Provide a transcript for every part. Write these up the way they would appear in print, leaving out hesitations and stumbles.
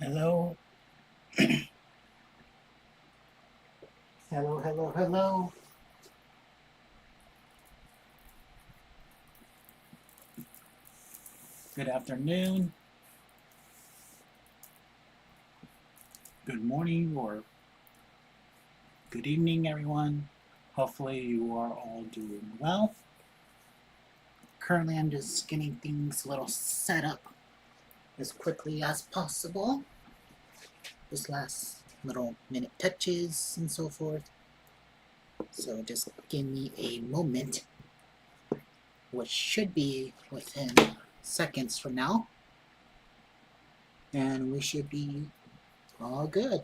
Hello. Hello, hello, hello. Good afternoon, good morning, or good evening, everyone. Hopefully, you are all doing well. Currently, I'm just getting things a little set up as quickly as possible. This last little minute touches and so forth. So, just give me a moment, which should be within seconds from now, and we should be all good.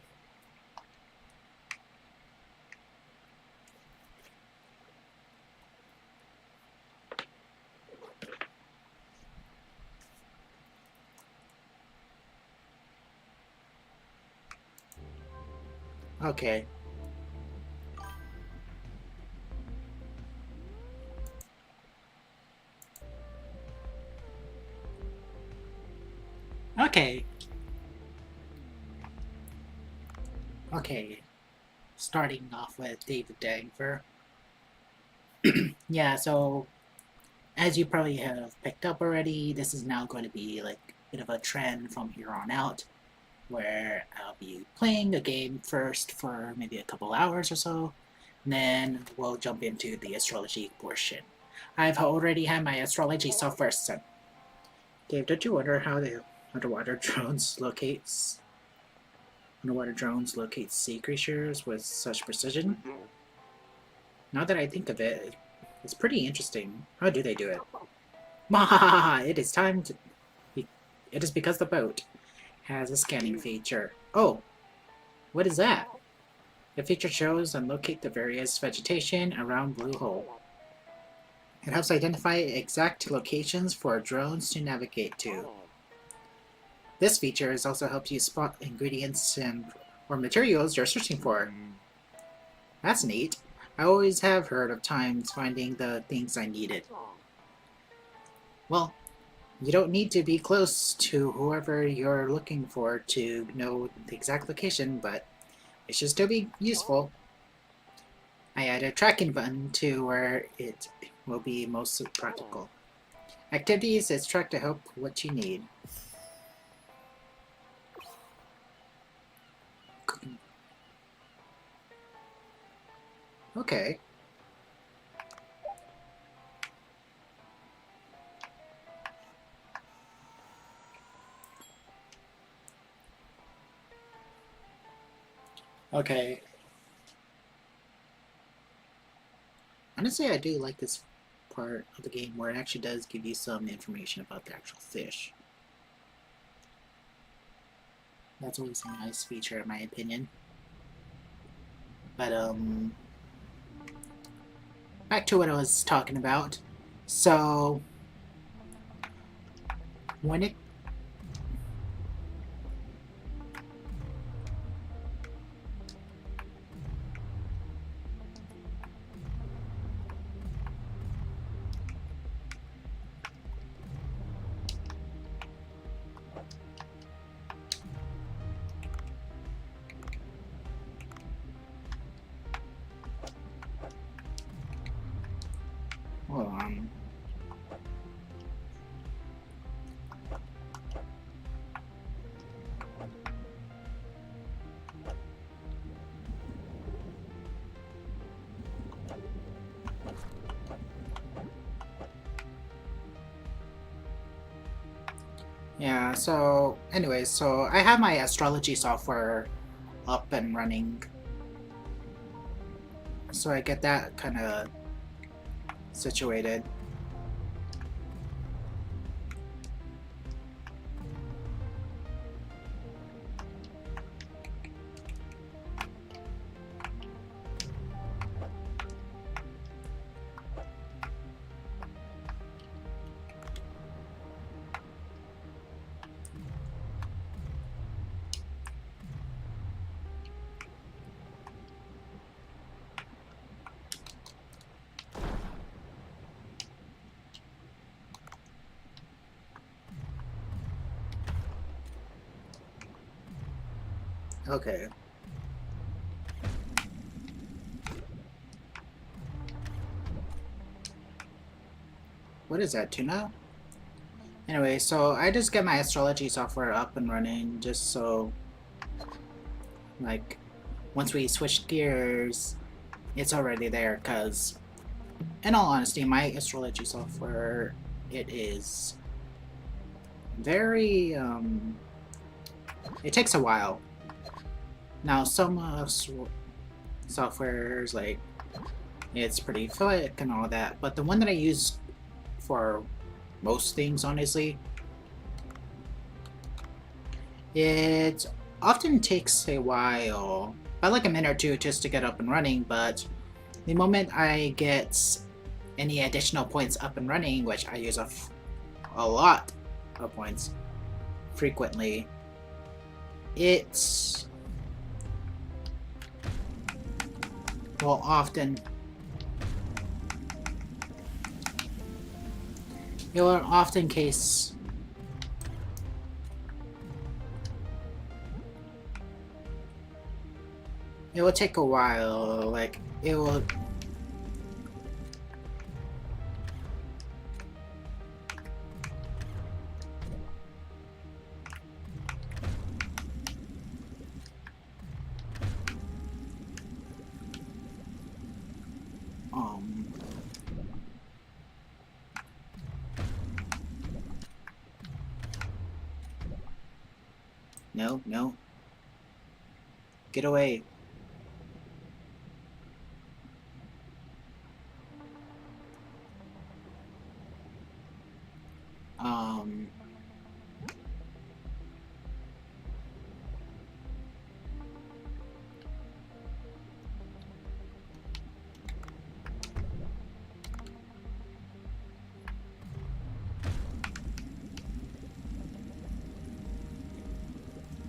Okay. Okay. Okay. Starting off with David Danver. Yeah, so as you probably have picked up already, this is now going to be like a bit of a trend from here on out, where I'll be playing a game first for maybe a couple hours or so, and then we'll jump into the astrology portion. I've already had my astrology software set. Dave, don't you wonder how the underwater drones locates underwater drones locate sea creatures with such precision? Now that I think of it, it's pretty interesting. How do they do it? Mahaha! It is time to. It is because the boat has a scanning feature. Oh, what is that? The feature shows and locate the various vegetation around Blue Hole. It helps identify exact locations for drones to navigate to. This feature also helps you spot ingredients and or materials you're searching for. That's neat. I always have heard of times finding the things I needed. Well, you don't need to be close to whoever you're looking for to know the exact location, but it should still be useful. I add a tracking button to where it will be most practical. Activities is tracked to help what you need. Okay. Okay. Honestly, I do like this part of the game where it actually does give you some information about the actual fish. That's always a nice feature in my opinion. But, back to what I was talking about. So, when it hold on. Yeah, so anyways, so I have my astrology software up and running. So I get that kind of situated. Okay. What is that, tuna? Anyway, so I just get my astrology software up and running just so, like, once we switch gears, it's already there, because, in all honesty, my astrology software, it is very, it takes a while. Now, some softwares, like, it's pretty quick and all that, but the one that I use for most things, honestly, it often takes a while, about like a minute or two just to get up and running, but the moment I get any additional points up and running, which I use a lot of points frequently, it will often case it will take a while, like it will um no, get away. um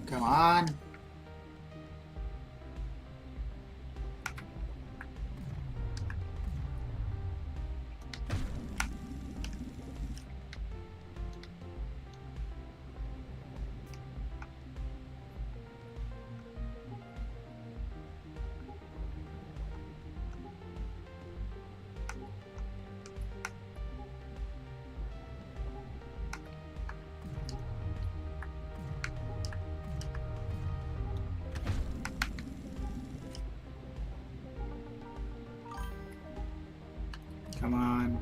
Come on. Come on.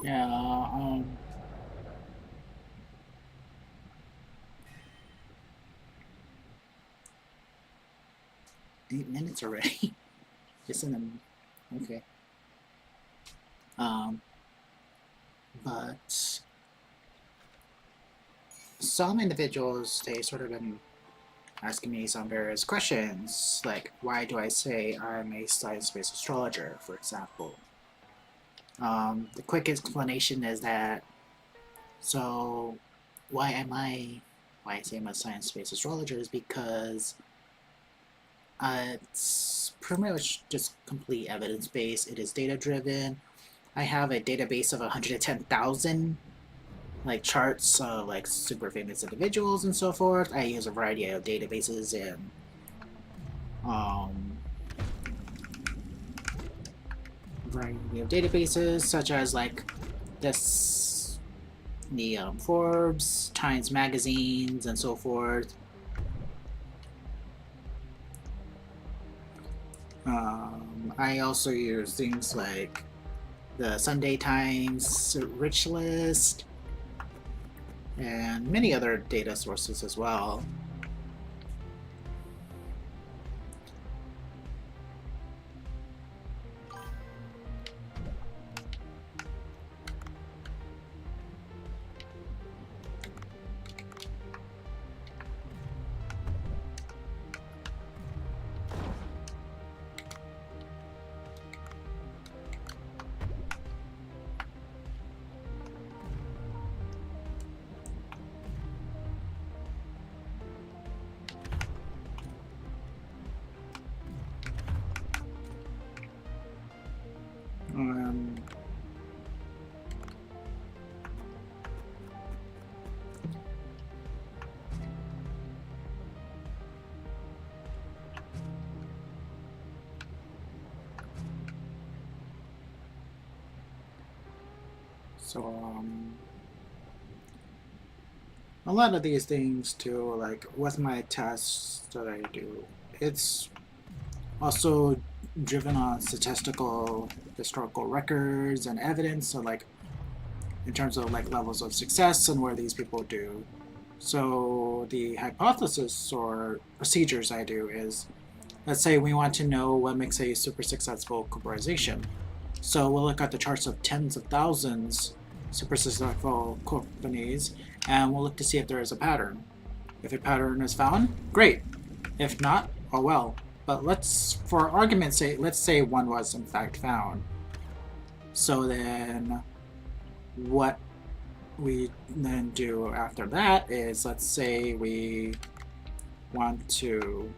Yeah, 8 minutes already. Just in them. Okay. Um, but some individuals, they sort of been asking me some various questions, like why do I say I'm a science-based astrologer, for example. The quick explanation is that, so why I say I'm a science-based astrologer is because it's pretty much just complete evidence-based. It is data-driven. I have a database of 110,000 like charts of like super famous individuals and so forth. I use a variety of databases and um, such as like this, the Forbes, Times magazines, and so forth. I also use things like the Sunday Times Rich List and many other data sources as well. So a lot of these things too, like with my tests that I do, it's also driven on statistical historical records and evidence. So like in terms of like levels of success and where these people do. So the hypothesis or procedures I do is, let's say we want to know what makes a super successful corporation. So we'll look at the charts of tens of thousands super successful companies, and we'll look to see if there is a pattern. If a pattern is found, great. If not, oh well. But let's, for argument's sake, let's say one was in fact found. So then what we then do after that is, let's say we want to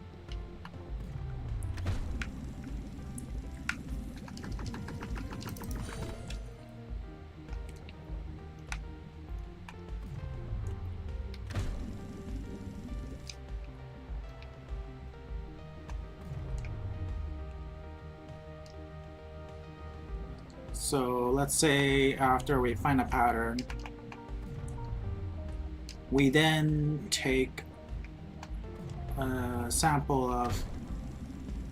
so let's say after we find a pattern, we then take a sample of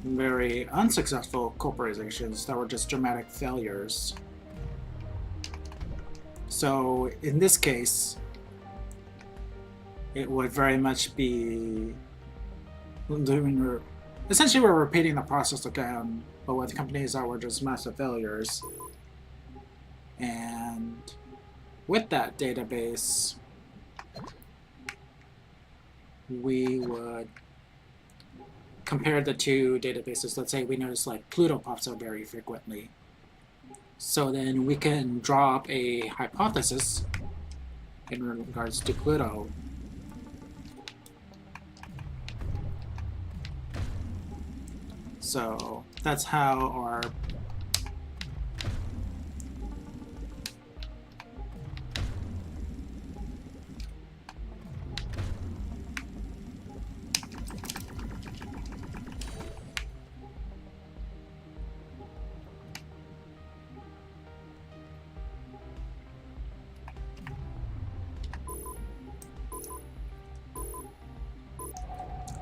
very unsuccessful corporations that were just dramatic failures. So in this case, it would very much be doing, essentially we're repeating the process again, but with companies that were just massive failures. And with that database, we would compare the two databases. Let's say we notice like Pluto pops up very frequently. So then we can draw up a hypothesis in regards to Pluto. So that's how our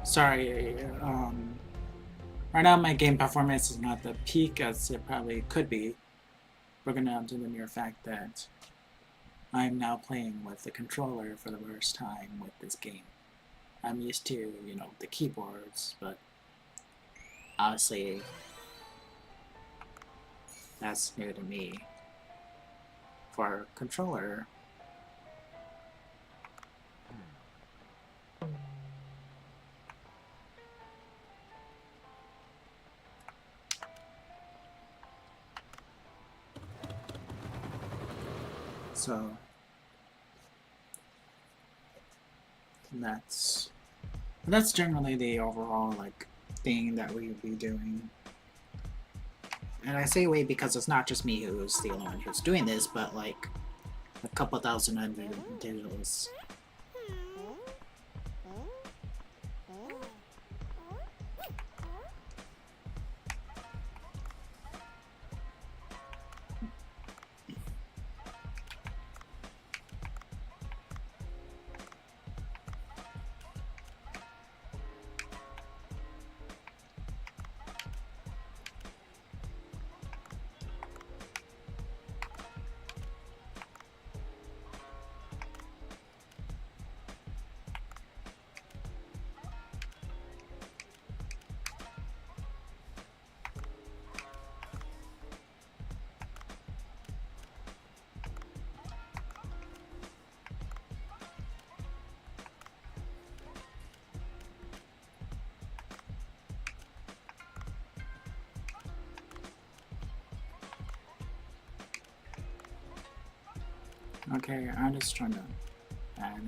sorry, right now my game performance is not the peak as it probably could be, broken down to the mere fact that I'm now playing with the controller for the first time with this game. I'm used to, you know, the keyboards, but honestly, that's new to me. For a controller, so that's generally the overall like thing that we would be doing. And I say we because it's not just me who's the only one who's doing this, but like a couple thousand individuals. Okay, I'm just trying to add.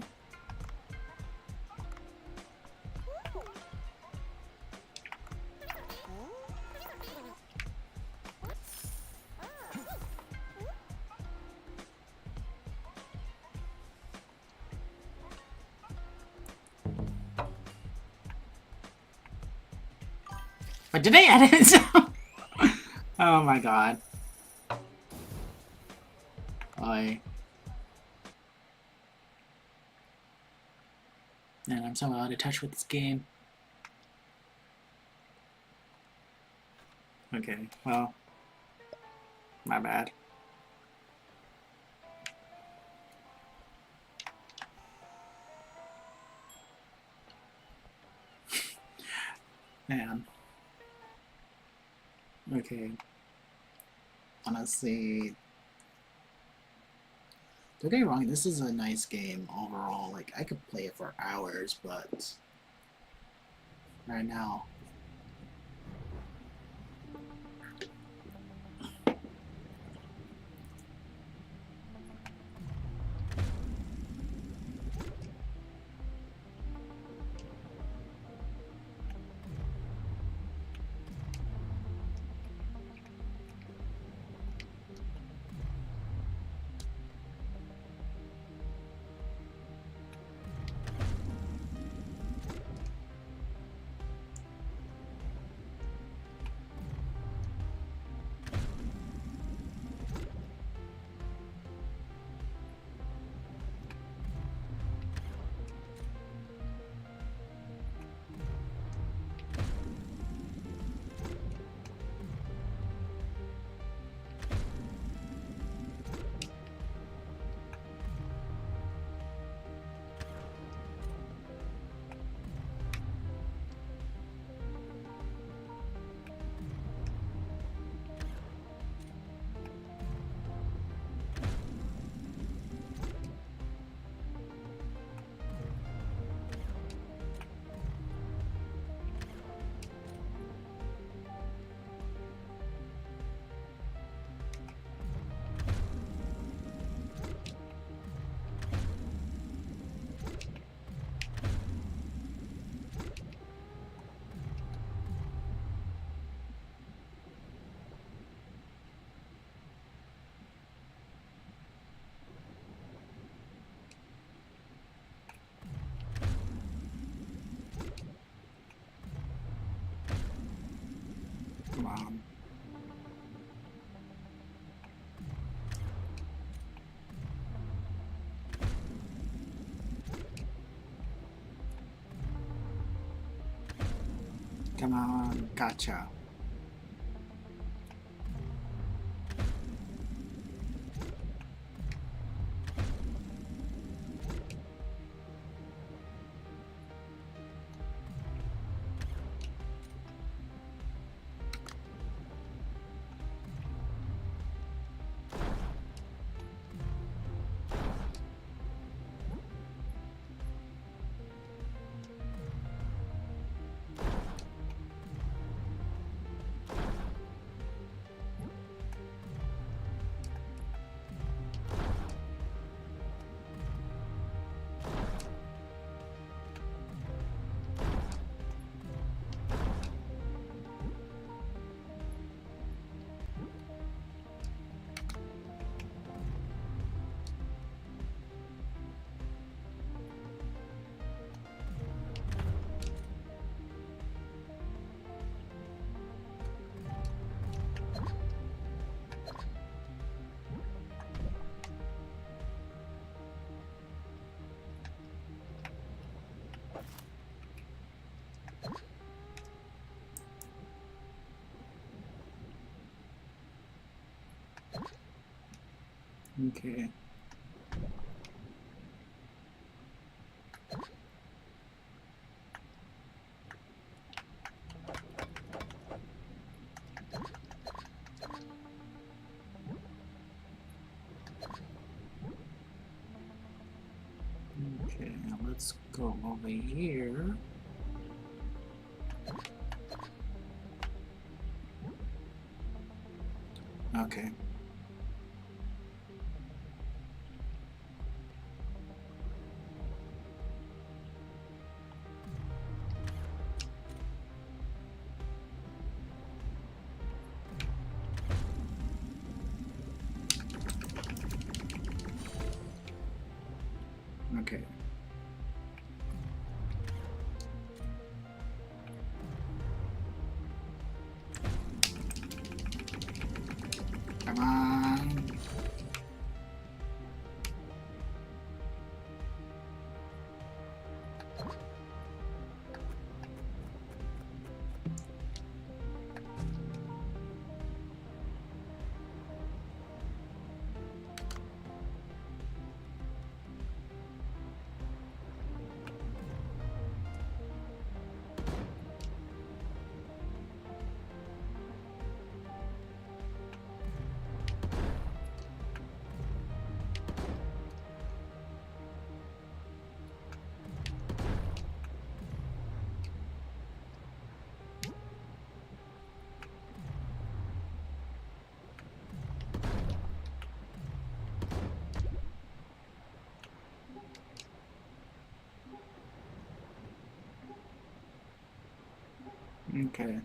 But did I edit? Oh my god. why. And I'm somehow out of touch with this game. Okay, well, my bad. Man. Okay. Honestly, don't get me wrong, this is a nice game overall. Like, I could play it for hours, but right now, come on. Come on, gotcha. Okay. Okay, now let's go over here. Okay. Okay. Come Okay.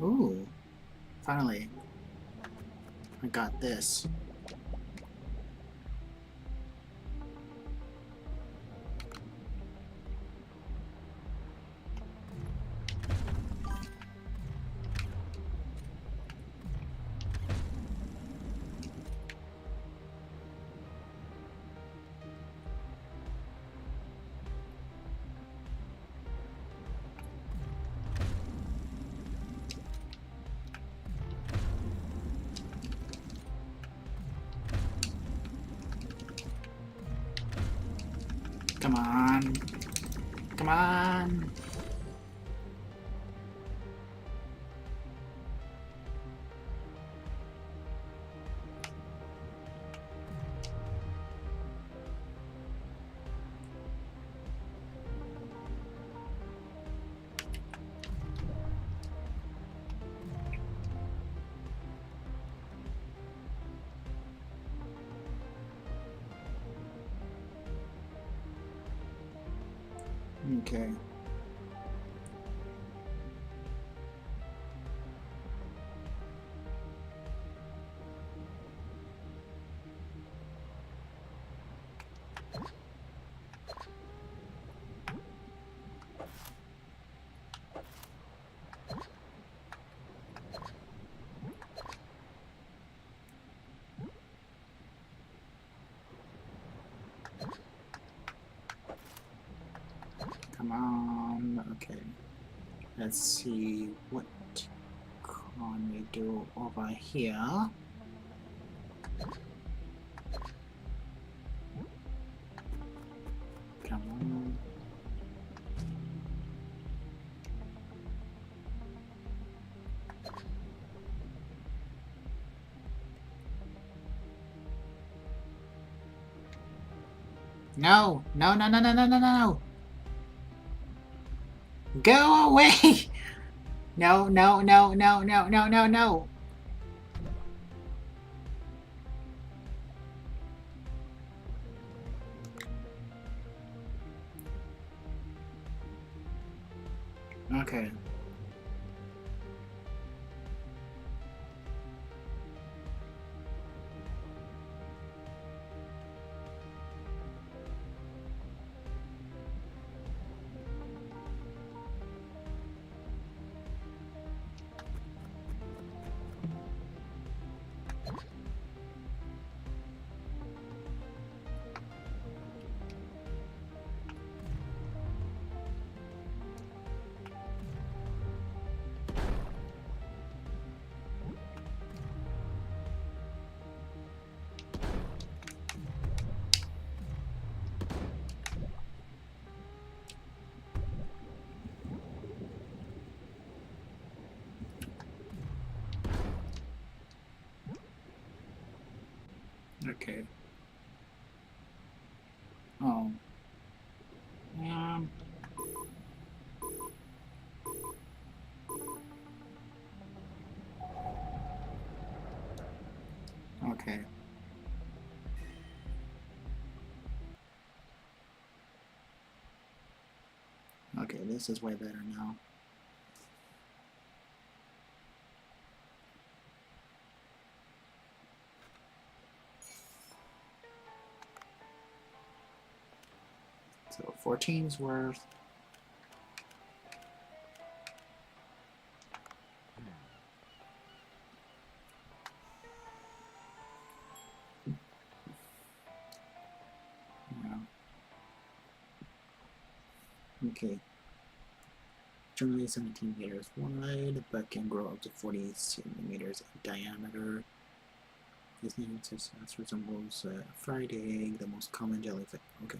Ooh, finally, I got this. Come on. Come on. Okay. Come on. Okay. Let's see what can we do over here. Come on. No, no, no, no, no, no, no, no. Go away! No, no, no, no, no, no, no, no. Okay. Okay. Oh. Um. Okay. Okay, this is way better now. So 14's worth. Yeah. Okay. Generally 17 meters wide, but can grow up to 40 centimeters in diameter. This name resembles a fried egg, the most common jellyfish. Okay.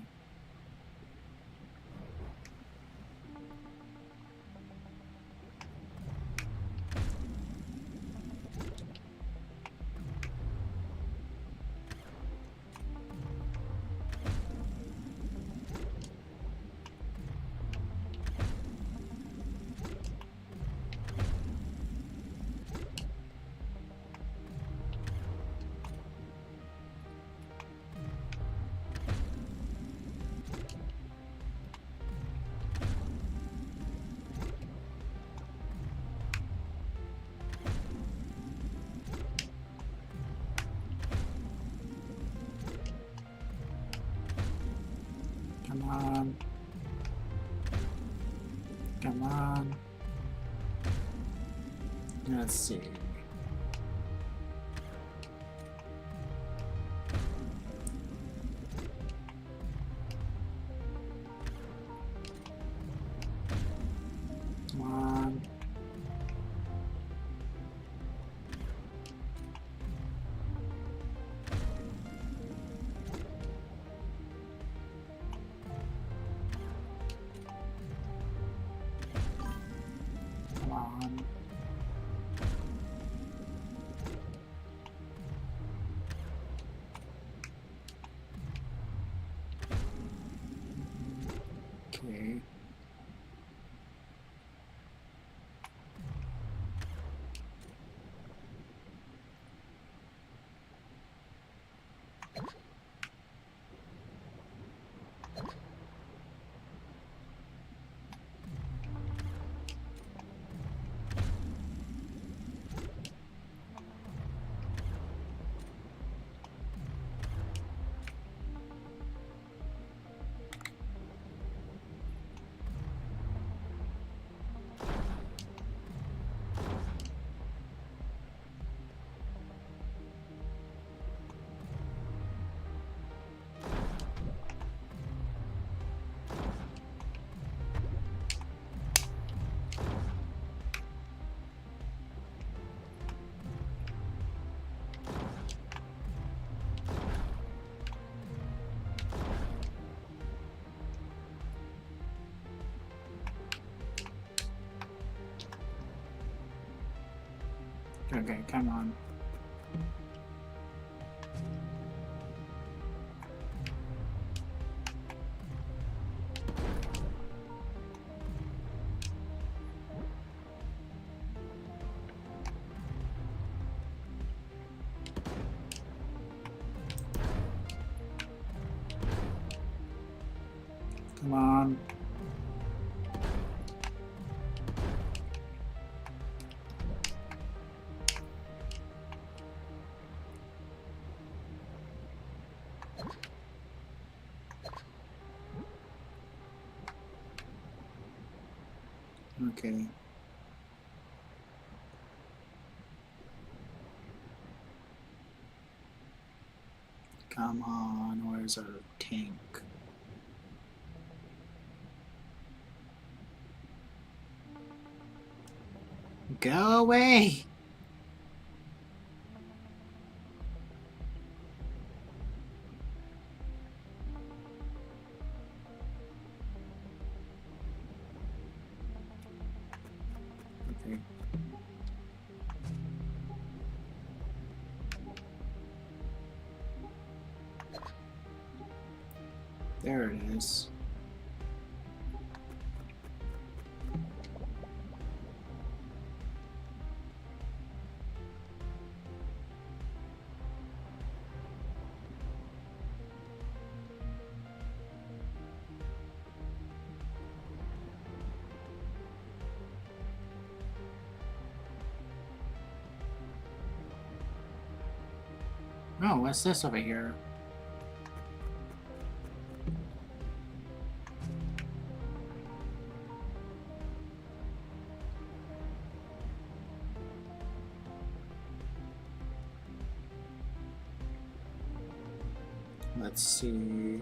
Come on. Come on. Let's see. Come on. Come on. Okay. Okay, come on. Come on. Okay. Come on, where's our tank? Go away! Okay. There it is. Oh, what's this over here? Let's see.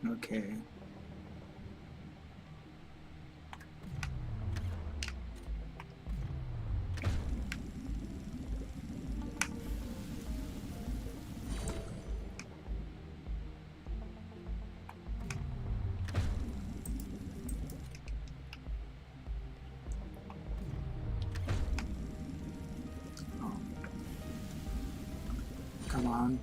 Okay. Come on.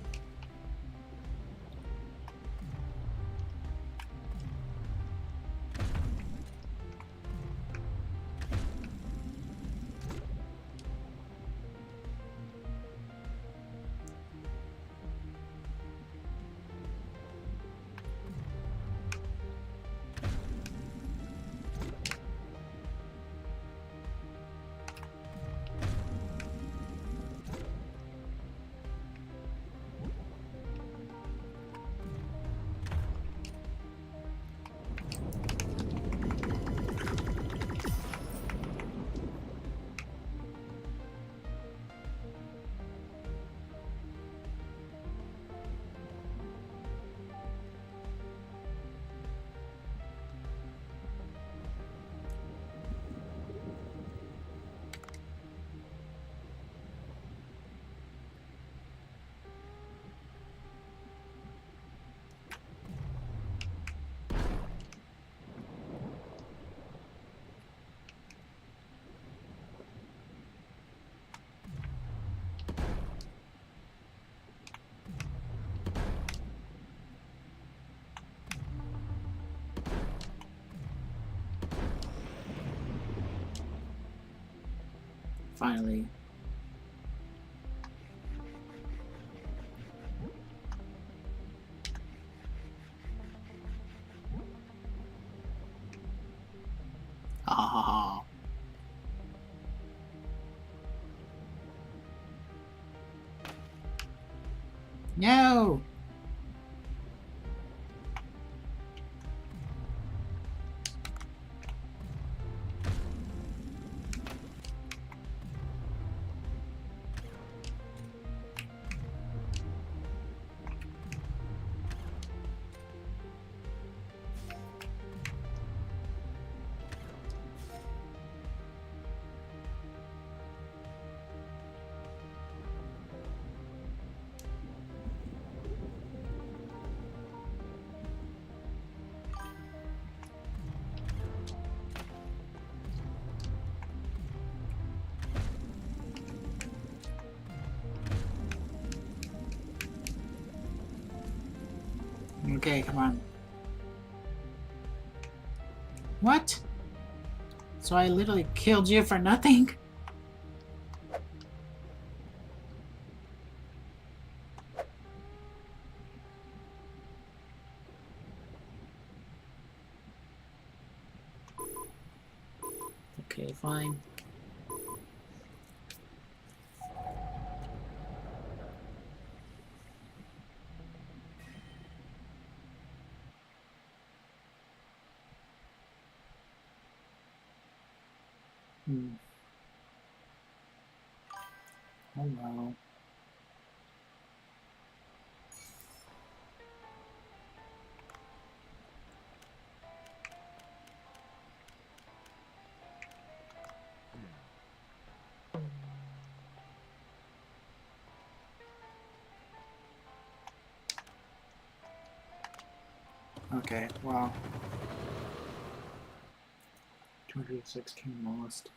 Finally. Ha ha ha. No! Okay, come on. What? So I literally killed you for nothing? Okay, fine. Hello. Okay, wow. 216 lost.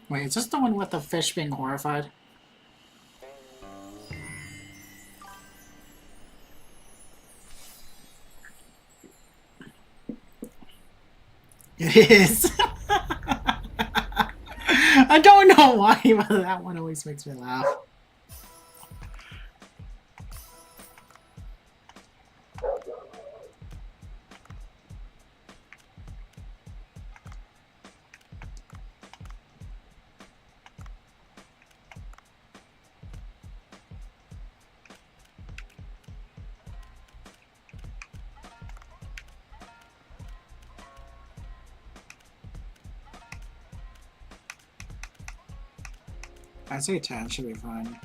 Wait, is this the one with the fish being horrified? It is. I don't know why, but that one always makes me laugh. I'd say 10 should be fine.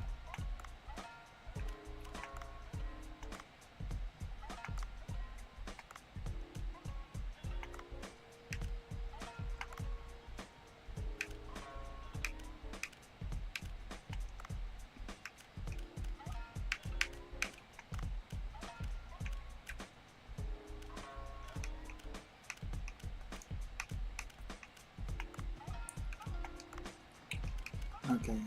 Okay.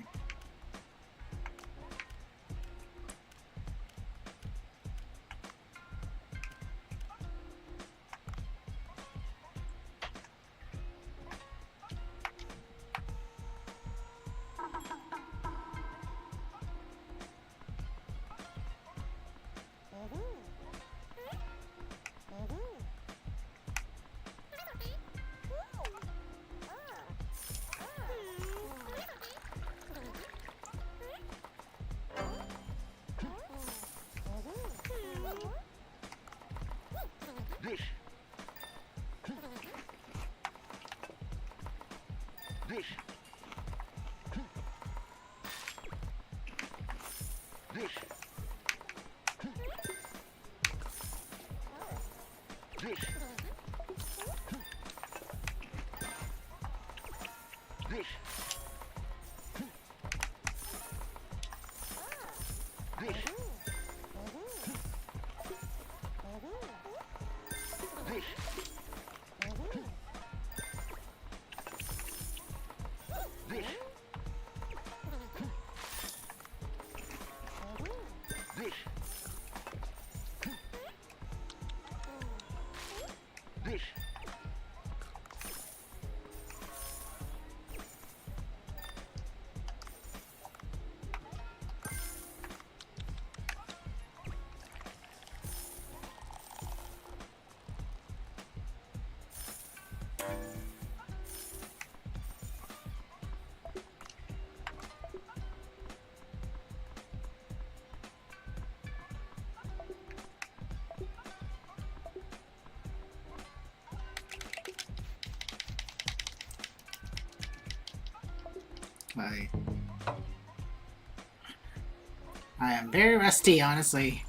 I am very rusty, honestly.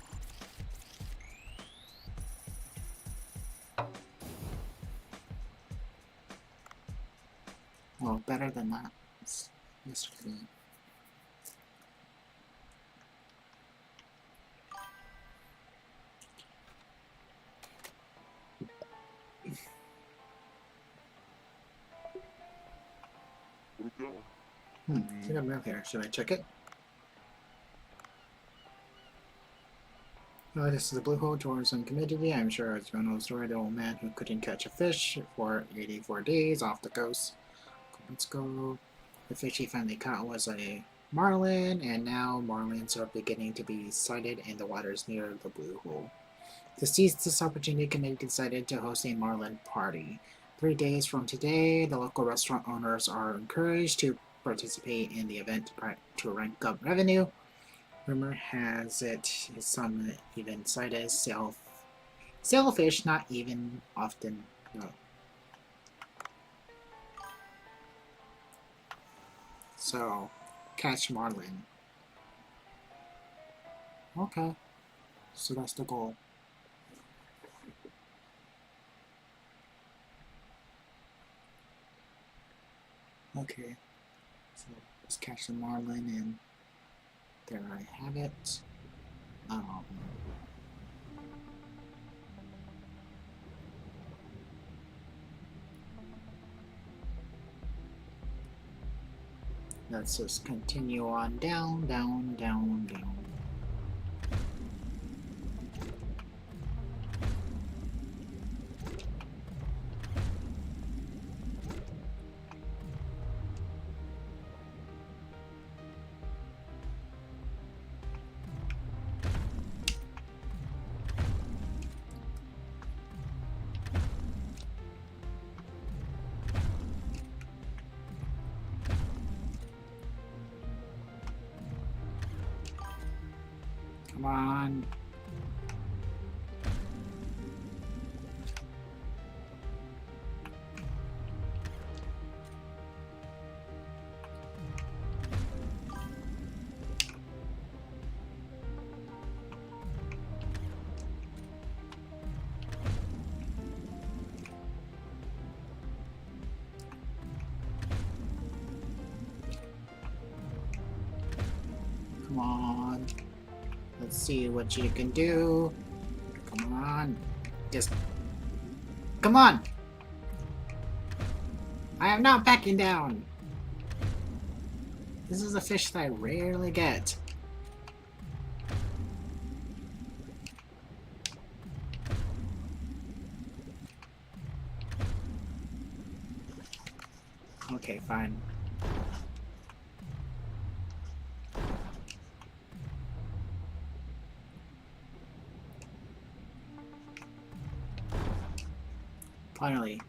Well, better than that. Yesterday. I think I'm real here. Should I check it? Oh, this is the Blue Hole Tourism Committee. I'm sure it's going to know the story of the old man who couldn't catch a fish for 84 days off the coast. Let's go. The fish he finally caught was a marlin, and now marlins are beginning to be sighted in the waters near the Blue Hole. To seize this opportunity, the committee decided to host a marlin party. 3 days from today, the local restaurant owners are encouraged to participate in the event to rank up revenue. Rumor has it some even cite as sailfish not even often. No. So, catch marlin. Okay, so that's the goal. Okay, so let's catch the marlin, and there I have it. Let's just continue on down, down, down, down. Come on. Come on. Let's see what you can do. Come on. Just... Come on! I am not backing down! This is a fish that I rarely get. Okay, fine. Finally.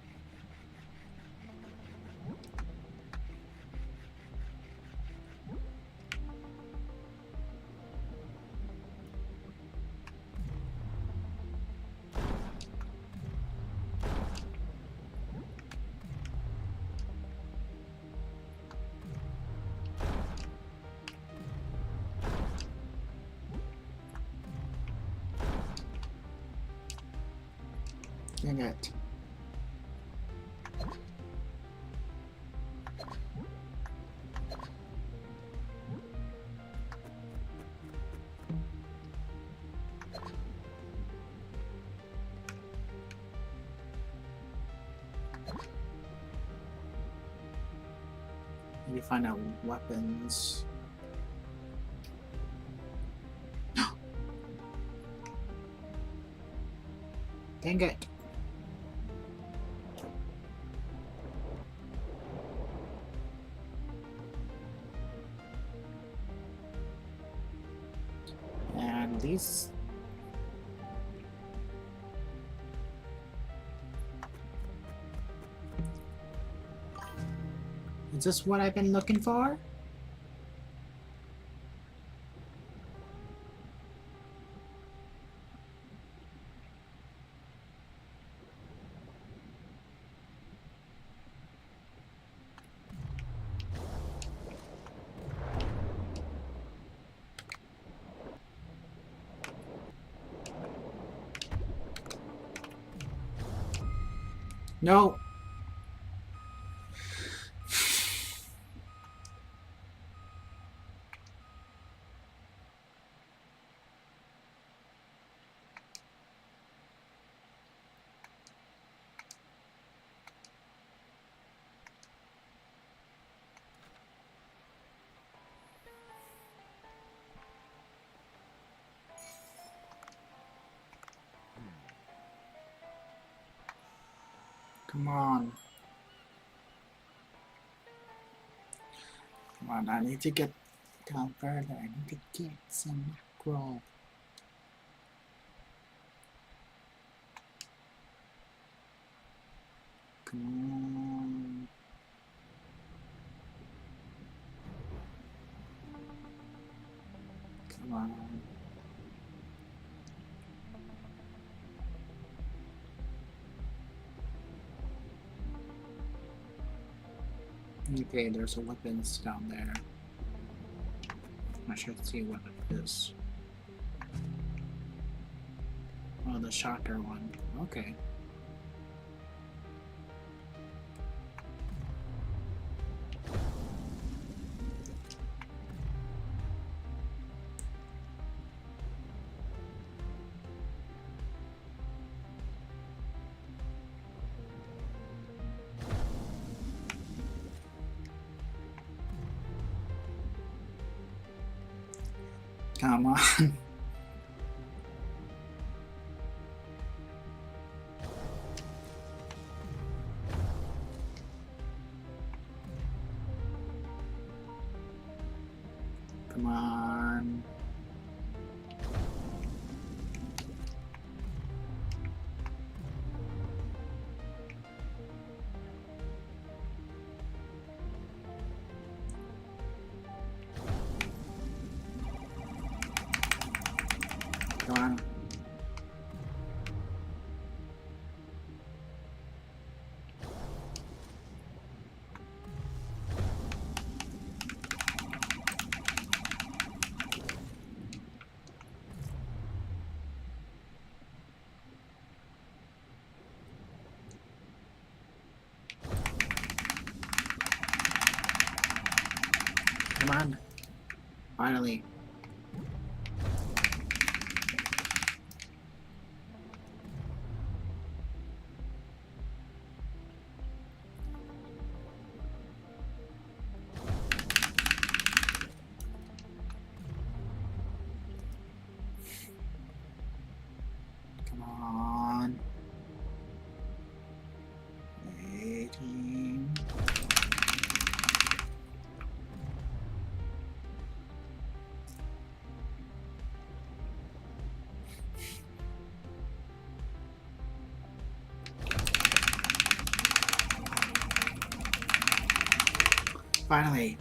Dang it. Need to find out weapons. Dang it. And these... Is this what I've been looking for? No. Come on. Come on, I need to get down further. I need to get some mackerel. Come on. Come on. Okay, there's a weapons down there. I should see what it is. Oh, the shocker one. Okay. Come on. Come on. Come on. Come on. Finally. Finally.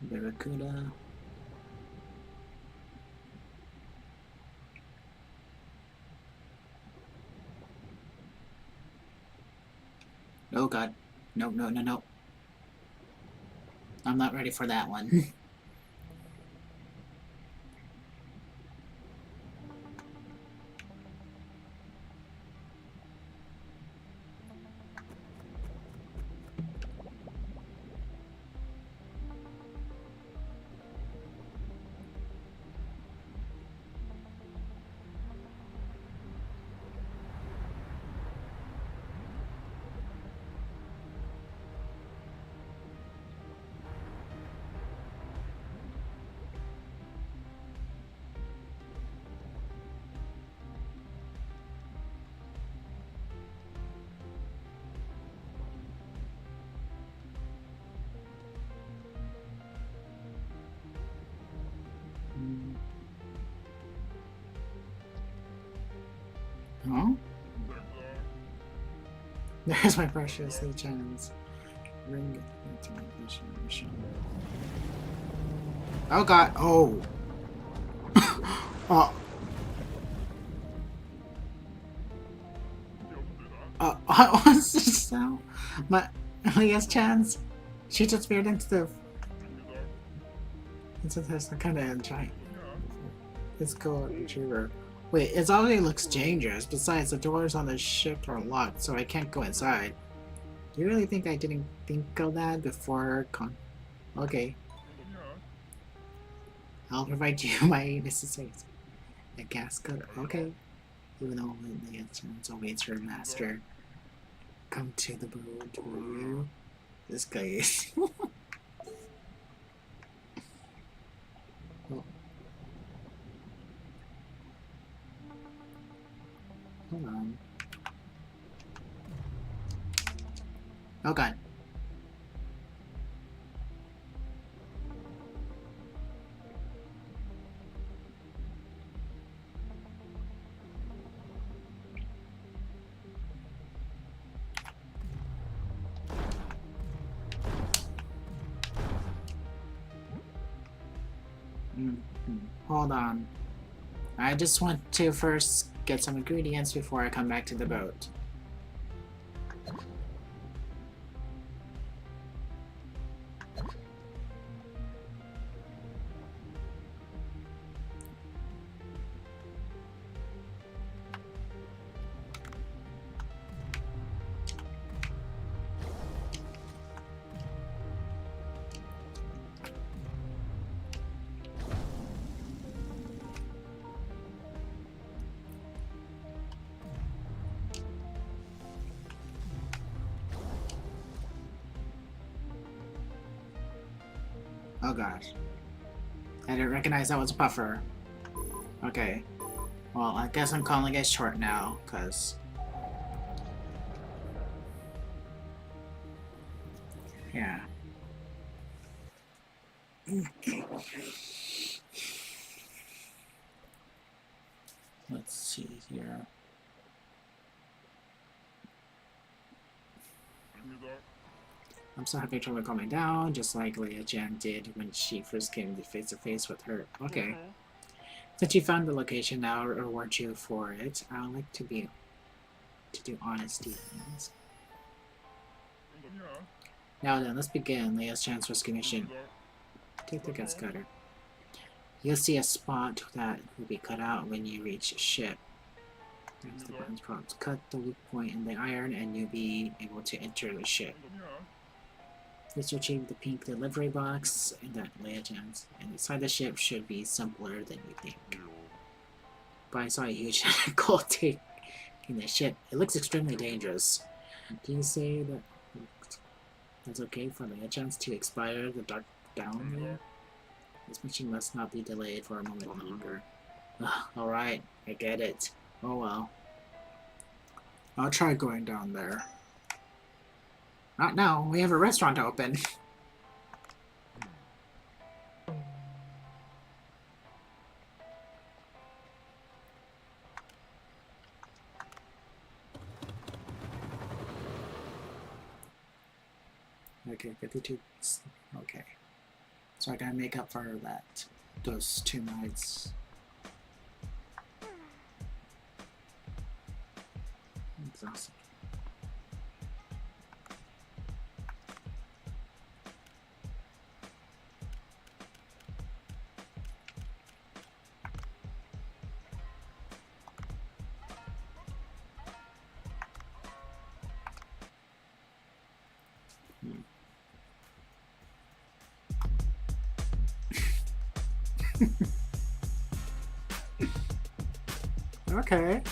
Barracuda. Oh god. No, no, no, no. I'm not ready for that one. Huh? There's my precious chance. Ring it. Oh god. Oh. Oh. What's this now? My Leah's chance. She just veered into the. It's a kind of giant. It's called retriever. Wait, it already looks dangerous. Besides, the doors on the ship are locked, so I can't go inside. Do you really think I didn't think of that before? Okay. I'll provide you my necessities. A gas cutter. Okay. Even though the instruments awaits her master. Come to the boat, will you? This guy is. Oh. Hold on. Oh god. Hold on. I just want to first get some ingredients before I come back to the boat. Oh gosh. I didn't recognize that was a puffer. Okay. Well, I guess I'm calling it short now, because... Yeah. Let's see here. I'm so happy to calm me down, just like Leia Jan did when she first came face to face with her. Okay. Since you found the location now, I'll reward you for it. I like to do honesty things. Now then, let's begin Leia's chance rescue mission. Take the gas cutter. You'll see a spot that will be cut out when you reach a ship. There's the button's prompts. Cut the weak point in the iron and you'll be able to enter the ship. Just retrieve the pink delivery box and that legends. And inside the ship should be simpler than you think. But I saw a huge gold tape in the ship. It looks extremely dangerous. Can you say that it's okay for the chance to expire the dark down here? This mission must not be delayed for a moment longer. Alright, I get it. Oh well. I'll try going down there. Not now, we have a restaurant to open. Okay, 52. Okay. So I gotta make up for that. Those 2 nights. That's awesome. Okay.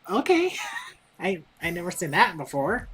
Okay. I never seen that before.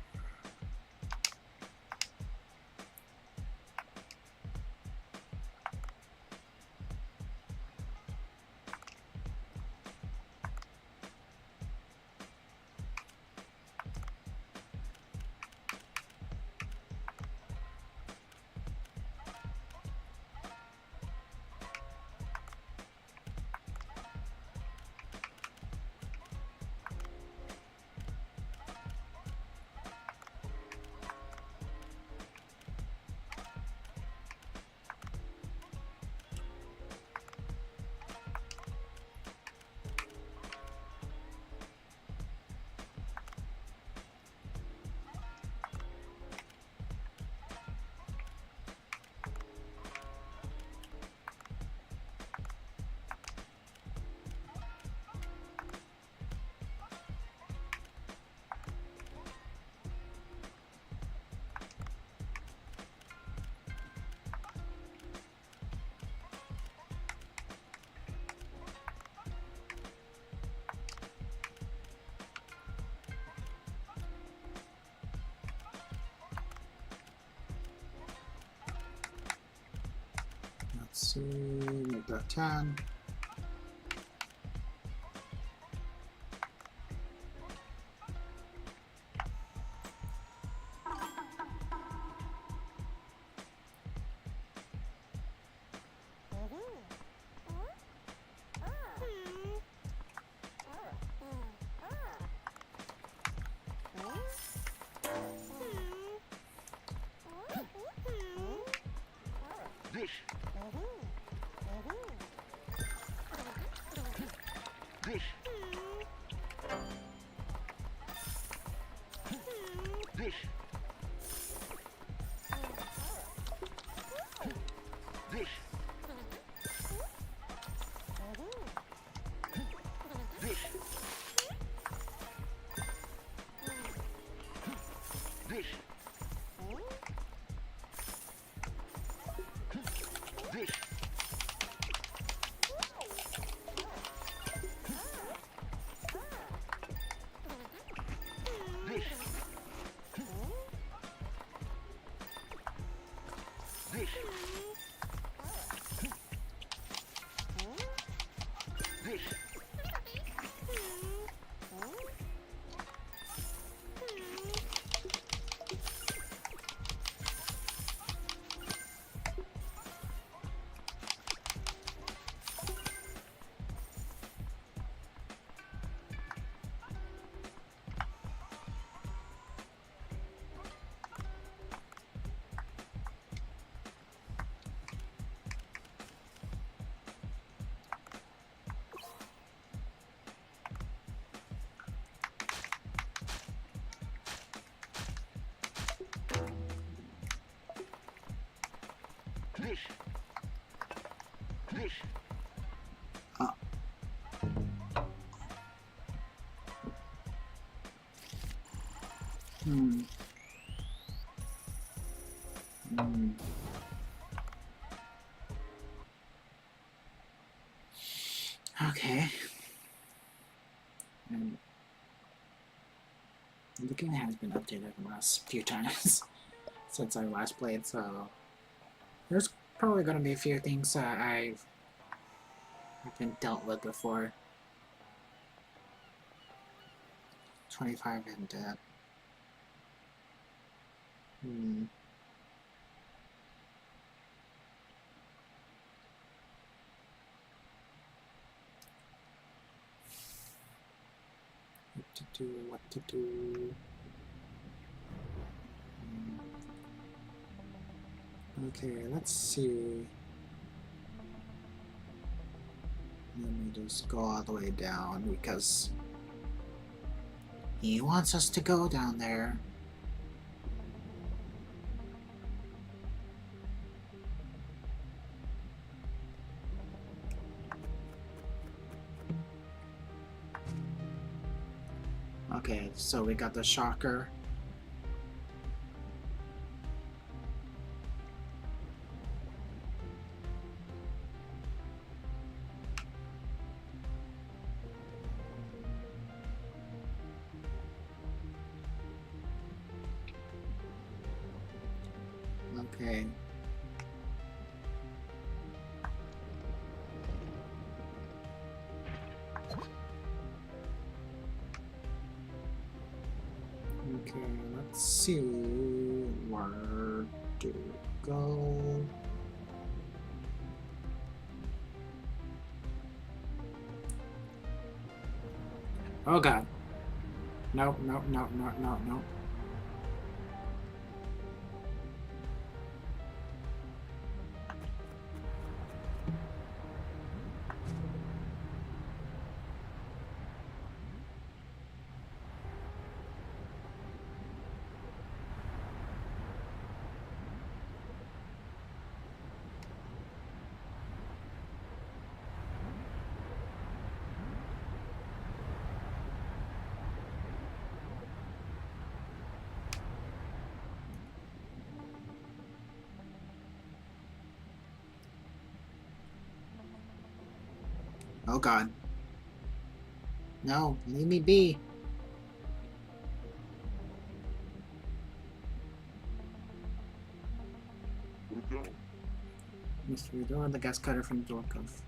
Let's see, make that 10. Hmm. Okay. And the game has been updated the last few times since I last played, so there's probably going to be a few things that I haven't dealt with before. 25 and dead. Hmm. What to do, what to do. Okay, let's see. Let me just go all the way down because he wants us to go down there. Okay, so we got the shocker. Okay. Okay, let's see where to go. Oh god. Nope, nope, nope, nope, nope, nope. Oh god. No, leave me be. Mystery door, the gas cutter from the door cuff.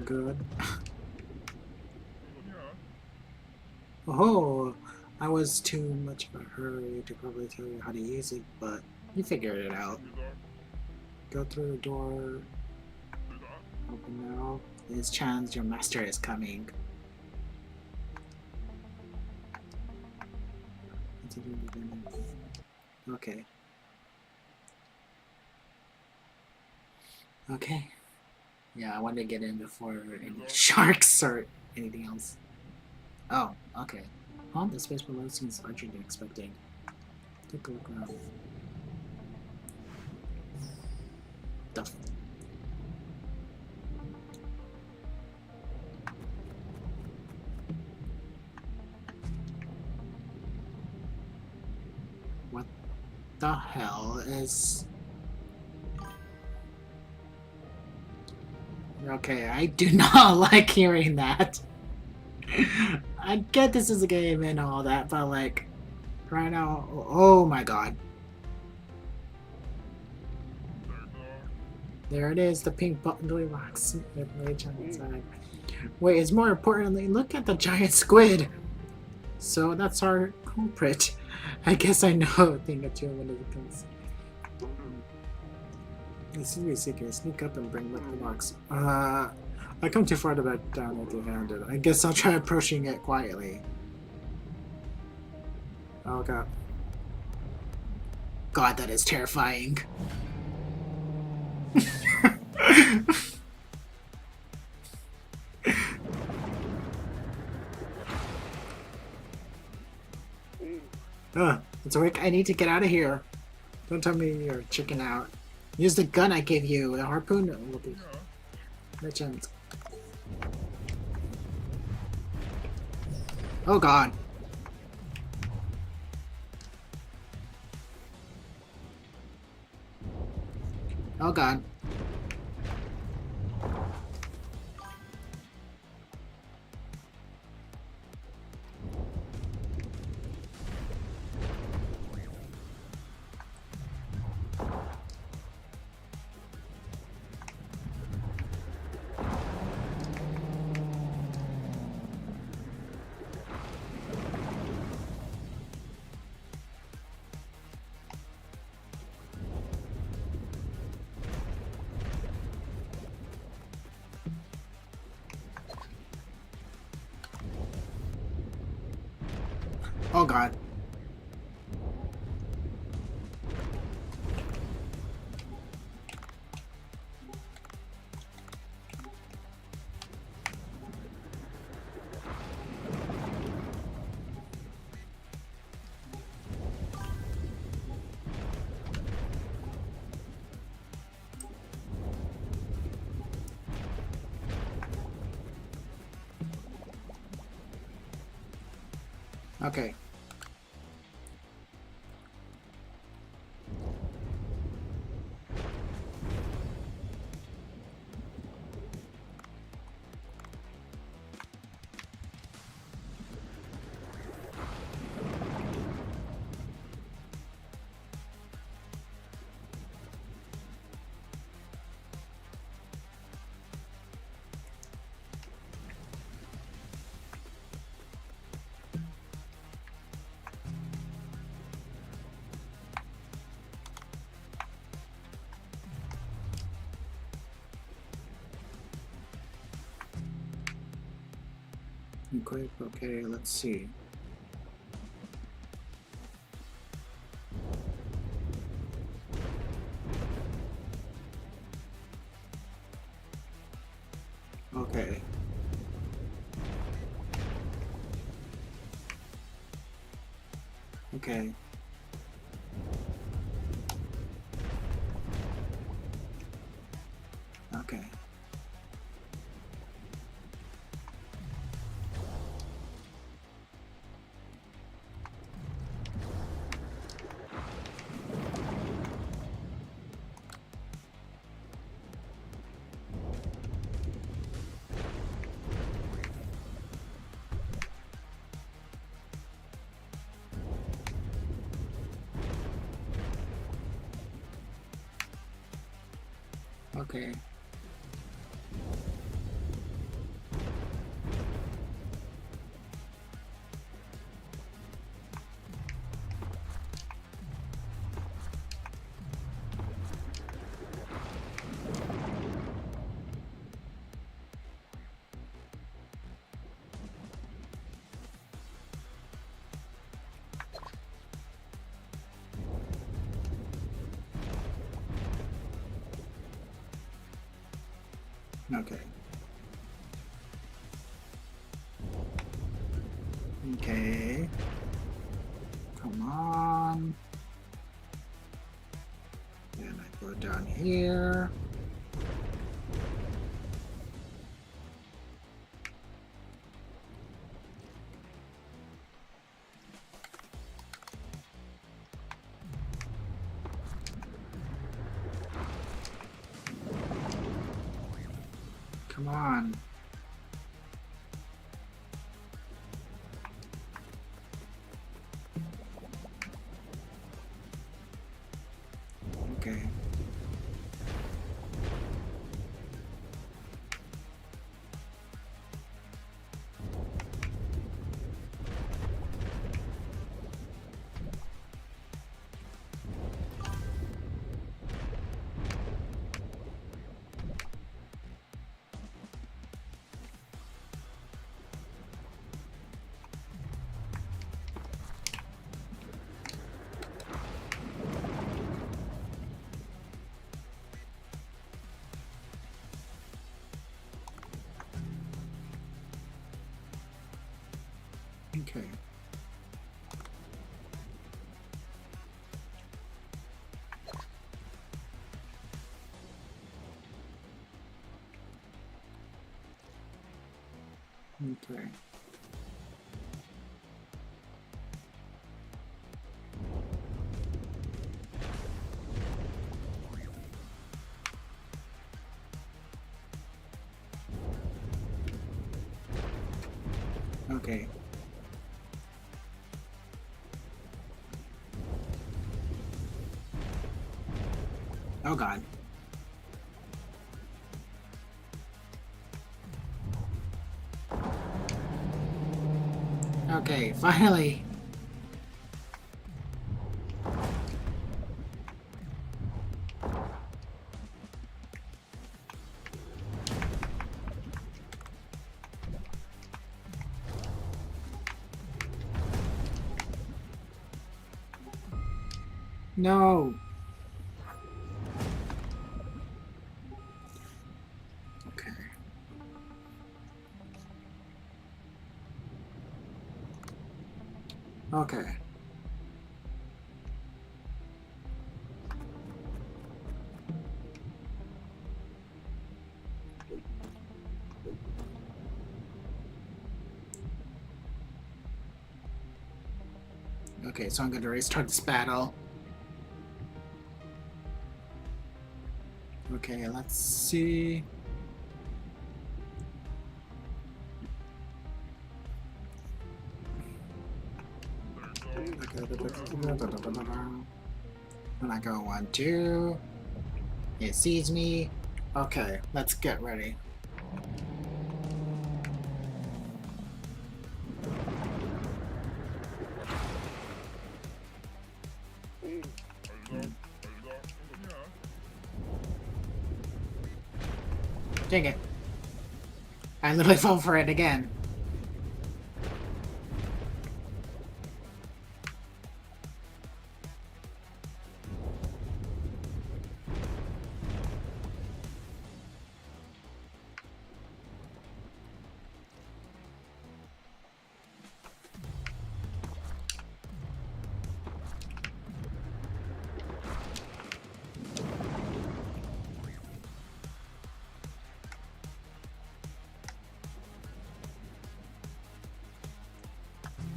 Good. Oh, I was too much of a hurry to probably tell you how to use it, but you figured it out. Go through the door. Open now. It's chance your master is coming. Okay. Okay. Yeah, I wanted to get in before any sharks or anything else. Oh, okay. Huh? The space below seems larger than expected. Take a look around. The what the hell is... Okay, I do not like hearing that. I get this is a game and all that, but like, right now, oh my god. There it is, the pink bundly box with Rage on the inside. Wait, it's more importantly, look at the giant squid! So that's our culprit. I guess I know a thing or two when it comes. Let's see, seeker. Sneak up and bring with the box. I come too far to back down empty-handed. I guess I'll try approaching it quietly. Oh god. God, that is terrifying. It's awake. I need to get out of here. Don't tell me you're chicken out. Use the gun I gave you. The harpoon will be no chance. Oh god. Oh god. Oh god. Okay. Okay, let's see. Okay. Okay. Okay. Okay. Okay. Okay. Come on. And I go down here. Come on. Okay. Okay. Okay. Okay. Oh god. Okay, finally. No. Okay. Okay. Okay, so I'm going to restart this battle. Okay, let's see. When I go 1, 2, it sees me. Okay, let's get ready. Dang it. I literally fell for it again.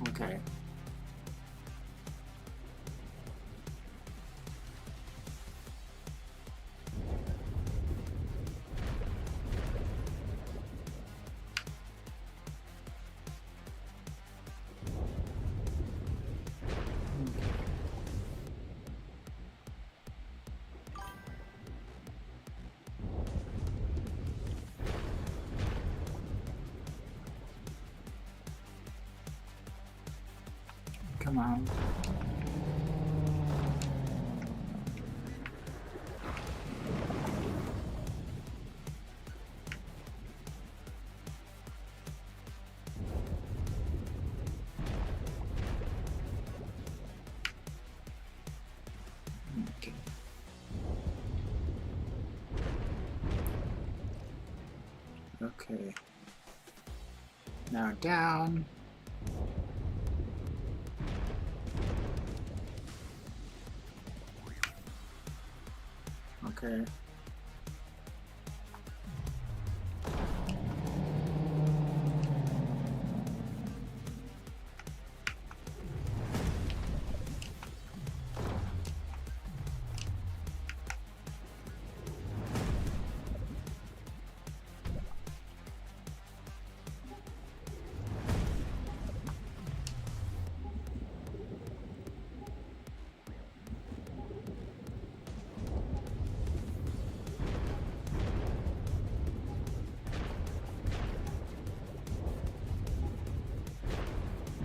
Okay. Come on. Okay. Okay. Now down. Okay.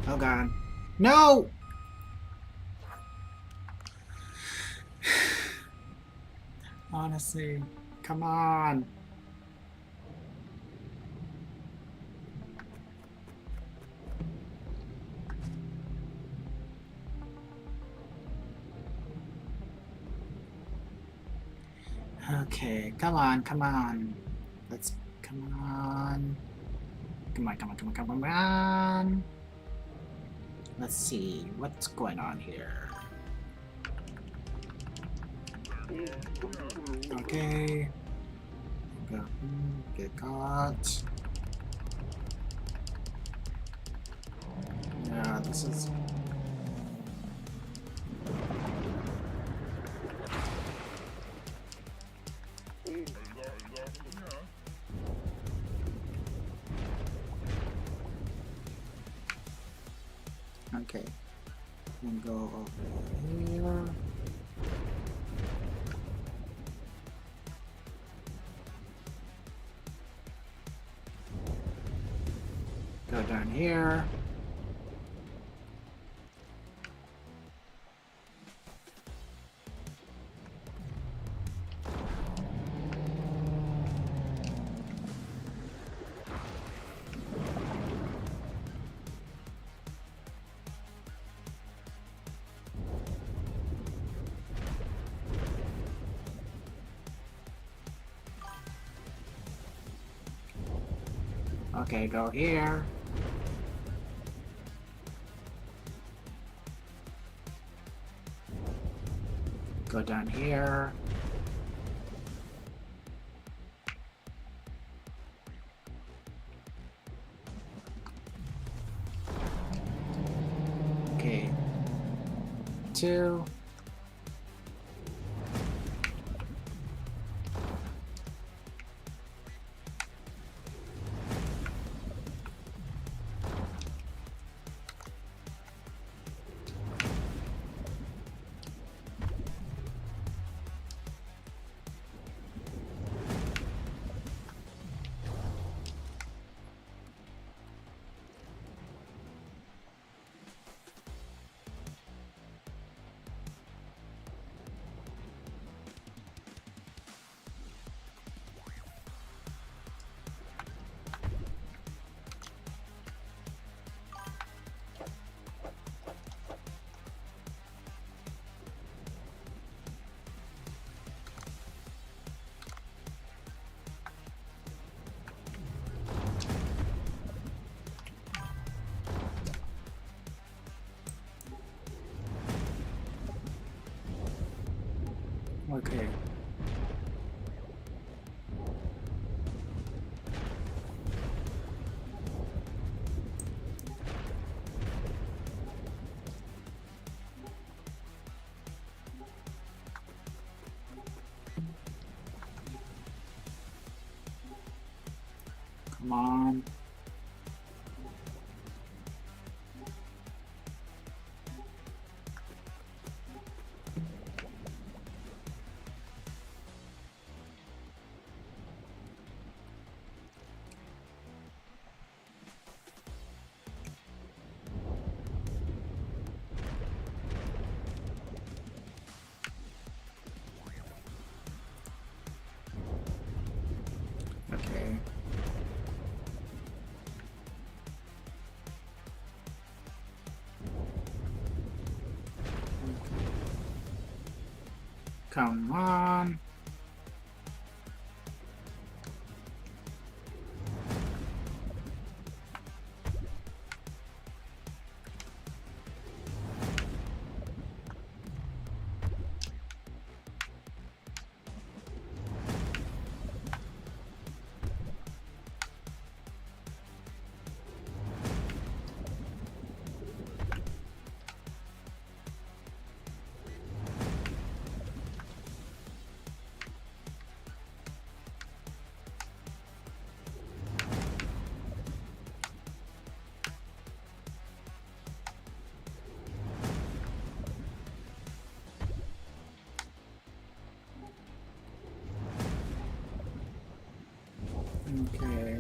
Oh god. No! Honestly, come on. Okay, come on, come on. Let's come on. Come on, come on, come on, come on. Let's see what's going on here. Okay. Get caught. Yeah, this is. Okay. And go over here. Go down here. Okay, go here. Go down here. Okay. 2. Okay. Come on. Okay. Come on. Okay.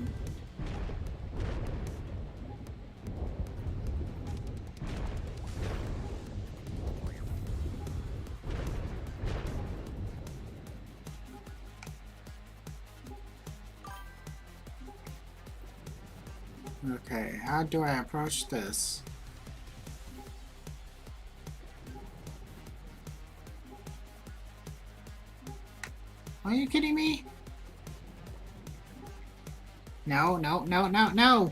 Okay, how do I approach this? Are you kidding me? No, no, no, no, no!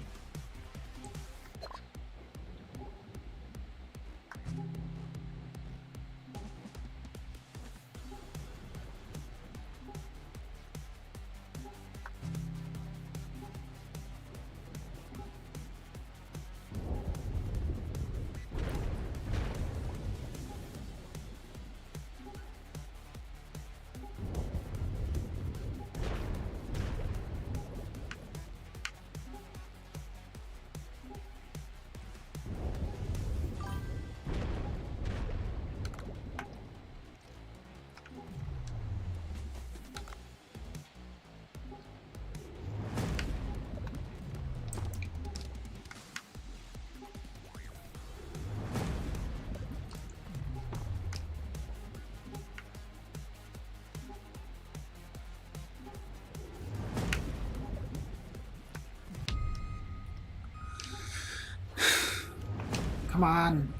Come on.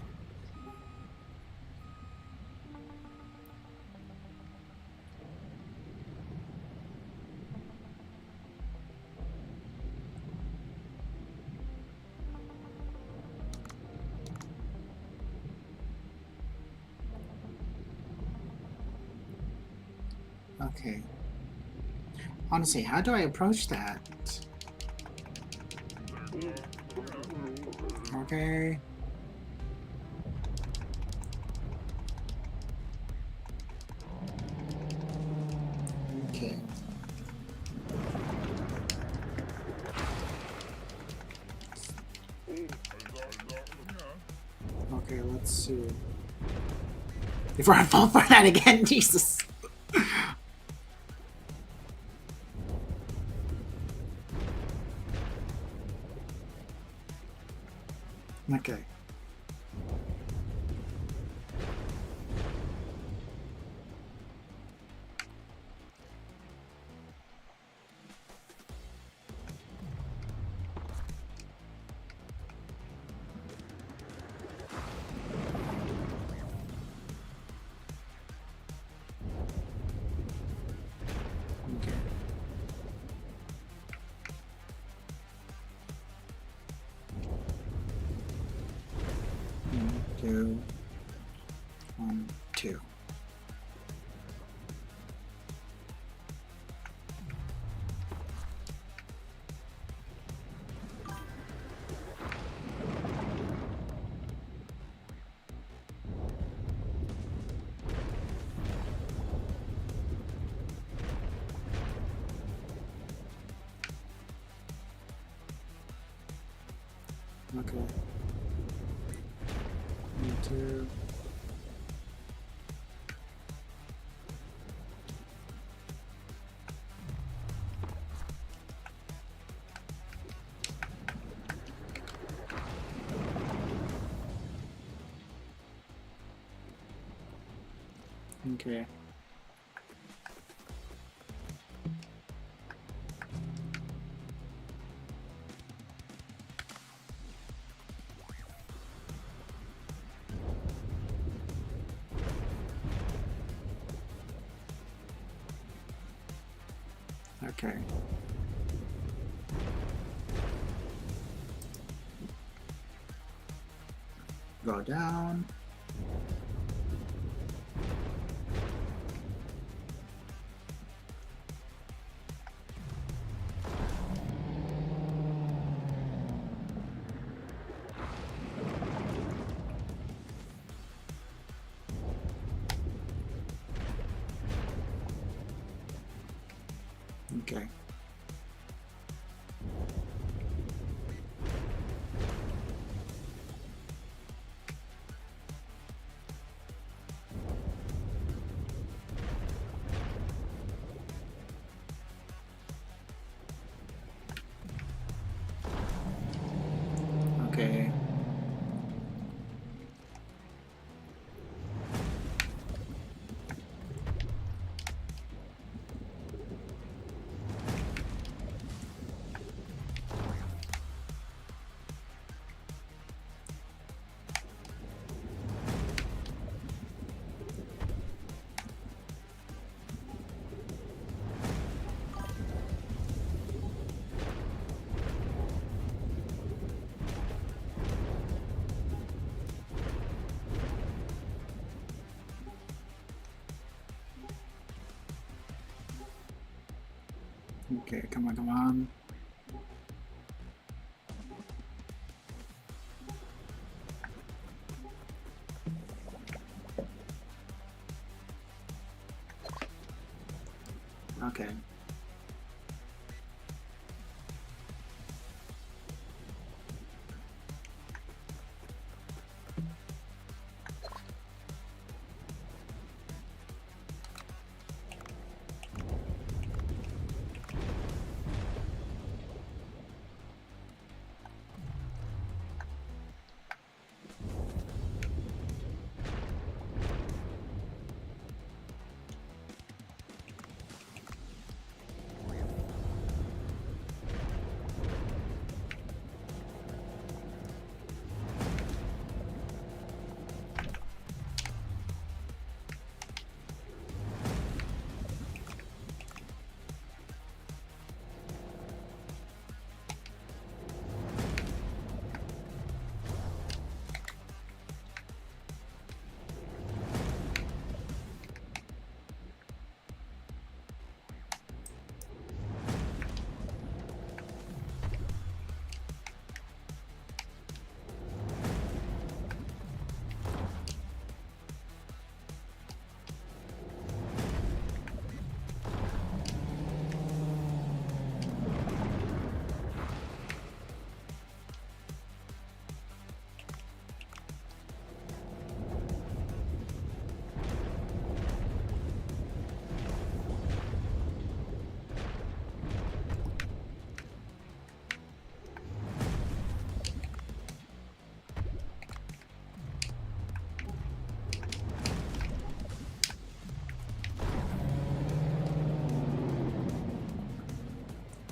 Okay. Honestly, how do I approach that? Okay. Okay. Okay, let's see. Before I fall for that again, Jesus. Okay. Okay. 1, 2. 1, 2. Okay. 1, 2. Okay. Okay. Go down. Okay. Okay. Okay, come on, come on. Okay.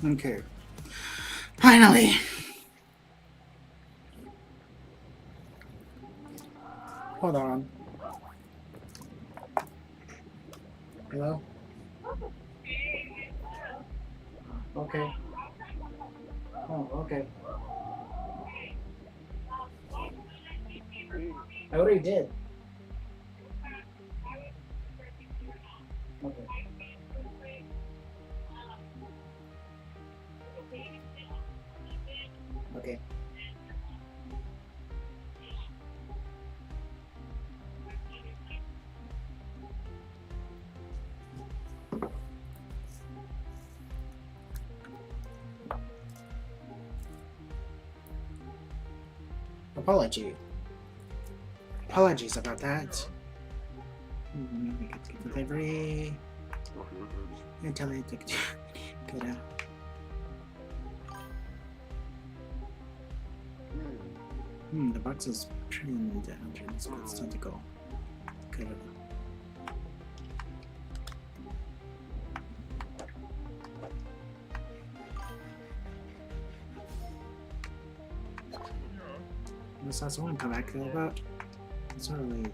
Okay. Finally! Hold on. Hello? Okay. Oh, okay. I already did. Okay. Okay. Apology. Apologies about that. Maybe get delivery. Until I took good. The box is trimmed under this split tentacle. Good. This last one come back about. It's not really.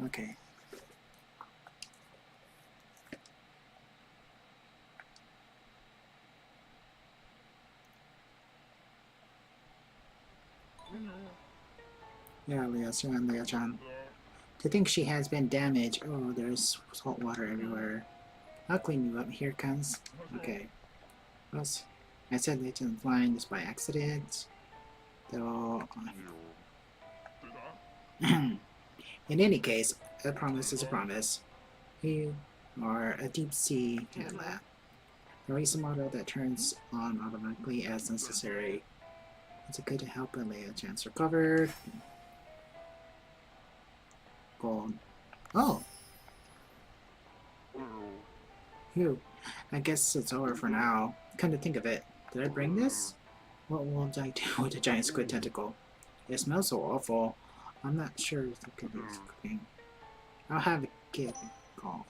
Okay. Yeah, Leah-chan. To think she has been damaged. Oh, there's salt water everywhere. I'll clean you up. Here comes. Okay. Well, I said they didn't flying just by accident. Though. In any case, a promise is a promise. You are a deep sea cat lab. A race model that turns on automatically as necessary. It's good to help Leia chance recovered. Gold. Oh! Phew. I guess it's over for now. Come to think of it, did I bring this? What will I do with a giant squid tentacle? It smells so awful. I'm not sure if it could be cooking. I'll have a kid call.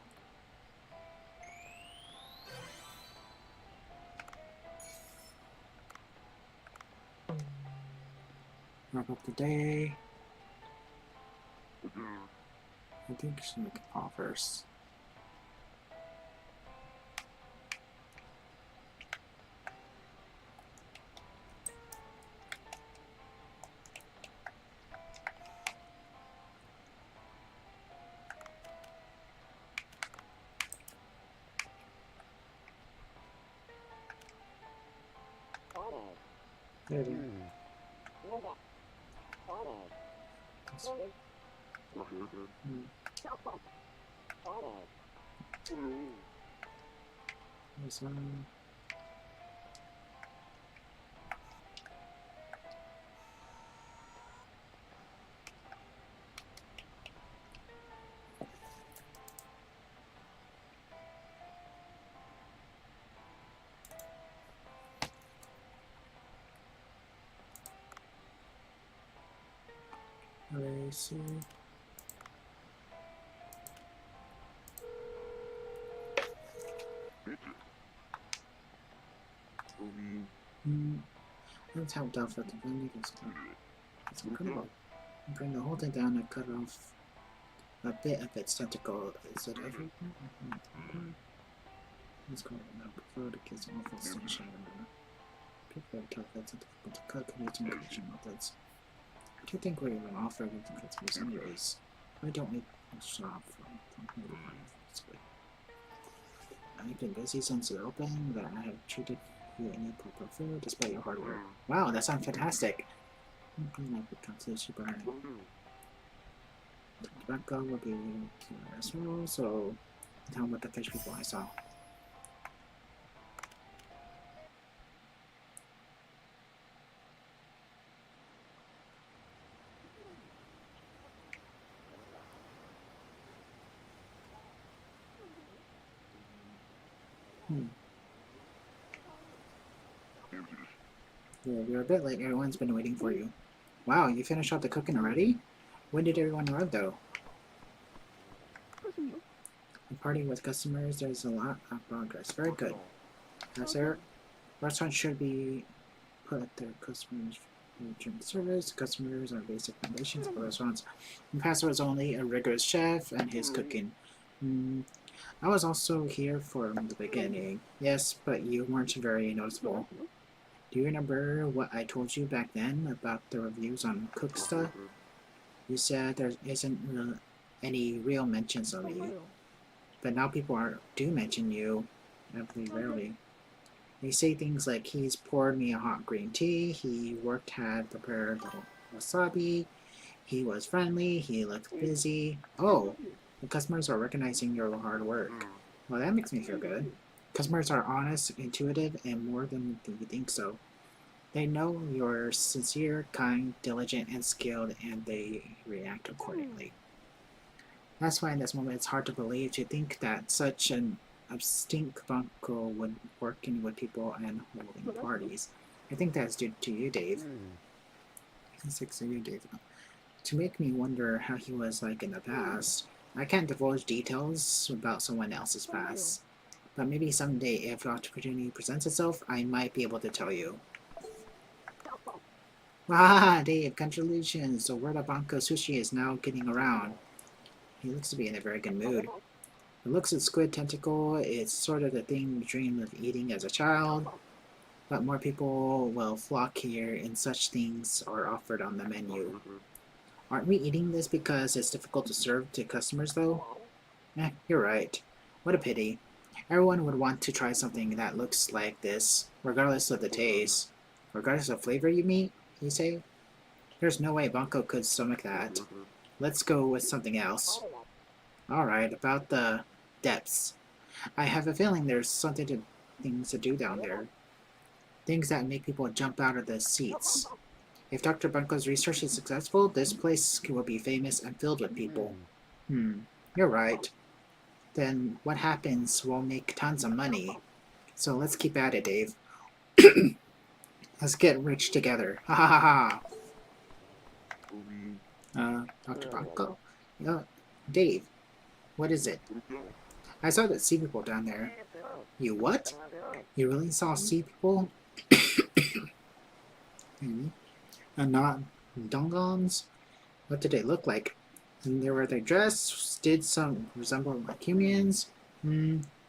Wrap up the day. I think I should make a call first. There it is. There's one. Let's see. Let's help out for the vending. It's incredible. Bring the whole thing down and cut off a bit of its tentacle. Is it everything? Let's go now. Prefer to kiss awful sunshine. People have talked that's difficult to cut commuting connection methods. Do you think we're even offering to cut these anyways? Why don't we shop from I've been busy since they're open, that I have treated you any proper food despite your hard work. Wow, that sounds fantastic! Tobacco will be here as well, so tell them about the fish people I saw. Yeah, you're a bit late. Everyone's been waiting for you. Wow, you finished up the cooking already? When did everyone arrive, though? A party with customers, there's a lot of progress. Very good. As there, restaurants should be put their customers during service. Customers are basic foundations of restaurants. The pastor was only a rigorous chef and his cooking. Mm, I was also here from the beginning. Yes, but you weren't very noticeable. Do you remember what I told you back then about the reviews on cook stuff? You said there isn't any real mentions of me, but now people do mention you, every rarely. They say things like he's poured me a hot green tea, he worked hard, prepared the wasabi, he was friendly, he looked busy. Oh, the customers are recognizing your hard work. Well, that makes me feel good. Customers are honest, intuitive, and more than you think so. They know you're sincere, kind, diligent, and skilled, and they react accordingly. That's why in this moment it's hard to believe to think that such an abstinct bunko would work in with people and holding parties. I think that's due to you, Dave. 6 of you, Dave. To make me wonder how he was like in the past. I can't divulge details about someone else's past, but maybe someday, if the opportunity presents itself, I might be able to tell you. Ah, Dave, congratulations! The word of Banco Sushi is now getting around. He looks to be in a very good mood. It looks at squid tentacle, it's sort of the thing you dream of eating as a child, but more people will flock here and such things are offered on the menu. Aren't we eating this because it's difficult to serve to customers though? You're right. What a pity. Everyone would want to try something that looks like this, regardless of the taste. Regardless of flavor, you say? There's no way Banco could stomach that. Let's go with something else. Alright, about the depths. I have a feeling there's things to do down there. Things that make people jump out of their seats. If Dr. Bunko's research is successful, this place will be famous and filled with people. You're right. Then what happens will make tons of money. So let's keep at it, Dave. Let's get rich together. Ha ha ha ha. Dr. Bunko? Dave, what is it? I saw the sea people down there. You what? You really saw sea people? And not dongons? What did they look like? And were they dressed? Did some resemble like humans?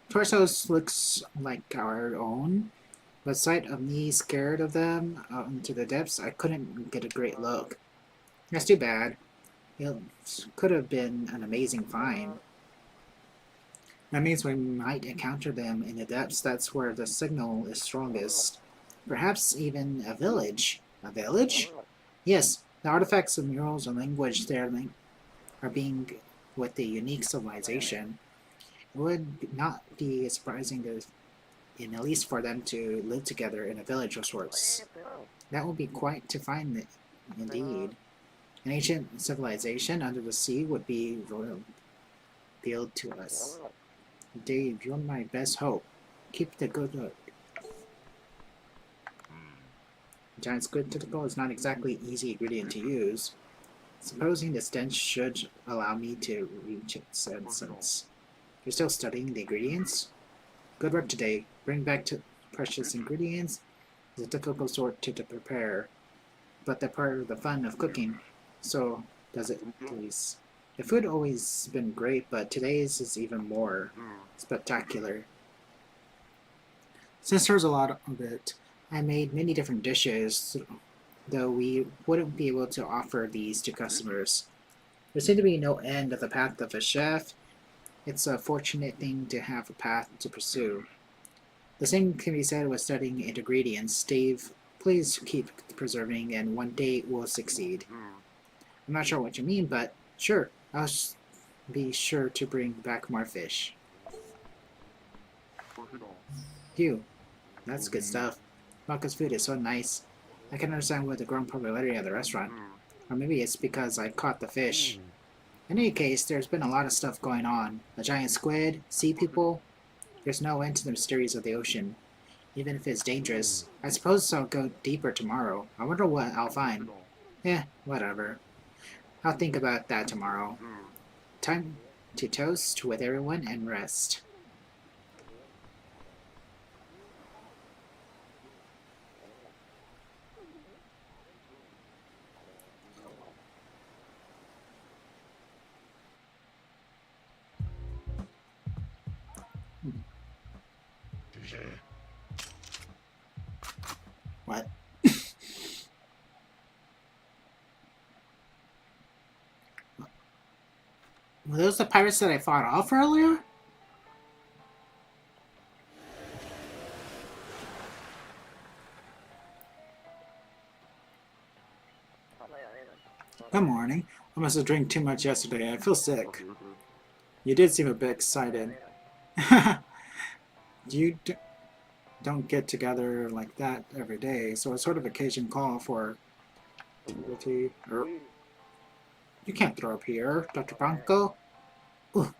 Torsos looks like our own, but sight of me scared of them out into the depths, I couldn't get a great look. That's too bad. It could have been an amazing find. That means we might encounter them in the depths. That's where the signal is strongest. Perhaps even a village. A village? Yes, the artifacts of murals and language there are being with the unique civilization. It would not be surprising at least for them to live together in a village of sorts. That would be quite to find, indeed. An ancient civilization under the sea would be revealed to us. Dave, you're my best hope. Keep the good look. Giant squid tentacle is not exactly easy ingredient to use. Supposing the stench should allow me to reach its sense. You're still studying the ingredients? Good work today. Bring back to precious ingredients is a difficult sort to prepare, but they're part of the fun of cooking. So does it, please. The food always been great, but today's is even more spectacular. Since there's a lot of it, I made many different dishes, though we wouldn't be able to offer these to customers. There seemed to be no end of the path of a chef. It's a fortunate thing to have a path to pursue. The same can be said with studying ingredients. Dave, please keep preserving and one day we'll succeed. I'm not sure what you mean, but sure, I'll be sure to bring back more fish. Phew, that's good stuff. Maka's food is so nice. I can understand why the growing popularity of the restaurant. Or maybe it's because I caught the fish. In any case, there's been a lot of stuff going on. A giant squid, sea people. There's no end to the mysteries of the ocean. Even if it's dangerous. I suppose I'll go deeper tomorrow. I wonder what I'll find. Whatever. I'll think about that tomorrow. Time to toast with everyone and rest. What? Were those the pirates that I fought off earlier? Good morning. I must have drank too much yesterday. I feel sick. You did seem a bit excited. you don't get together like that every day, so a sort of occasion call for tea. You can't throw up here, Dr. Bronco. Ooh,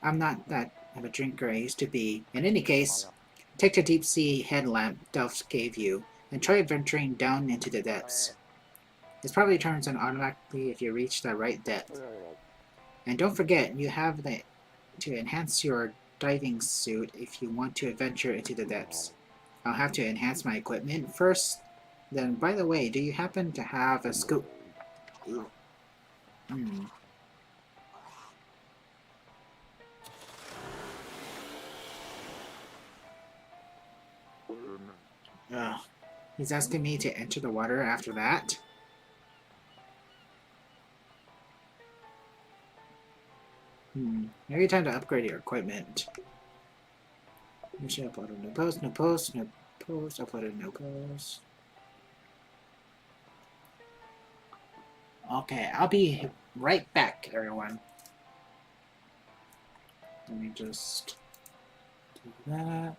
I'm not that of a drinker I used to be. In any case, take the deep sea headlamp Delft gave you, and try venturing down into the depths. This probably turns on automatically if you reach the right depth. And don't forget, you have to enhance your diving suit if you want to venture into the depths. I'll have to enhance my equipment first. Then, by the way, do you happen to have a scoop? Hmm. Ugh. He's asking me to enter the water after that? Maybe time to upgrade your equipment. You should upload a new post, uploaded no post. Okay, I'll be right back, everyone. Let me just do that.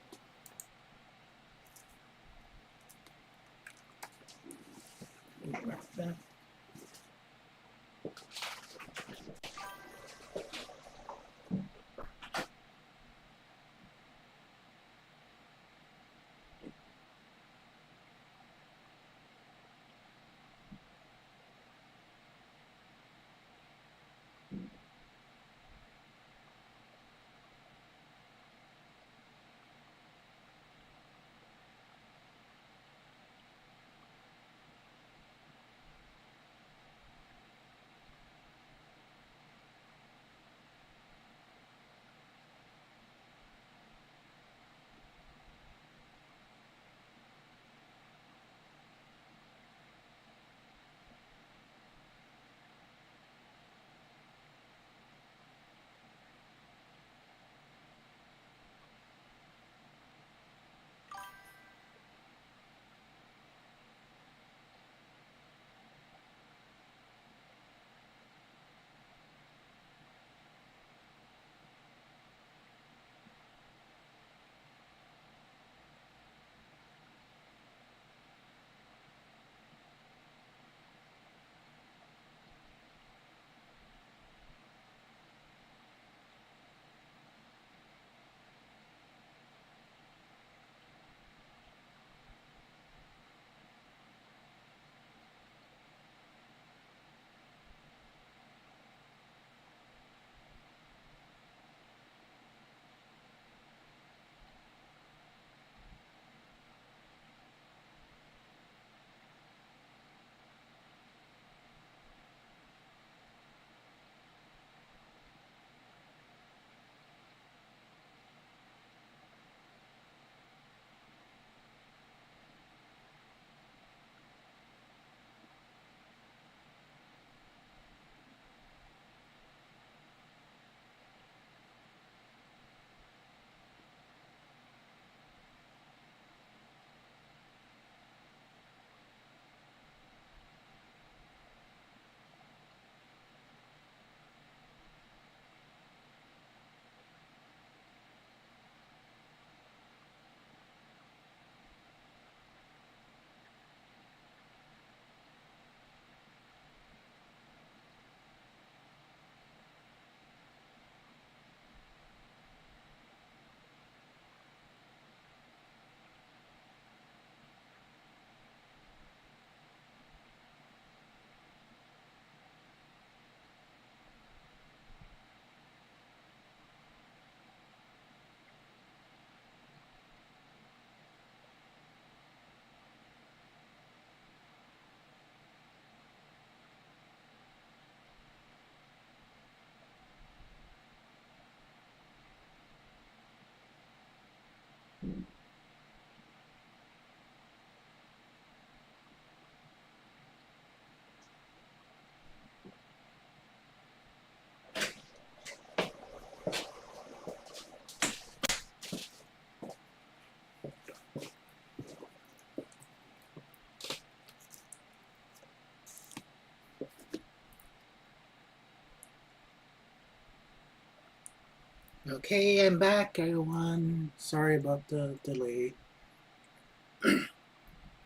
Okay, I'm back, everyone. Sorry about the delay.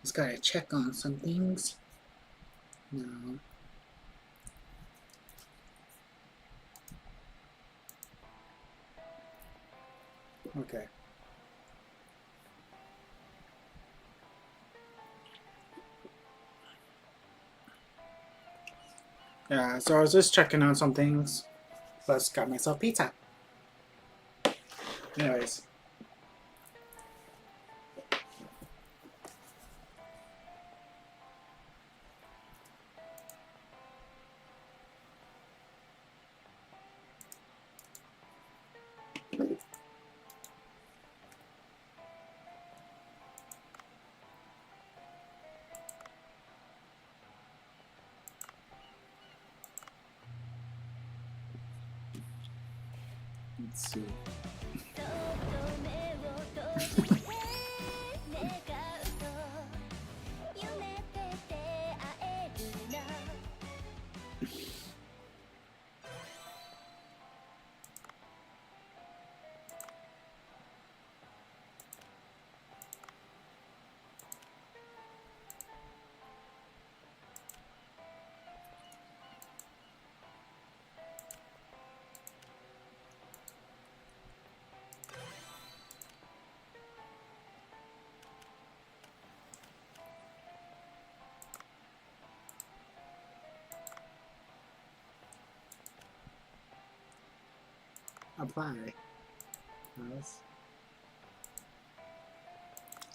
Just gotta check on some things. No. Okay. Yeah, so I was just checking on some things. Plus, got myself pizza. Anyways. Let's see. Apply. Nice.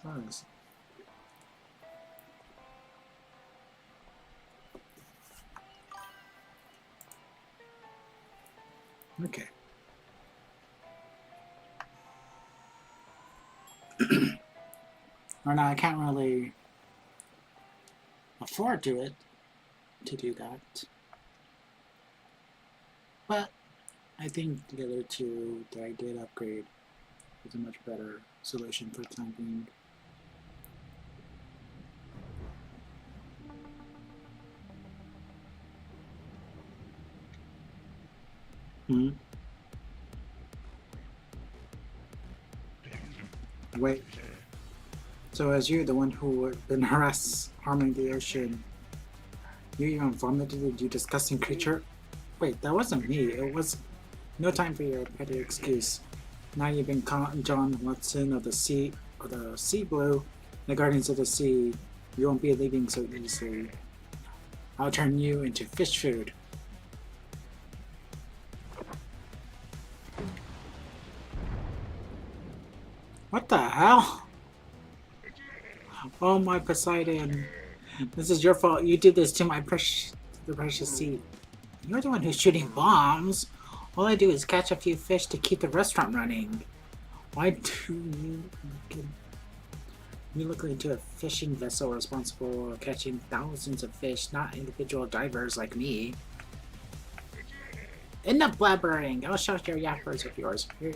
Nice. Okay. Or now I can't really afford to do that. But I think the other two that I did upgrade is a much better solution for the time being. Hmm? Wait. So as you, the one who had been harassed, harming the ocean, you even vomited, you disgusting creature? Wait, that wasn't me. It was no time for your petty excuse. Now you've been caught John Watson of the Sea Blue, the Guardians of the Sea. You won't be leaving so easily. I'll turn you into fish food. What the hell? Oh my Poseidon. This is your fault. You did this to the precious sea. You're the one who's shooting bombs. All I do is catch a few fish to keep the restaurant running. Why do you look into a fishing vessel responsible for catching thousands of fish, not individual divers like me? Enough blabbering! I'll shout your yappers of yours. Here.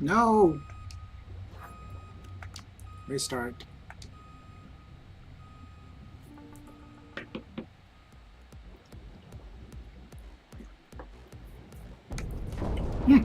No! Restart. Hmm.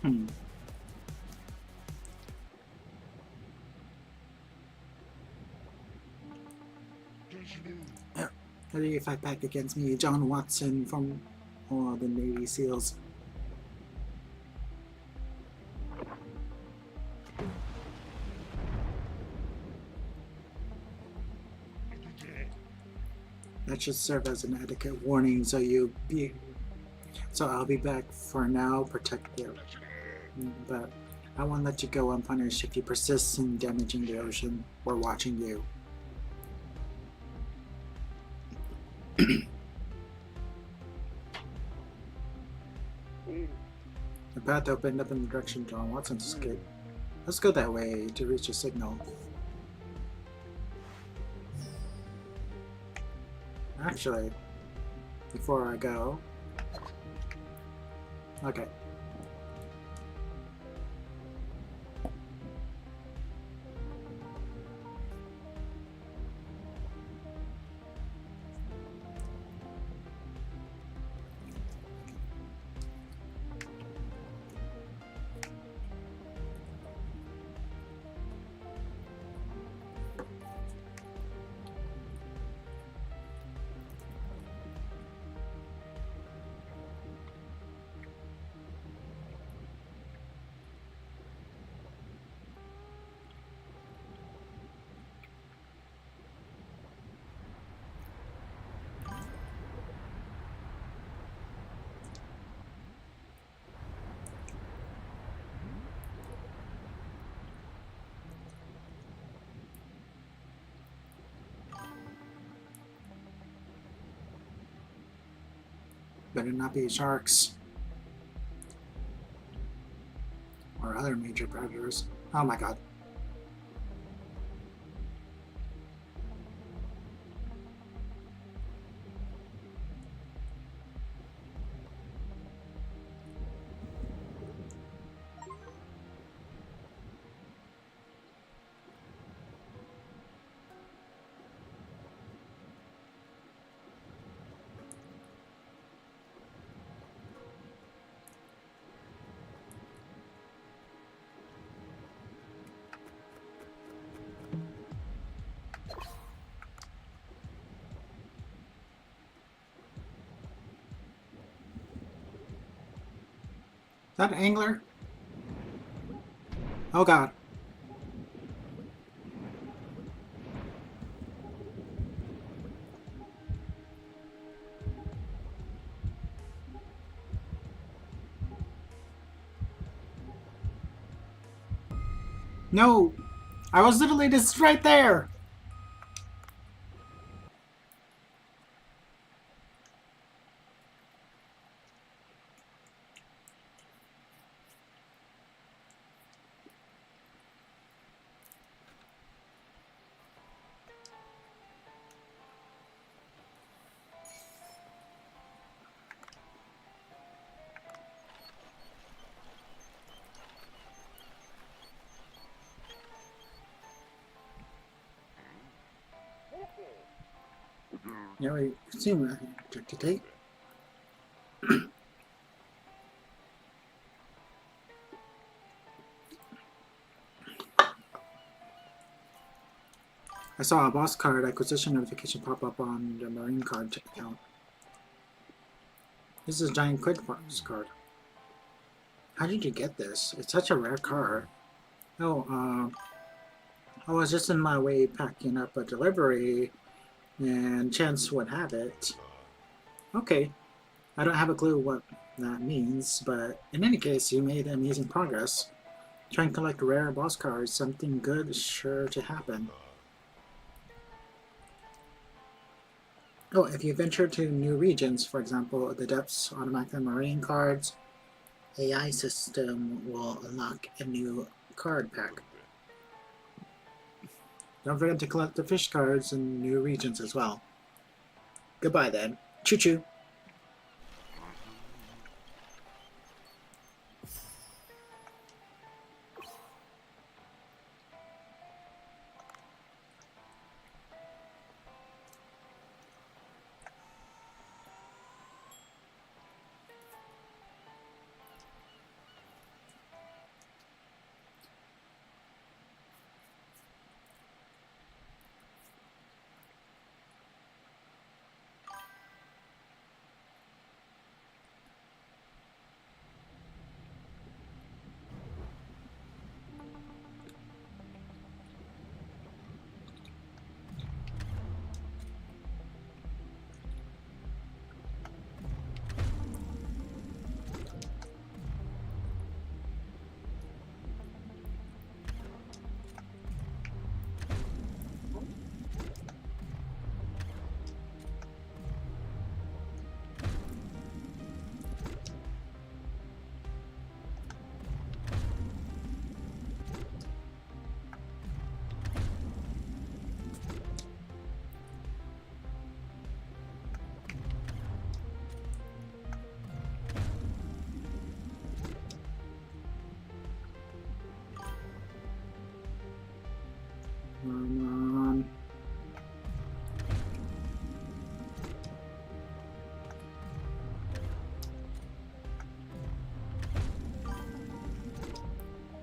Hmm. How do you fight back against me, John Watson from the Navy SEALs? That should serve as an etiquette warning, so I'll be back for now. Protect you, but I won't let you go unpunished if you persist in damaging the ocean. We're watching you. The path opened up in the direction John Watson's escape. Let's go that way to reach a signal. Actually, before I go... Okay. Better not be sharks. Or other major predators. Oh my god. Is that an angler? Oh god. No! I was literally just right there! Yeah, we assume to take. I saw a boss card acquisition notification pop up on the Marine card account. This is a giant quick box card. How did you get this? It's such a rare card. Oh, I was just in my way packing up a delivery, and chance would have it. Okay, I don't have a clue what that means, but in any case, you made amazing progress. Try and collect rare boss cards, something good is sure to happen. Oh, if you venture to new regions, for example, the depths, automatic marine cards, AI system will unlock a new card pack. Don't forget to collect the fish cards in new regions as well. Goodbye then. Choo choo. Come on.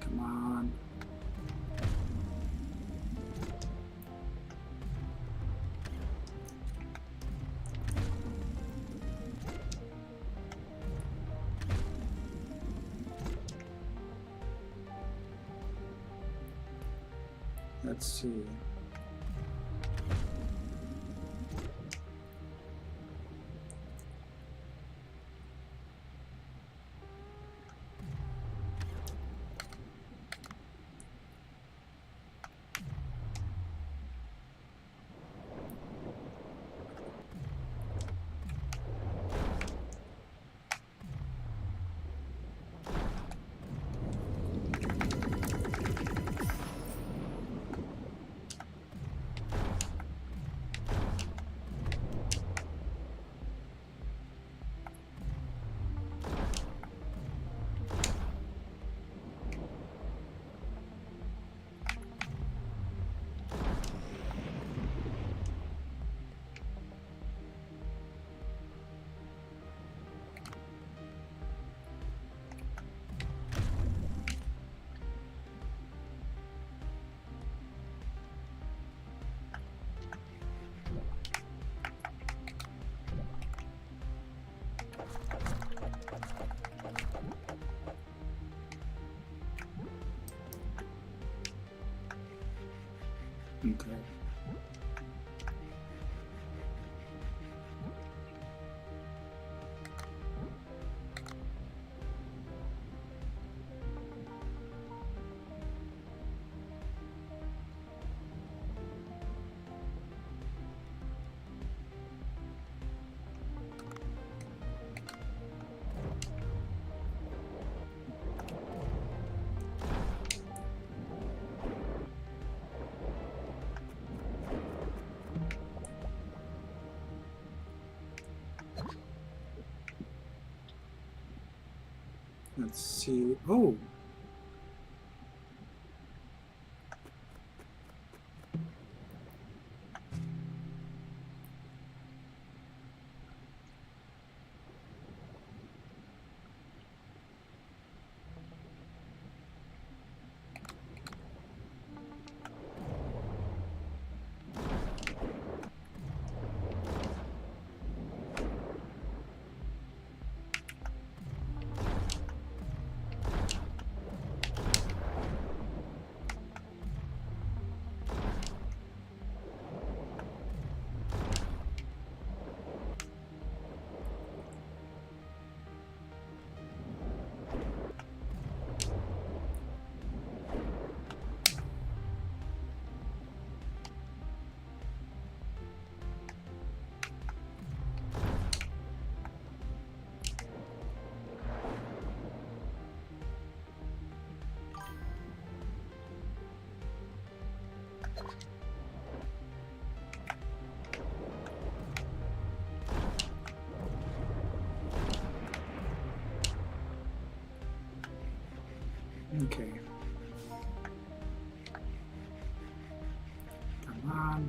Come on. Let's see. Okay. Let's see. Oh, on.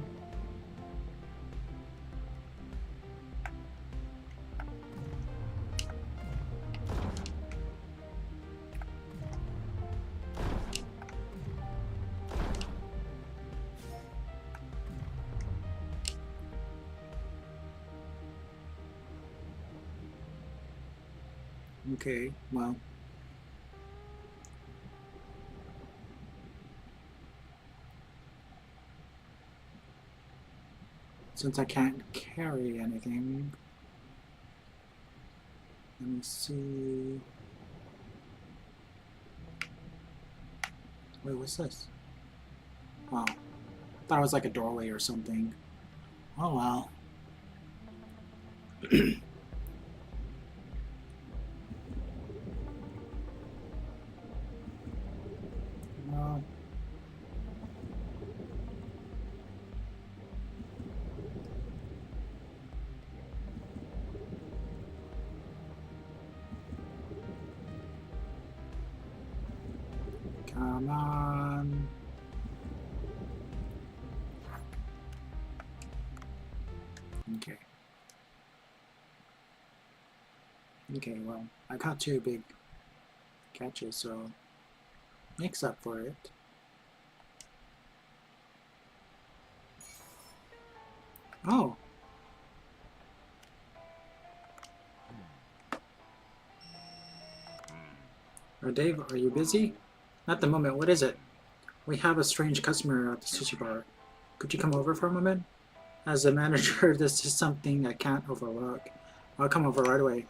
Okay, well. Since I can't carry anything, let me see. Wait, what's this? Oh, thought it was like a doorway or something. Oh well. Well, come on. Okay. Okay, well, I got two big catches, so makes up for it. Oh. Dave, are you busy? At the moment, what is it? We have a strange customer at the sushi bar. Could you come over for a moment? As a manager, this is something I can't overlook. I'll come over right away.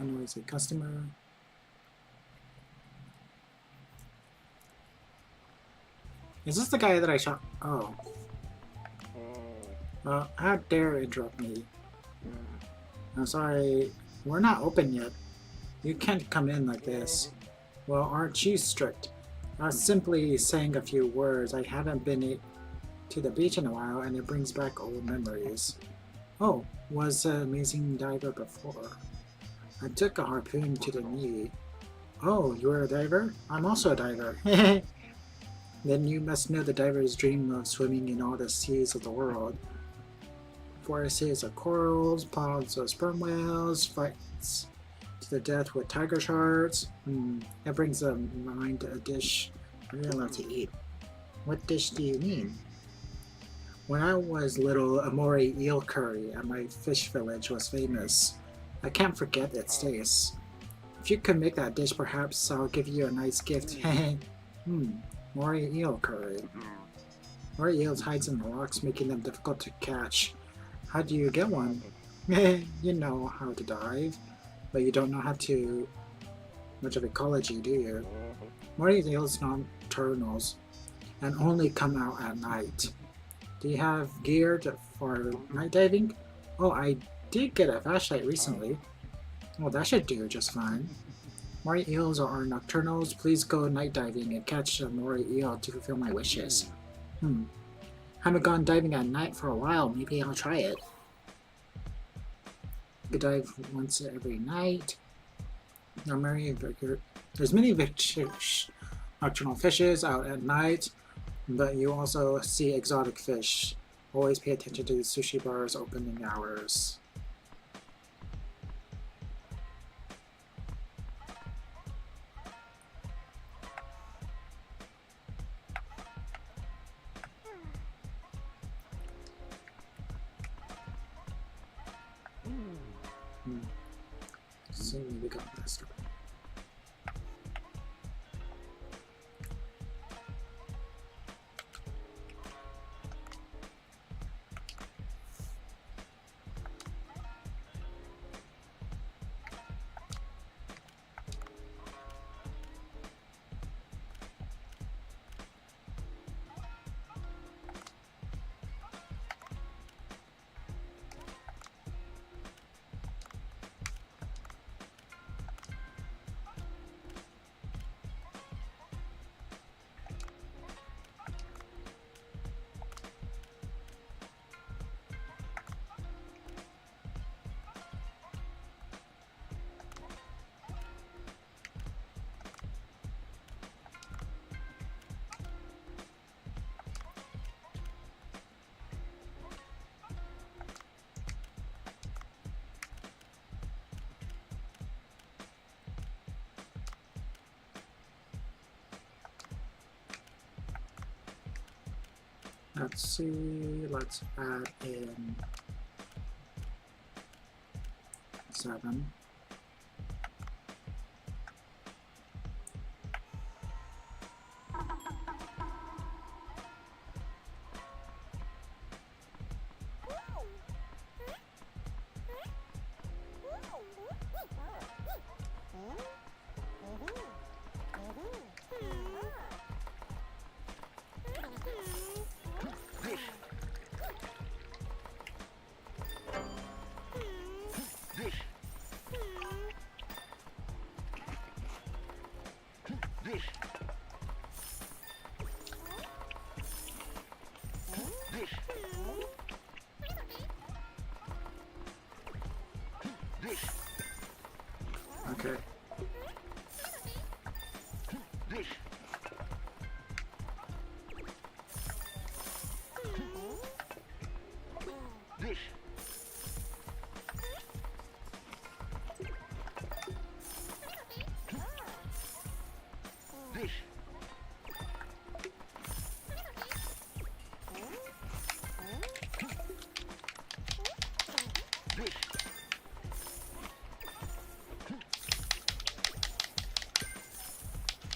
Anyways, a customer. Is this the guy that I shot? Oh. How dare interrupt me? I'm sorry, we're not open yet. You can't come in like this. Well, aren't you strict? I was simply saying a few words. I haven't been to the beach in a while, and it brings back old memories. Oh, was an amazing diver before. I took a harpoon to the knee. Oh, you're a diver? I'm also a diver. Then you must know the diver's dream of swimming in all the seas of the world. Forests of corals, ponds of sperm whales, fights to the death with tiger sharks. That brings to mind a dish I really love to eat. What dish do you mean? When I was little, a Moray eel curry at my fish village was famous. I can't forget its taste. If you could make that dish, perhaps I'll give you a nice gift. Moray eel curry. Moray eels hides in the rocks, making them difficult to catch. How do you get one? You know how to dive, but you don't know how to much of ecology, do you? Moray eels nocturnals and only come out at night. Do you have gear for night diving? Oh, I did get a flashlight recently. Well, that should do just fine. Moray eels are nocturnals. Please go night diving and catch a moray eel to fulfill my wishes. Haven't gone diving at night for a while. Maybe I'll try it. You could dive once every night. There's many nocturnal fishes out at night, but you also see exotic fish. Always pay attention to the sushi bar's opening hours. So we got master. Let's see, let's add in 7. Okay.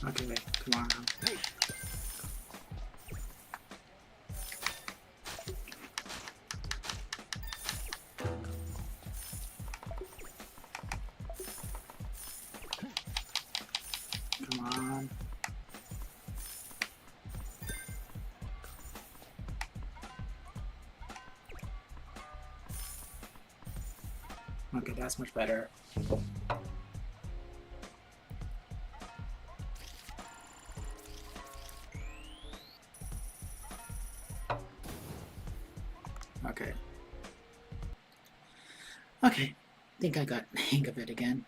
Okay, come on. Come on. Okay, that's much better. Okay. Okay, think I got the hang of it again.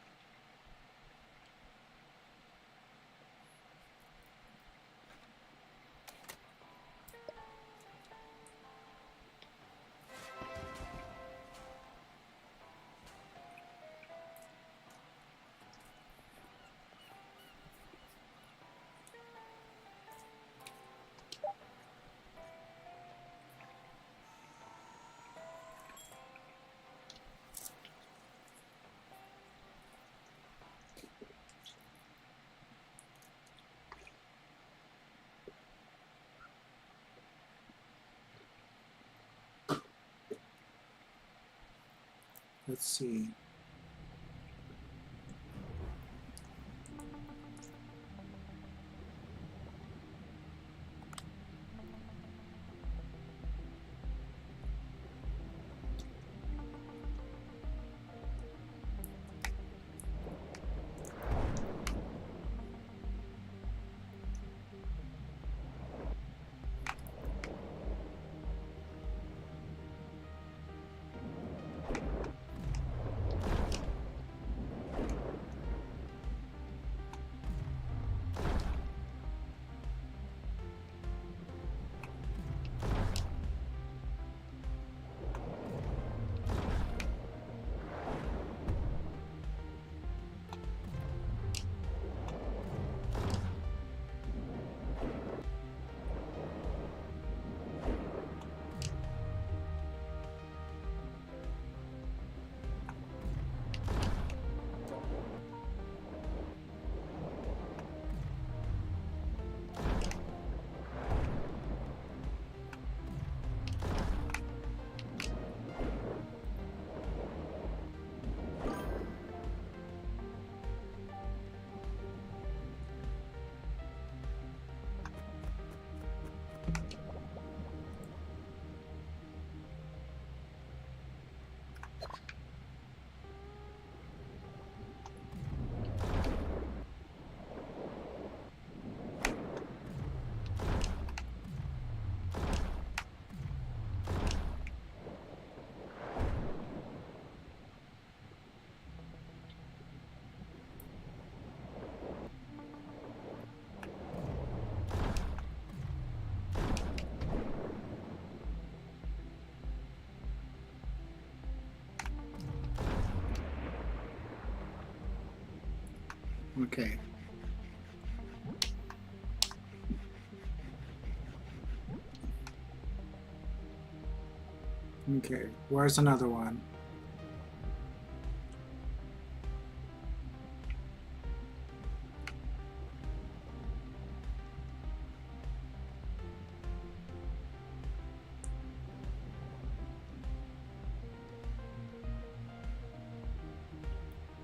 Let's see. Okay. Okay, where's another one?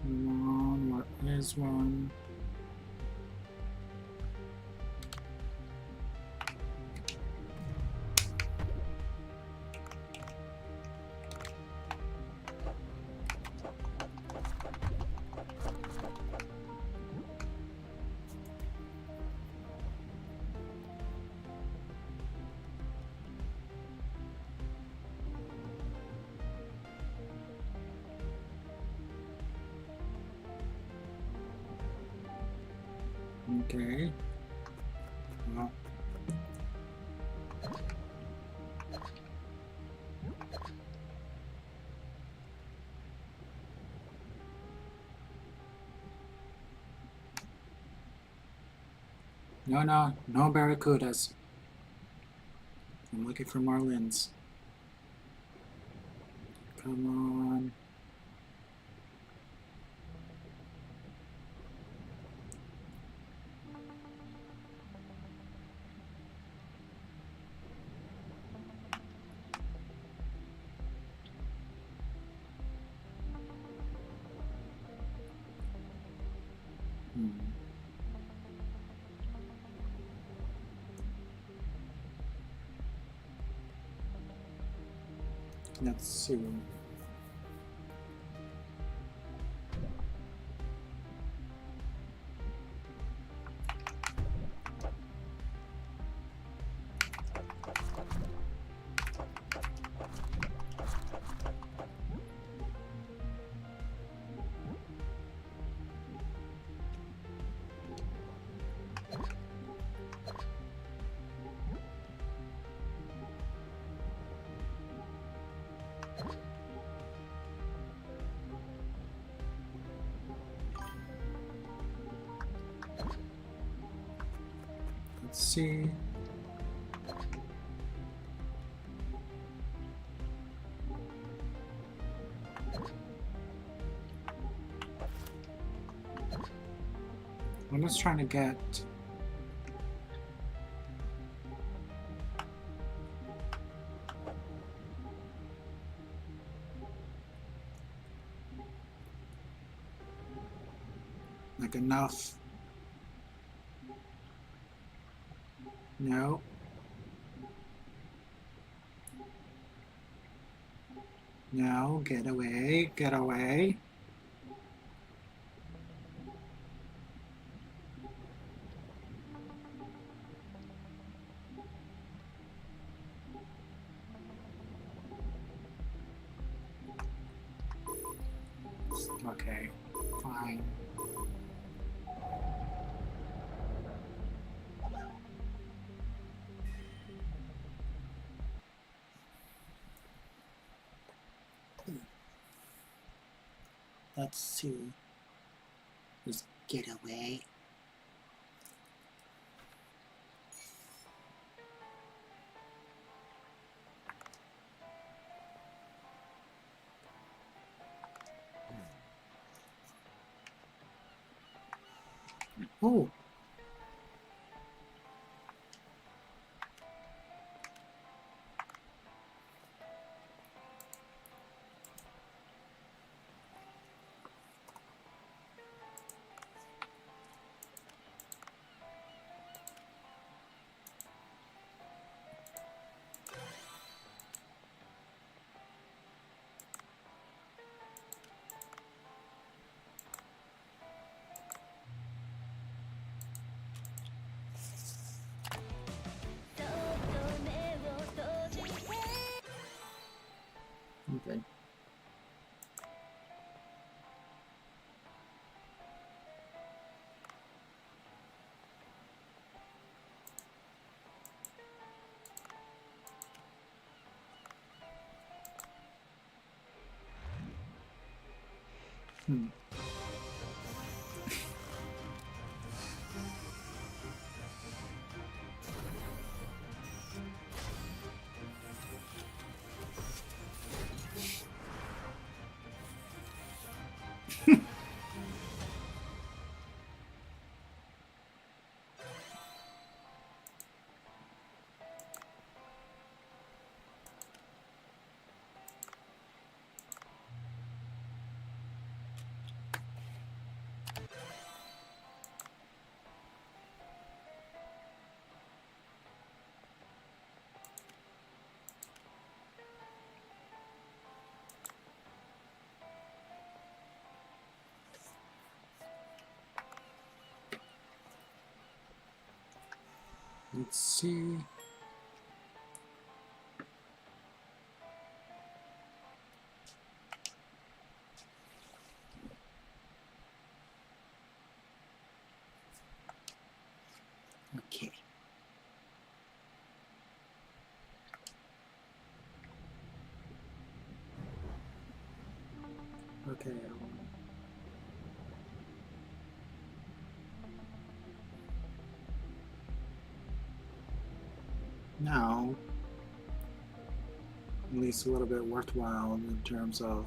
Come on, what is one? Okay. Well. No barracudas. I'm looking for marlins. Come on. Hmm. Let's see. Let's see. I'm just trying to get like enough. No. No, get away, get away. Okay, fine. Let's see. Just get away. Oh. I'm good. Hmm. Let's see. Okay. Okay. Now, at least a little bit worthwhile in terms of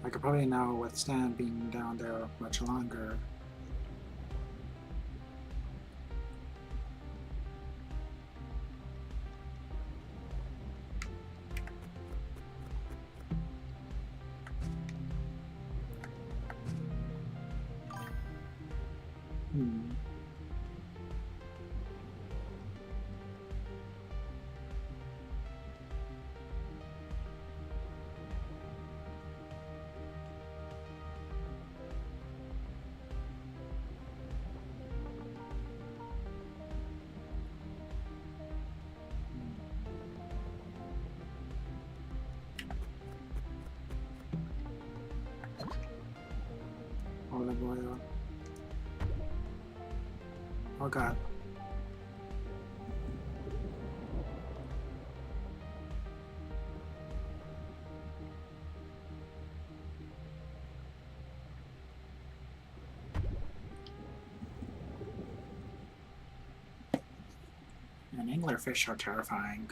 I could probably now withstand being down there much longer. Hmm. Olive oil. Oh god. And anglerfish are terrifying.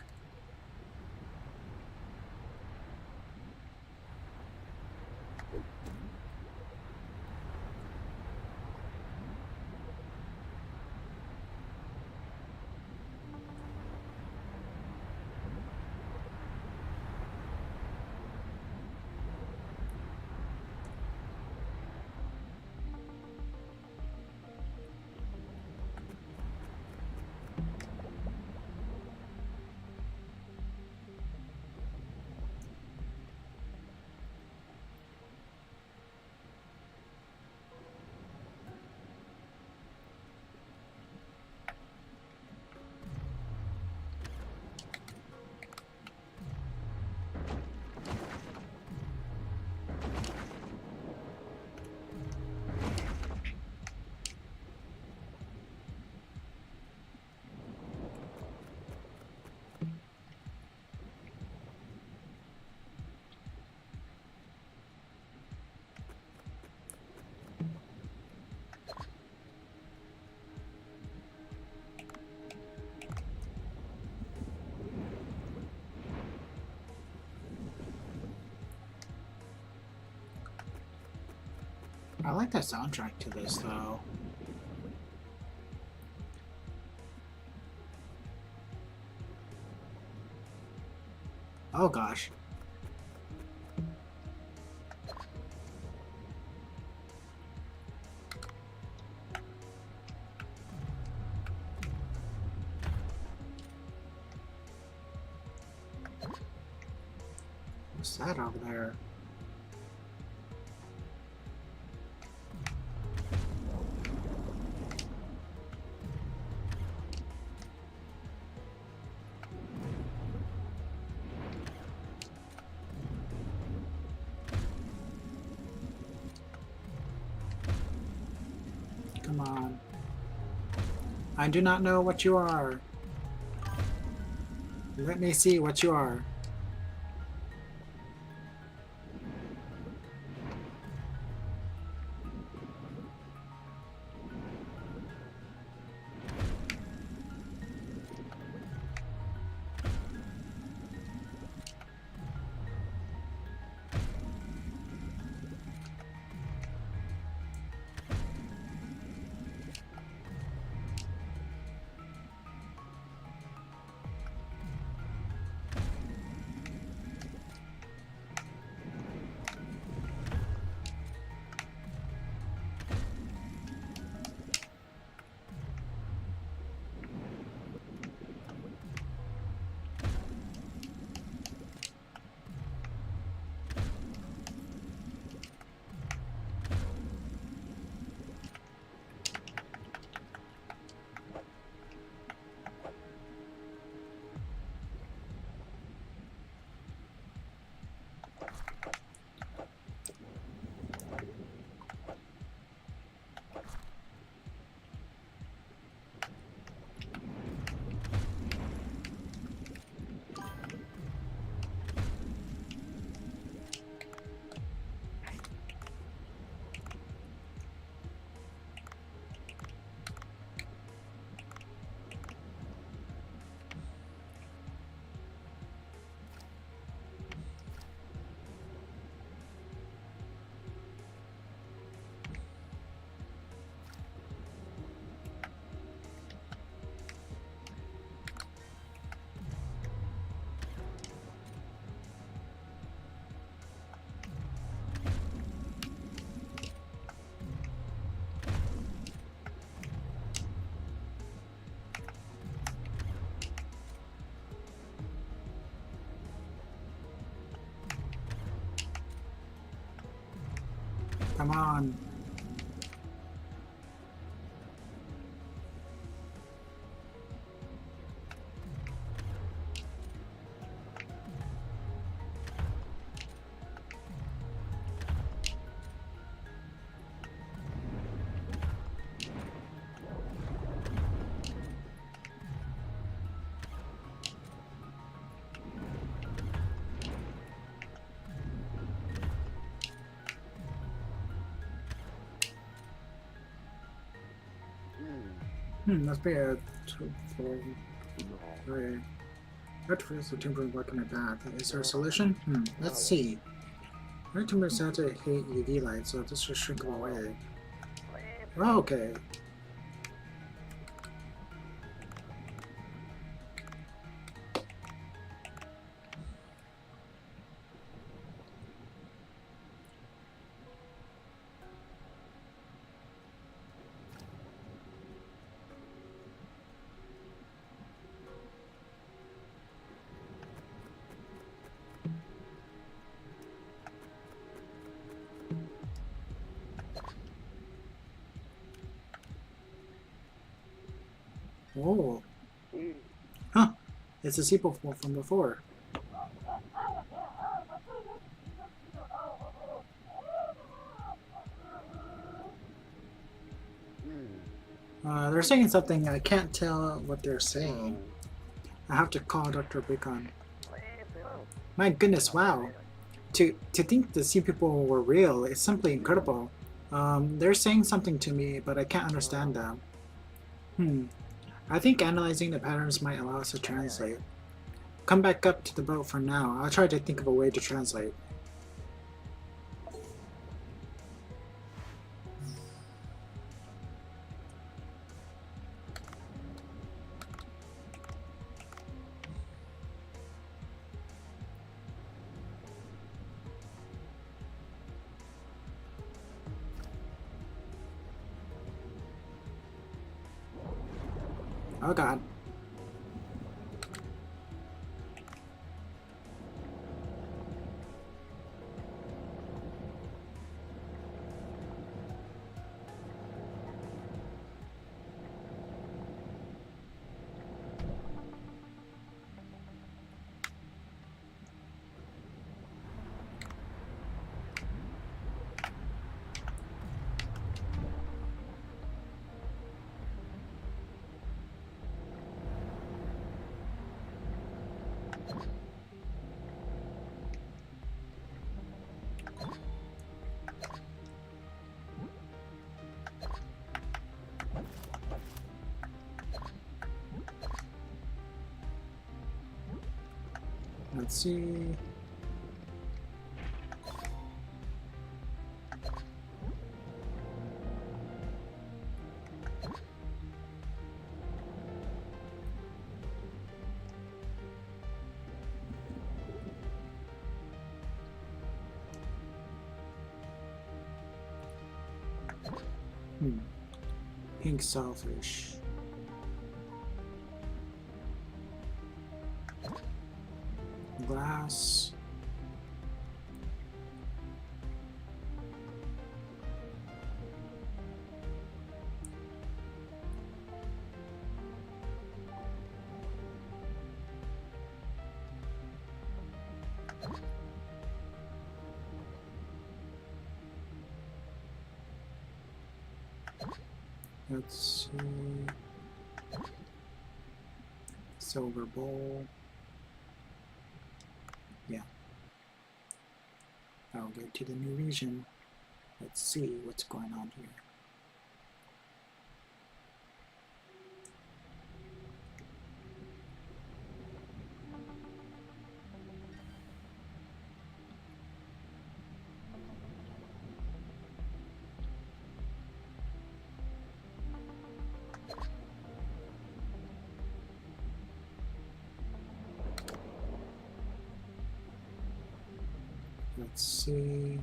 I like the soundtrack to this though. Oh gosh. What's that over there? Come on. I do not know what you are. Let me see what you are. Come on. Must be a 2, 4, 3. What is the temporary work in my bath? Is there a solution? Let's see. My tumor said to hate UV light, so this should shrink them away. Oh, okay. Oh. Huh. It's a sepal from before. They're saying something. I can't tell what they're saying. I have to call Dr. Bacon. My goodness, wow. To think the sea people were real is simply incredible. They're saying something to me, but I can't understand them. I think analyzing the patterns might allow us to translate. Come back up to the boat for now. I'll try to think of a way to translate. Oh god. Let's see. Pink selfish. Glass. Let's see. Silver bowl. Yeah. I'll go to the new region. Let's see what's going on here. Let's see.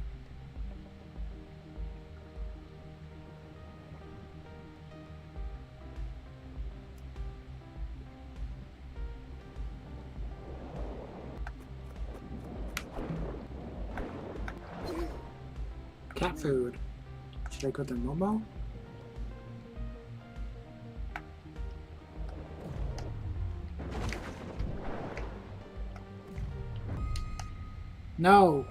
Cat food. Should I go to Momo? No!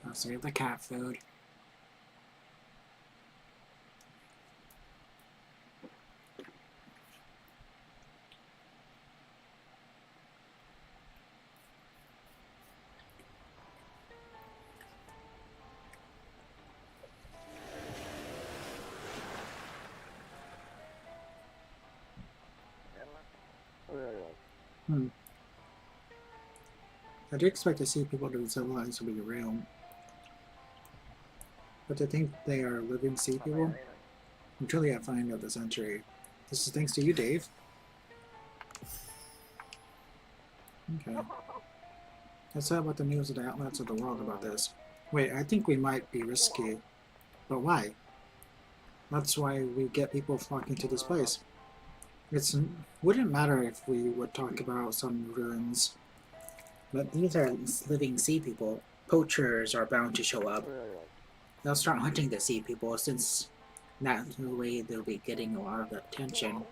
I'll save the cat food. Hmm. I do expect to see people to civilize to be real. But to think they are living sea people? I'm truly a find of the century. This is thanks to you, Dave. Okay. Let's talk about the news of the outlets of the world about this. Wait, I think we might be risky. But why? That's why we get people flocking to this place. It wouldn't matter if we would talk about some ruins. But these are living sea people. Poachers are bound to show up. They'll start hunting the sea people since that's the way they'll be getting a lot of attention.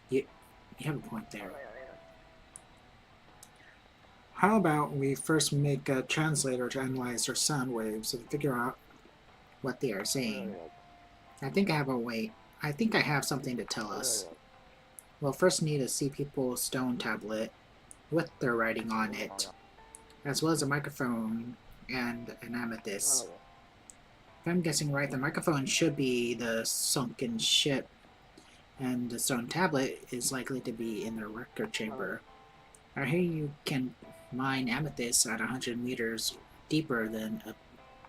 You have a point there. How about we first make a translator to analyze their sound waves and figure out what they are saying? I think I have something to tell us. We'll first need a Sea People stone tablet with their writing on it, as well as a microphone and an amethyst. If I'm guessing right, the microphone should be the sunken ship, and the stone tablet is likely to be in the record chamber. I hear you can mine amethyst at 100 meters deeper than a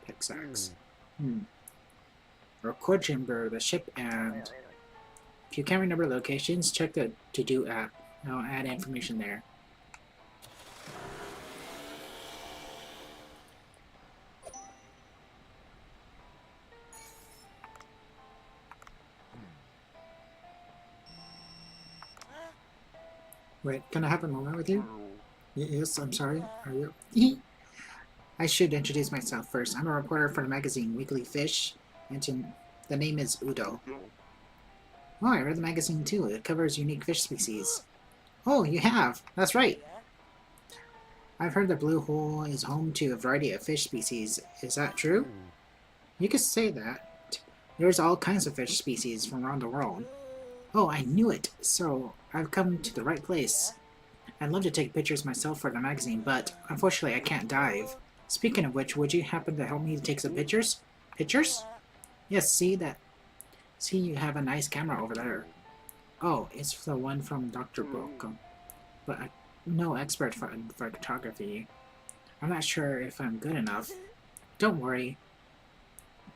pickaxe. Record chamber, the ship, and if you can't remember locations, check the to-do app. I'll add information there. Wait, can I have a moment with you? Yes, I'm sorry. Are you? I should introduce myself first. I'm a reporter for the magazine Weekly Fish, and the name is Udo. Oh, I read the magazine too. It covers unique fish species. Oh, you have? That's right. I've heard the blue hole is home to a variety of fish species. Is that true? You could say that. There's all kinds of fish species from around the world. Oh, I knew it. So, I've come to the right place. I'd love to take pictures myself for the magazine, but unfortunately I can't dive. Speaking of which, would you happen to help me take some pictures? Pictures? Yes, see that? See, you have a nice camera over there. Oh, it's the one from Dr. Book. But I'm no expert for photography. I'm not sure if I'm good enough. Don't worry.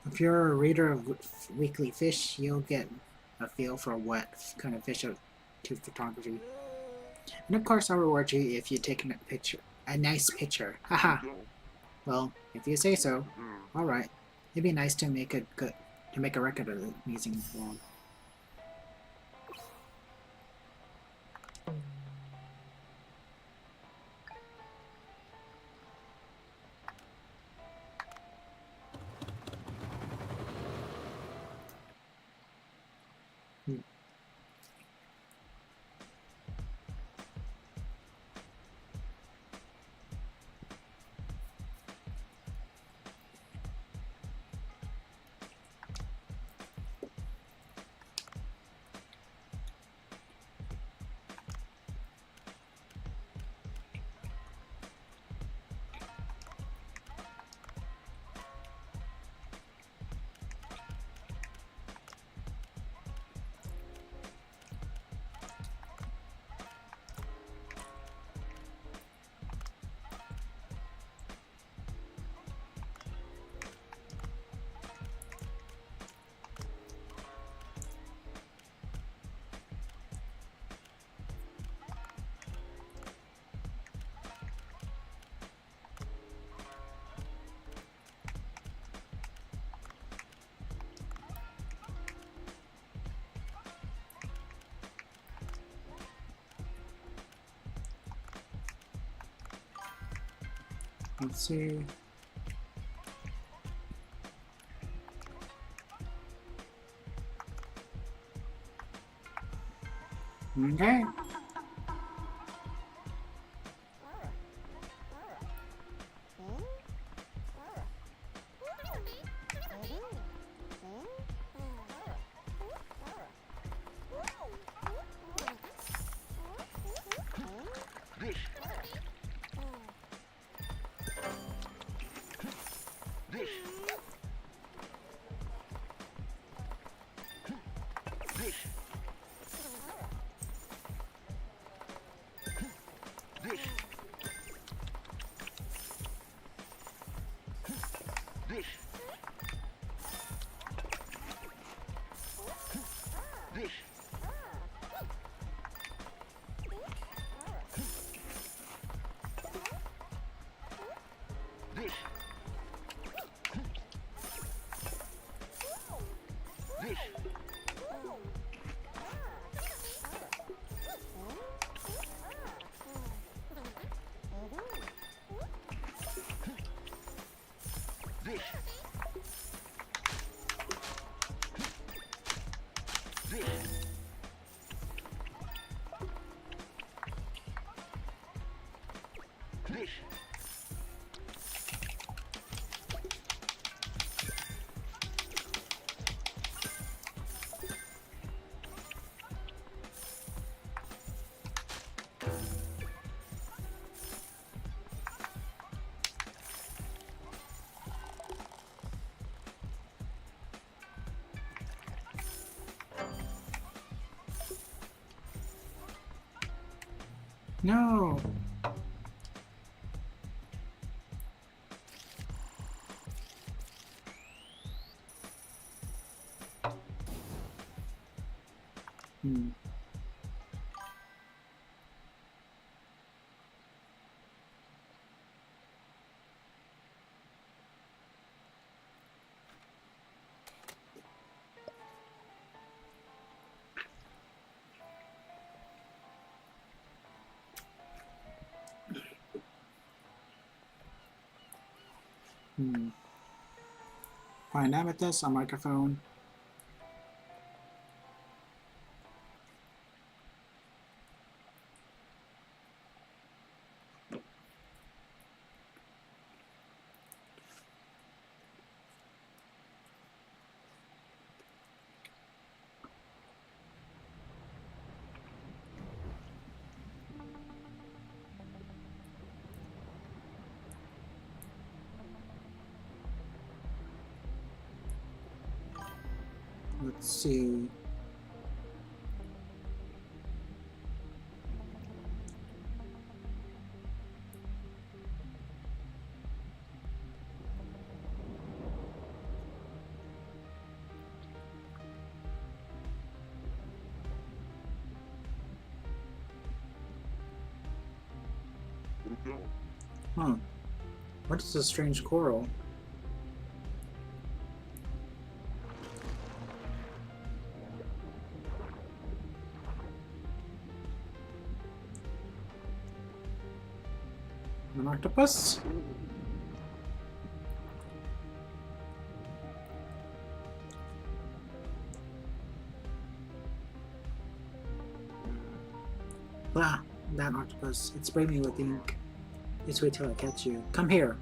If you're a reader of Weekly Fish, you'll get a feel for what kind of fish to photography. And of course, I'll reward you if you take a nice picture. Haha. Well, if you say so. All right. It'd be nice to make a record of the amazing world. Let's see. Okay. No. Hmm. Hmm. Find amethyst, a microphone. Let's see. Huh. What is this strange coral? An octopus? Ah, that octopus. It sprayed me with ink. Just wait till I catch you. Come here.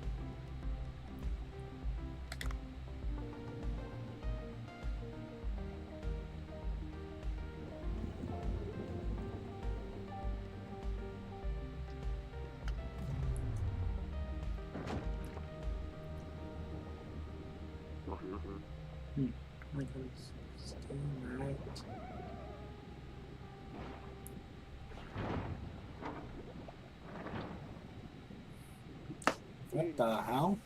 My goodness. Stay right. What the hell?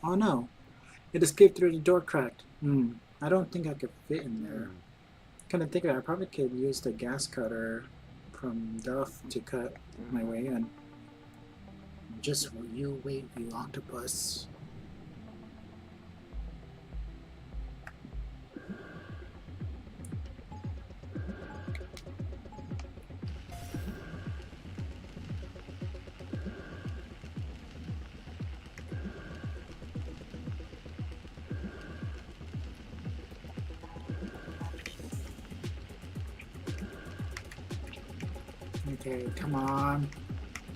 Oh no. It escaped through the door crack. I don't think I could fit in there. Couldn't think of it. I probably could use the gas cutter from Duff to cut my way in. Just you wait, you octopus. Okay, come on.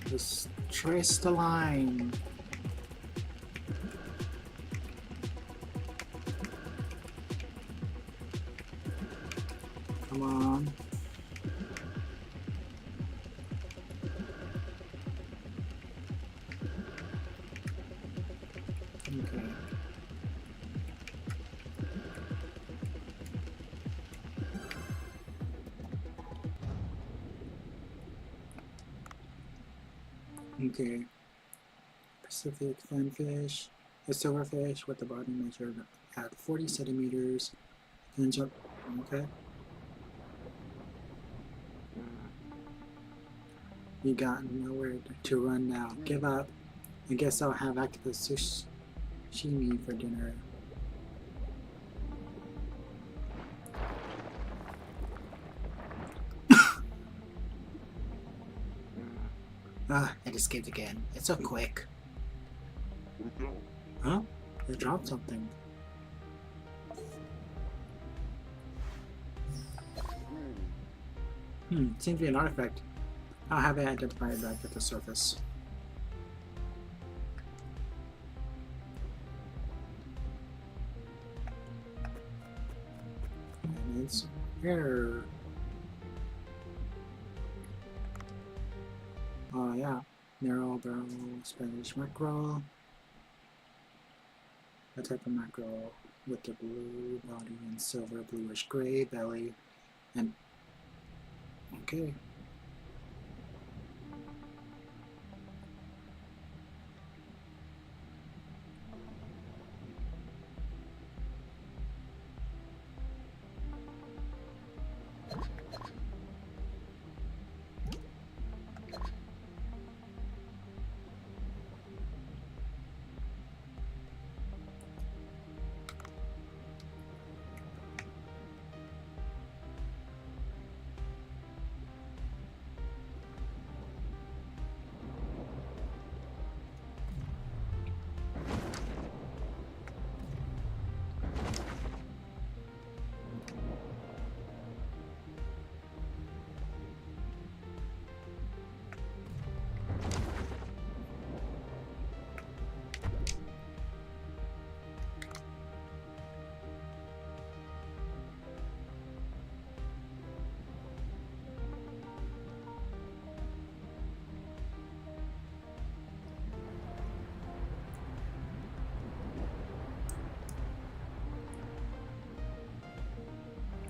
Just trace the line. Come on. Okay. Okay. Pacific finfish. A silverfish with the body measured at 40 centimeters. Ends up. Okay. You got nowhere to run now. Give up. I guess I'll have octopus sashimi for dinner. Ah, It escaped again. It's so quick. huh? They dropped something. Seems to be an artifact. I'll have it identified back at the surface. And it's here. Oh yeah. Narrow barrel Spanish mackerel. A type of mackerel with the blue body and silver bluish gray belly. And okay.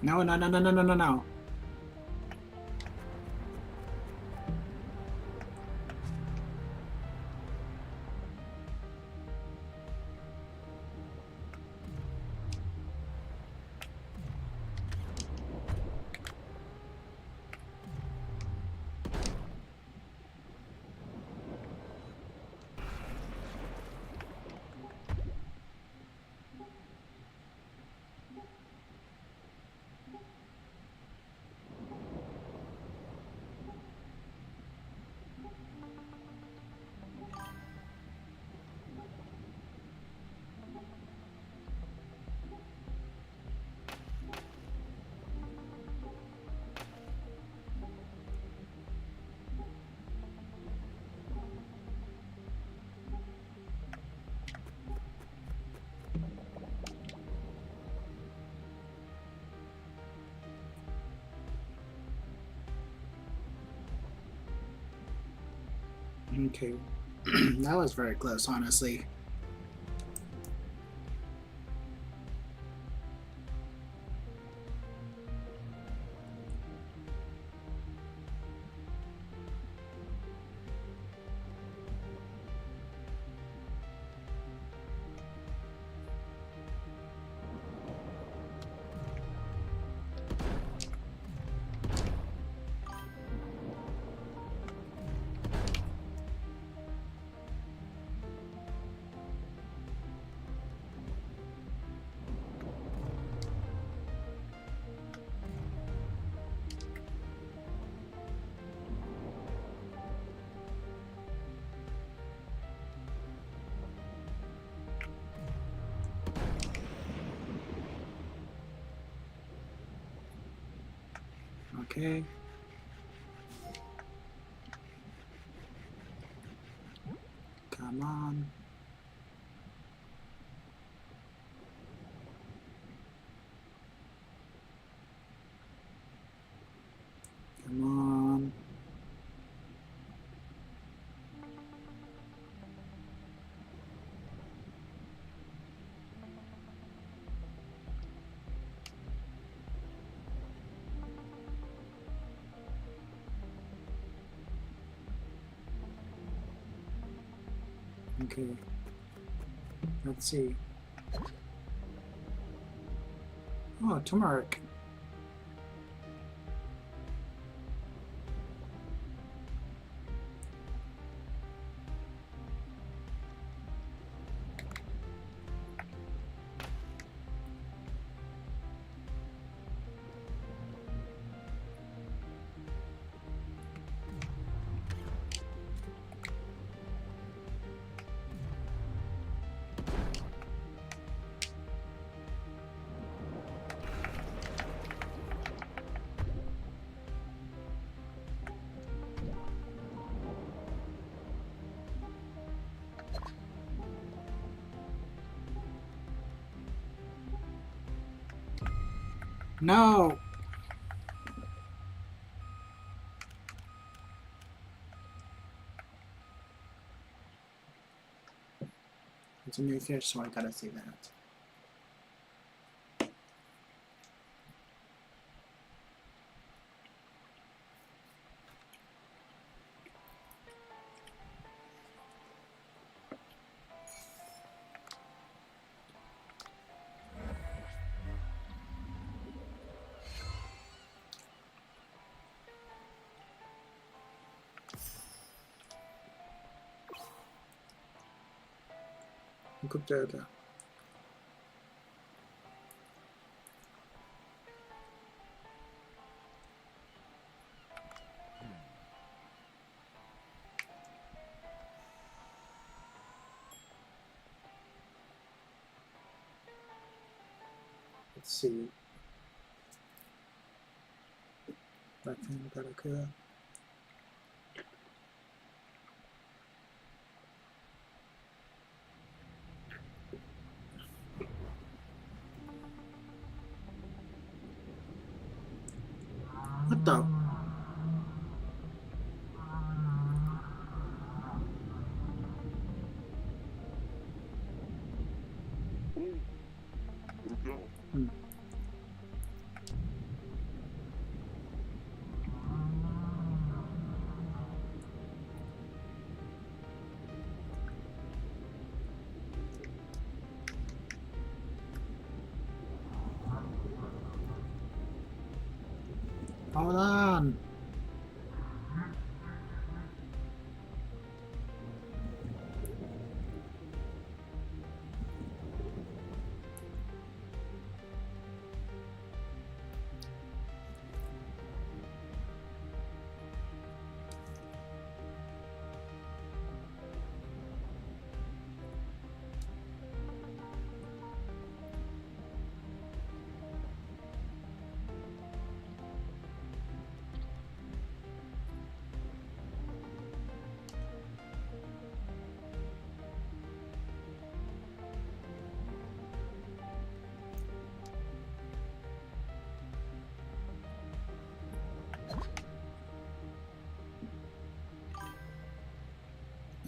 No, no, no, no, no, no, no, no. Okay. That was very close, honestly. Okay. Come on. Come on. Okay. Let's see. Oh, turmeric. No! It's a new fish, so I gotta see that. Kupczego. Let's see. I think that occur. What the? Hmm. Hold on.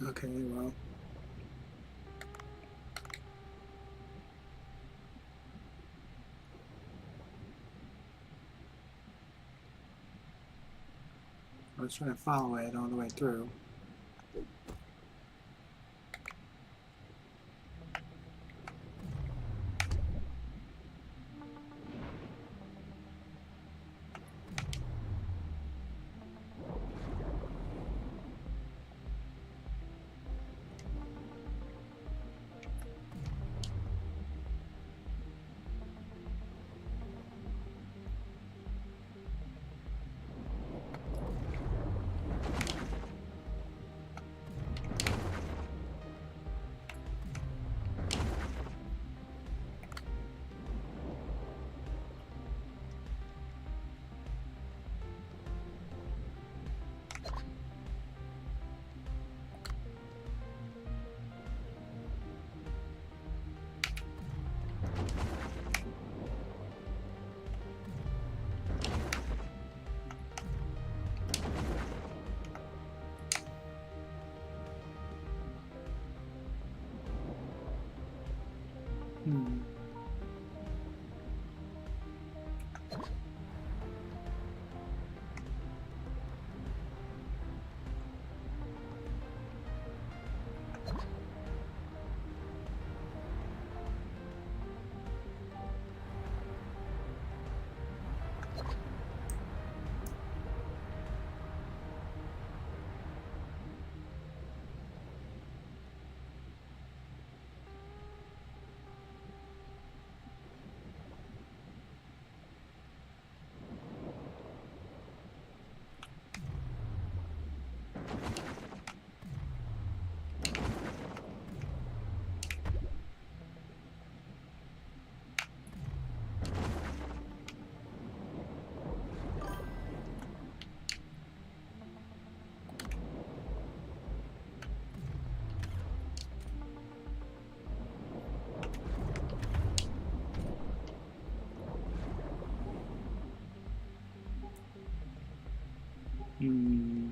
Okay, well. I was trying to follow it all the way through. Hmm. Hmm.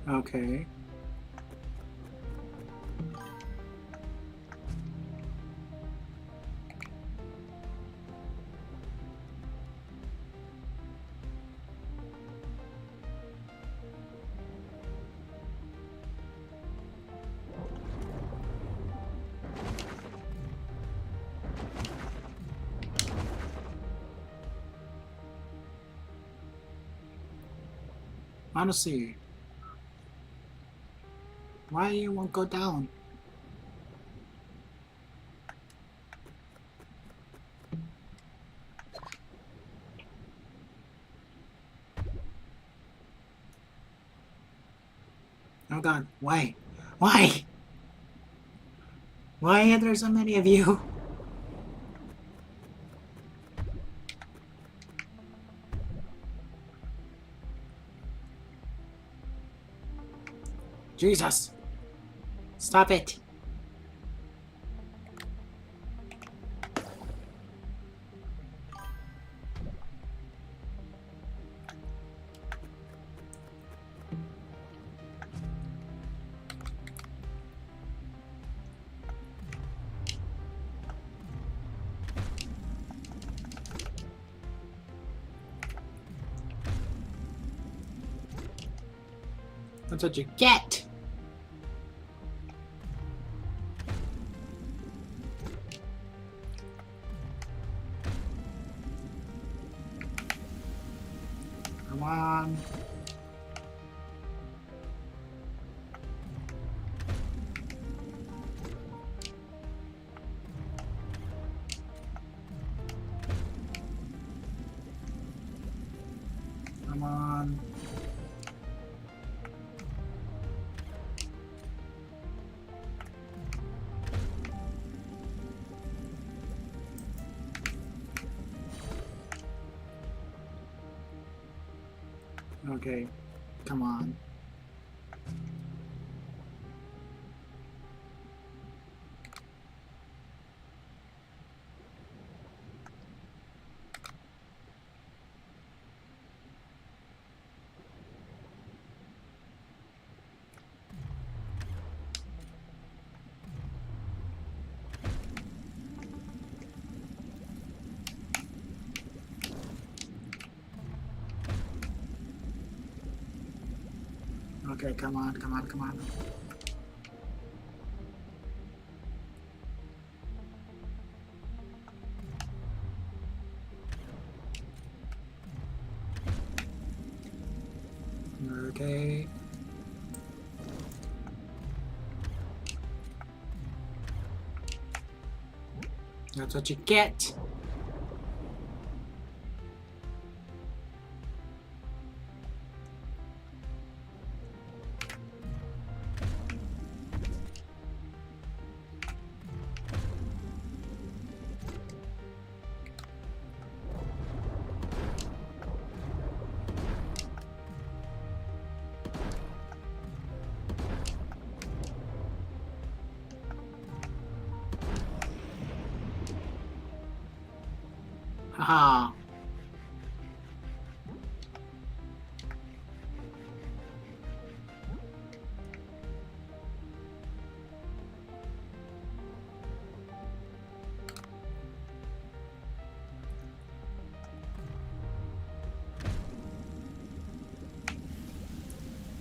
Okay. Honestly, why you won't go down? Oh god, why? Why? Why are there so many of you? Jesus! Stop it! That's what you get! Come on. Come on. Okay, come on. Okay, come on, come on, come on. Okay. That's what you get. Uh-huh.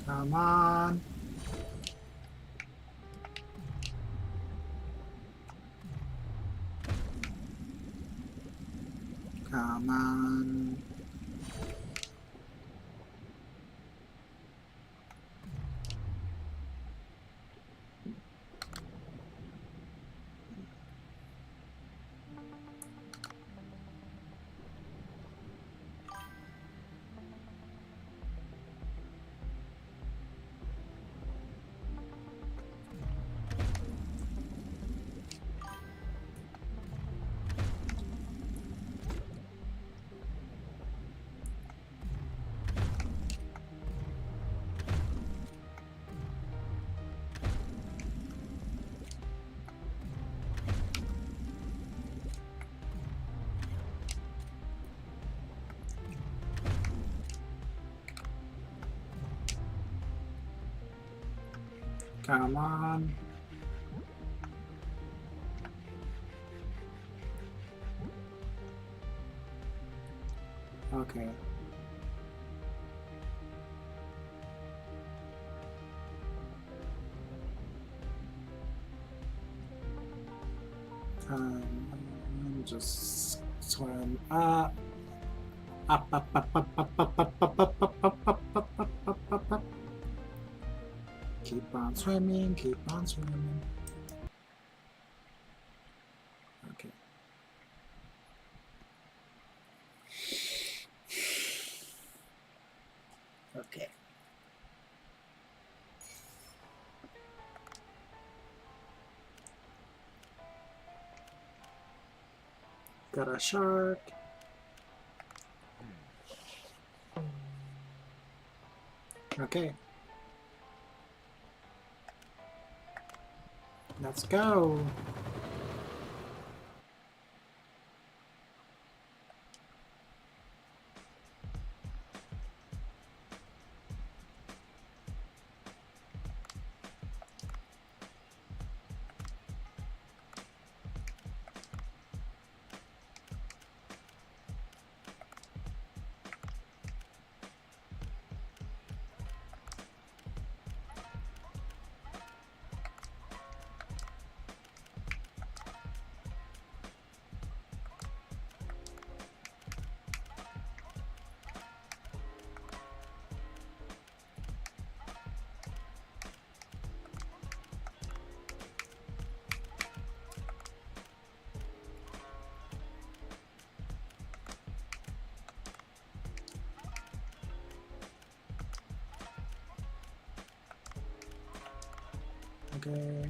Come on. Come on. Come on. Okay. Just swim up. Up, up, up, up, up, up, up, up, up, up, up, up, up, up, up, up, up. Keep on swimming, keep on swimming. Okay. Okay. Got a shark. Okay. Let's go. Okay.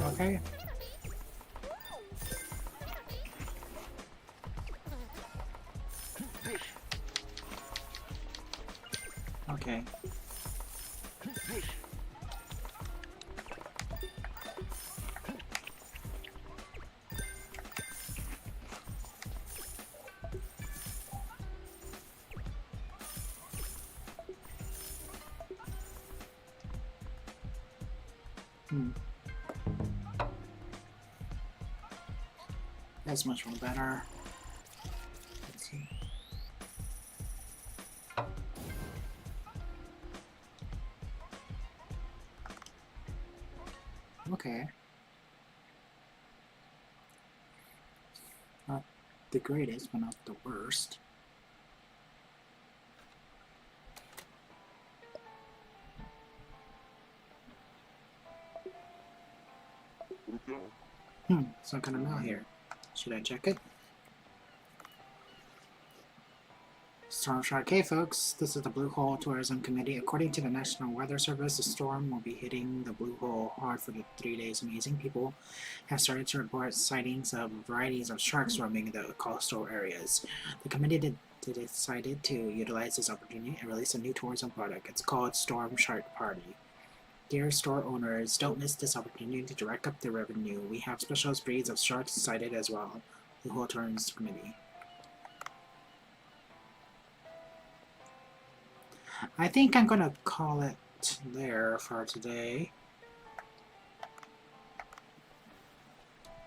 Okay. Okay. Okay. Hmm. That's much more better. Let's see. Okay. Not the greatest, but not the worst. Some kind of mail here. Should I check it? Storm Shark. Hey folks, this is the Blue Hole Tourism Committee. According to the National Weather Service, the storm will be hitting the Blue Hole hard for the 3 days. Amazing people have started to report sightings of varieties of sharks roaming the coastal areas. The committee decided to utilize this opportunity and release a new tourism product. It's called Storm Shark Party. Dear store owners, don't miss this opportunity to rack up the revenue. We have special breeds of sharks sighted as well. Blue Hole Tourism Committee. I think I'm gonna call it there for today.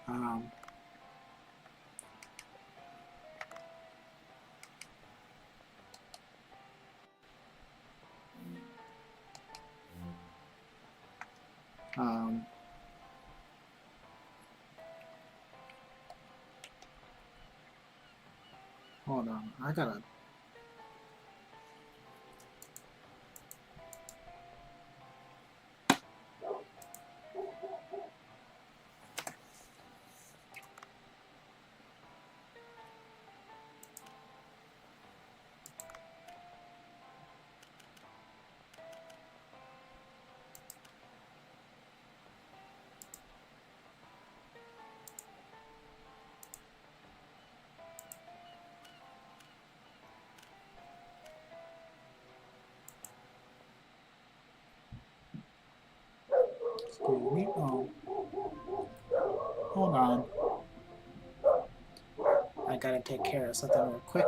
Um, um, hold on, I gotta. Excuse me. Oh, hold on. I gotta take care of something real quick.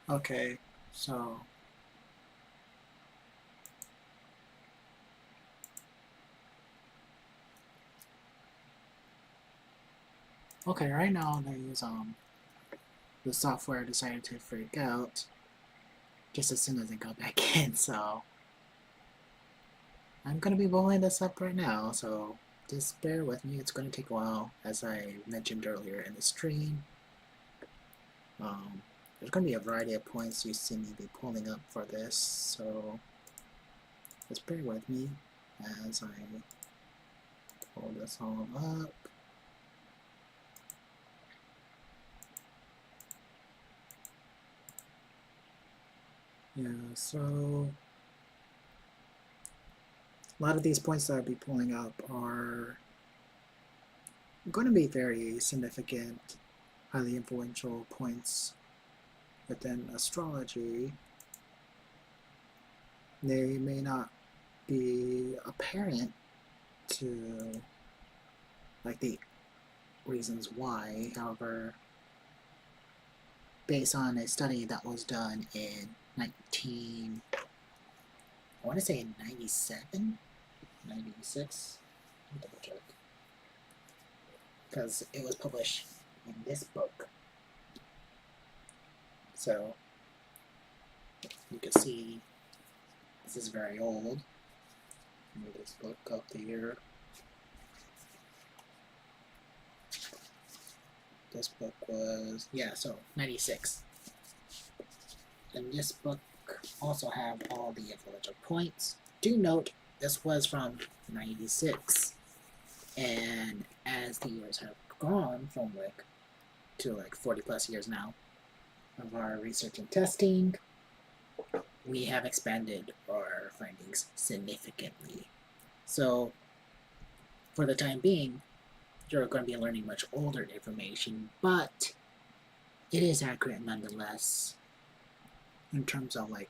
Okay, so. Okay, right now the software decided to freak out just as soon as it got back in, so I'm gonna be blowing this up right now, so just bear with me. It's gonna take a while, as I mentioned earlier in the stream. There's gonna be a variety of points you see me be pulling up for this, so just bear with me as I pull this all up. Yeah, so a lot of these points that I'll be pulling up are going to be very significant, highly influential points within astrology. They may not be apparent to like the reasons why. However, based on a study that was done in 19, I want to say 97, 96, double check, because it was published in this book. So you can see this is very old. Move this book up here. This book was, yeah, so 96. And this book also have all the influential points. Do note this was from 96, and as the years have gone from like to like 40 plus years now of our research and testing, we have expanded our findings significantly. So for the time being, you're going to be learning much older information, but it is accurate nonetheless in terms of like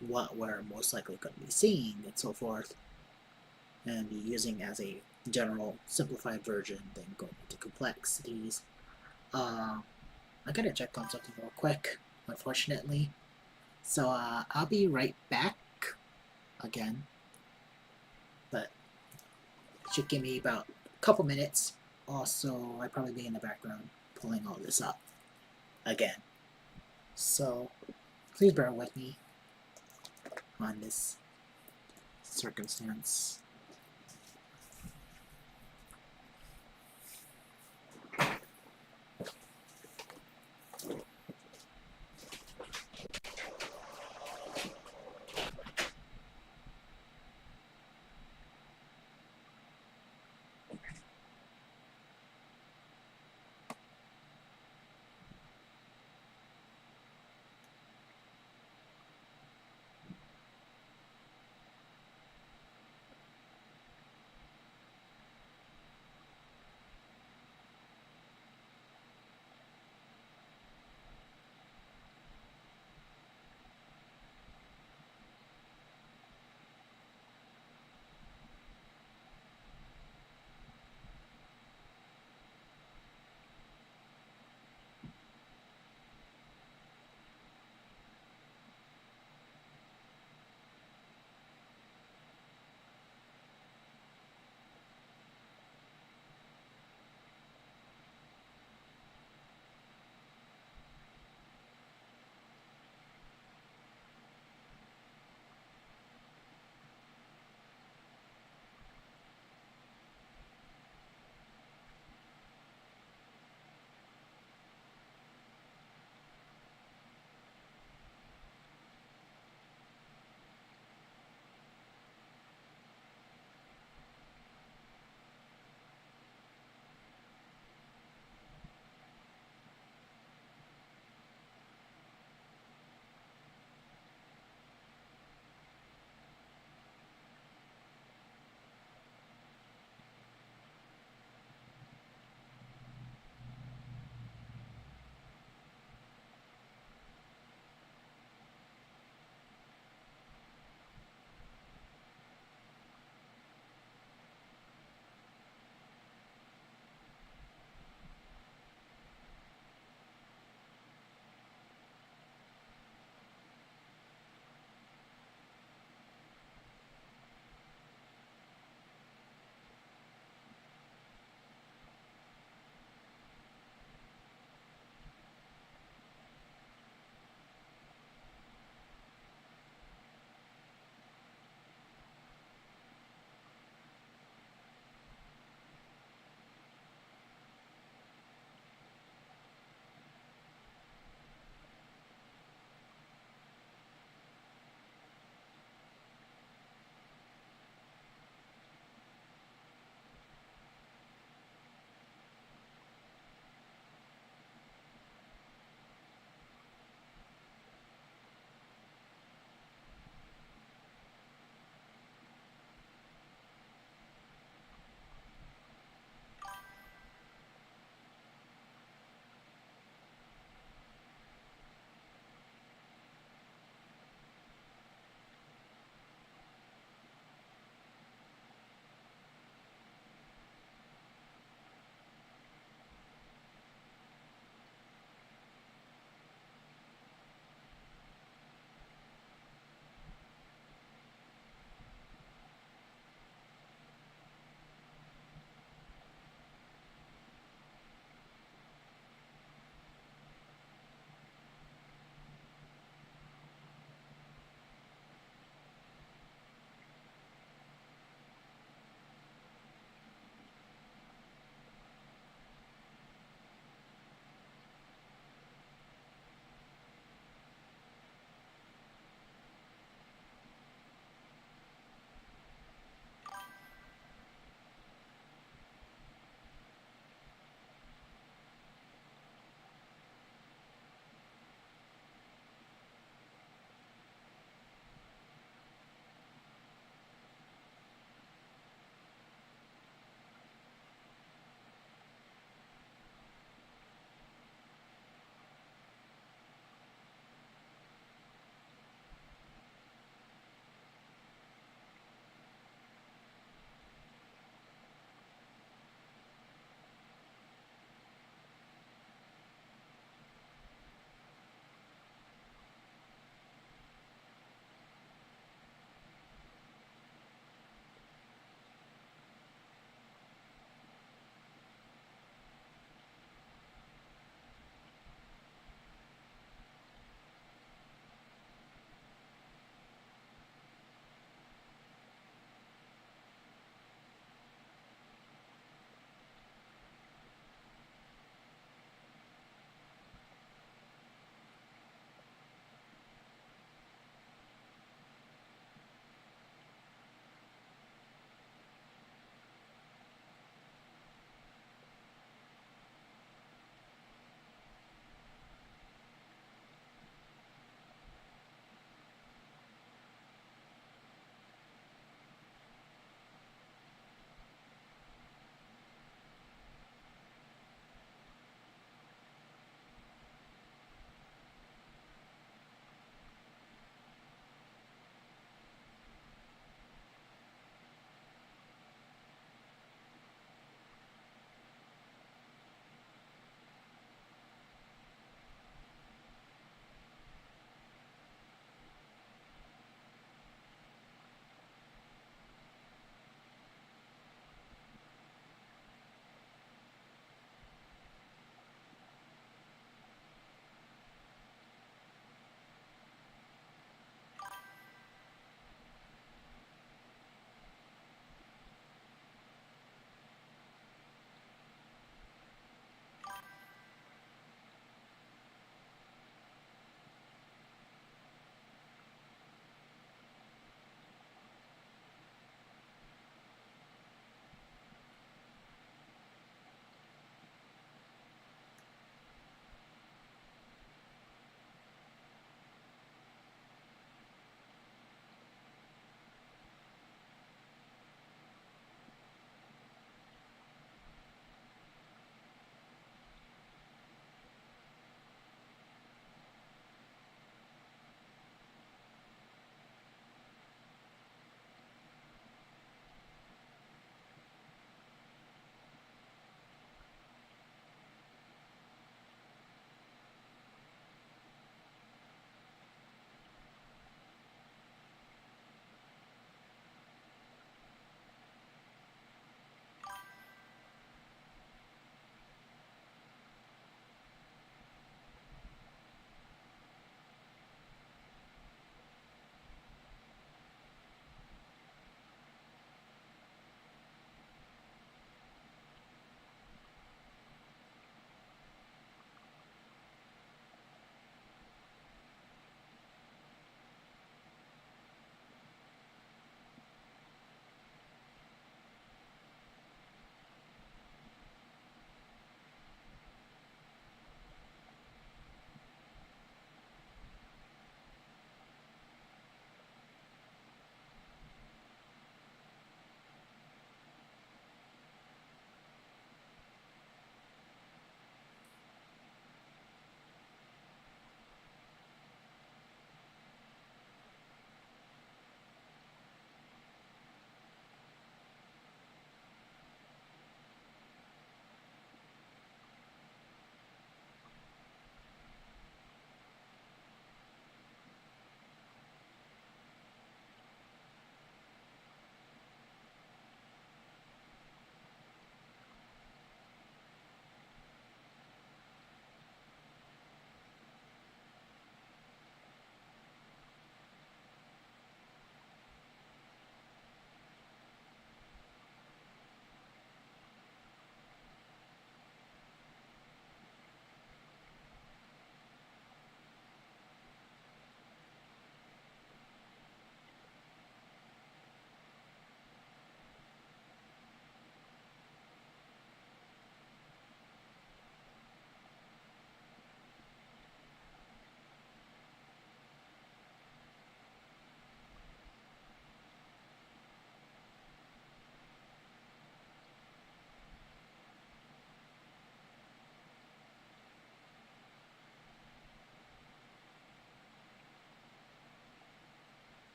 what we're most likely going to be seeing and so forth, and be using as a general simplified version, then going into complexities. I gotta check on something real quick, unfortunately. So I'll be right back again, but it should give me about a couple minutes. Also, I'd probably be in the background pulling all this up again. So please bear with me on this circumstance.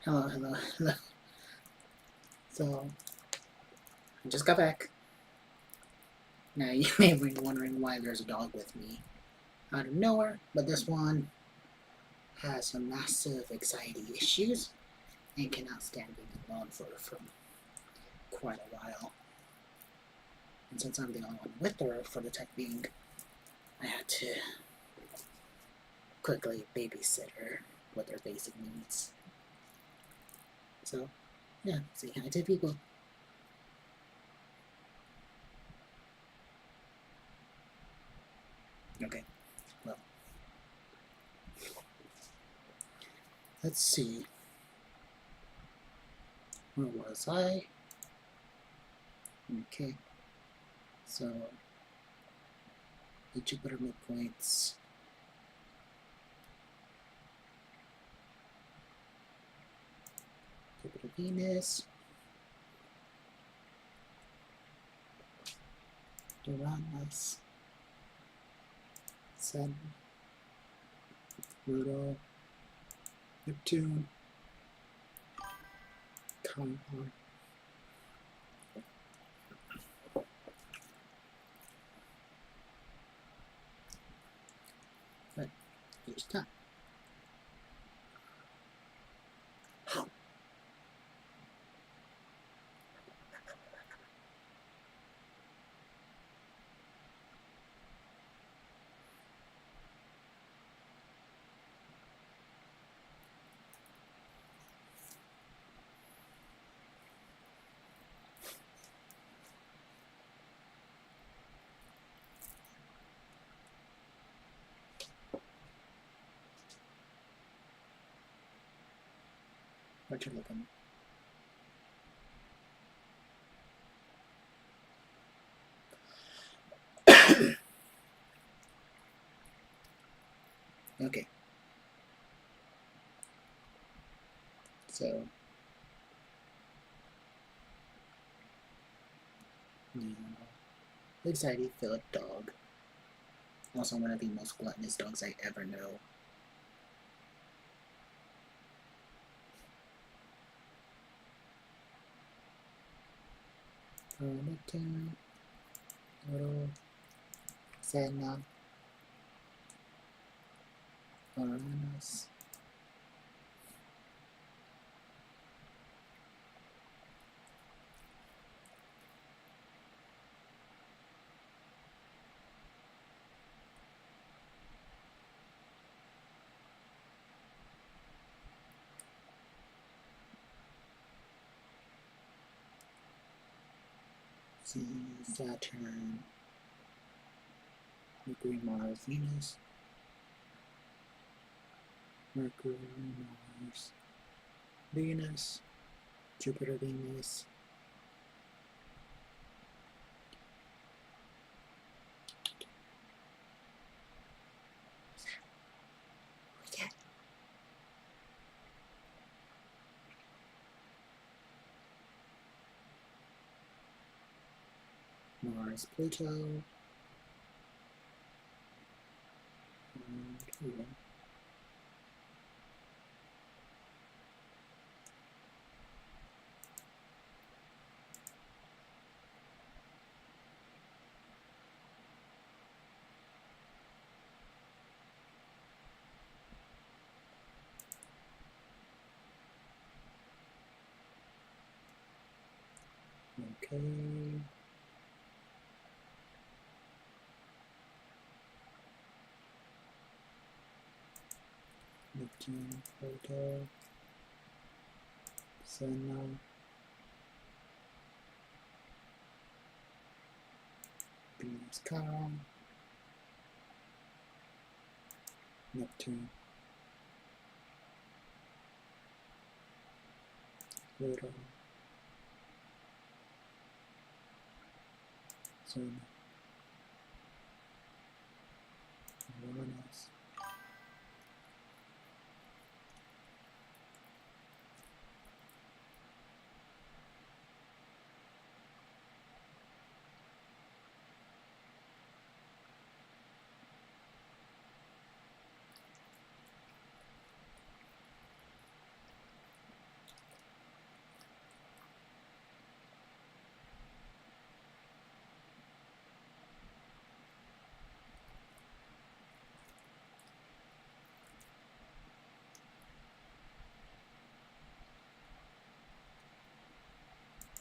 Hello, hello, hello. So, I just got back. Now, you may be wondering why there's a dog with me out of nowhere, but this one has some massive anxiety issues and cannot stand being alone for quite a while. And since I'm the only one with her for the time being, I had to quickly babysit her with her basic needs. So, yeah, say hi to people. Okay, well, let's see. Where was I? Okay, so the Jupiter midpoints. Jupiter Venus. Uranus. Sun. Pluto. Neptune. Chiron. But here's time. What you looking? Okay. So, yeah. Anxiety filled dog. Also one of the most gluttonous dogs I ever know. Neptune. Little. Senna. Uranus. Saturn. Mercury, Mars, Venus. Mercury, Mars, Venus, Jupiter, Venus. Mars, Pluto, and Pluto. Okay. Neptune, Pluto, Senna, Venus, Chiron, Neptune, Pluto, Senna, Uranus.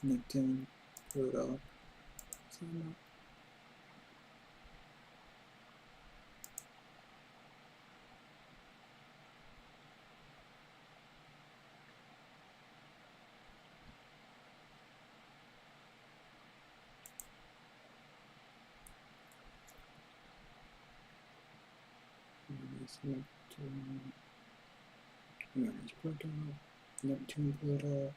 Neptune, Pluto, Saturn. Neptune, Uranus, Pluto, Neptune, Pluto,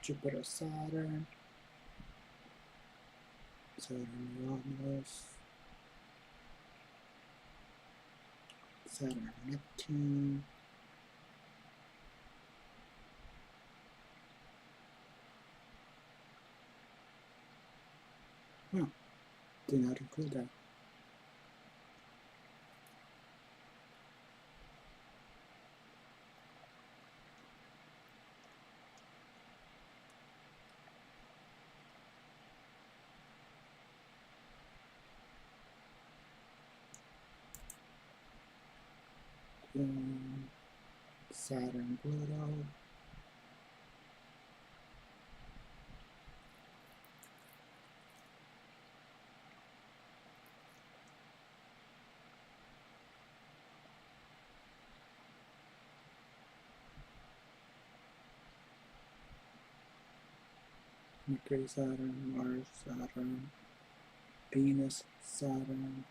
Jupiter, Saturn, Saturn, Uranus, Saturn, Neptune. Huh, did not include that. Saturn, Pluto. Mercury, Saturn, Mars, Saturn, Venus, Saturn.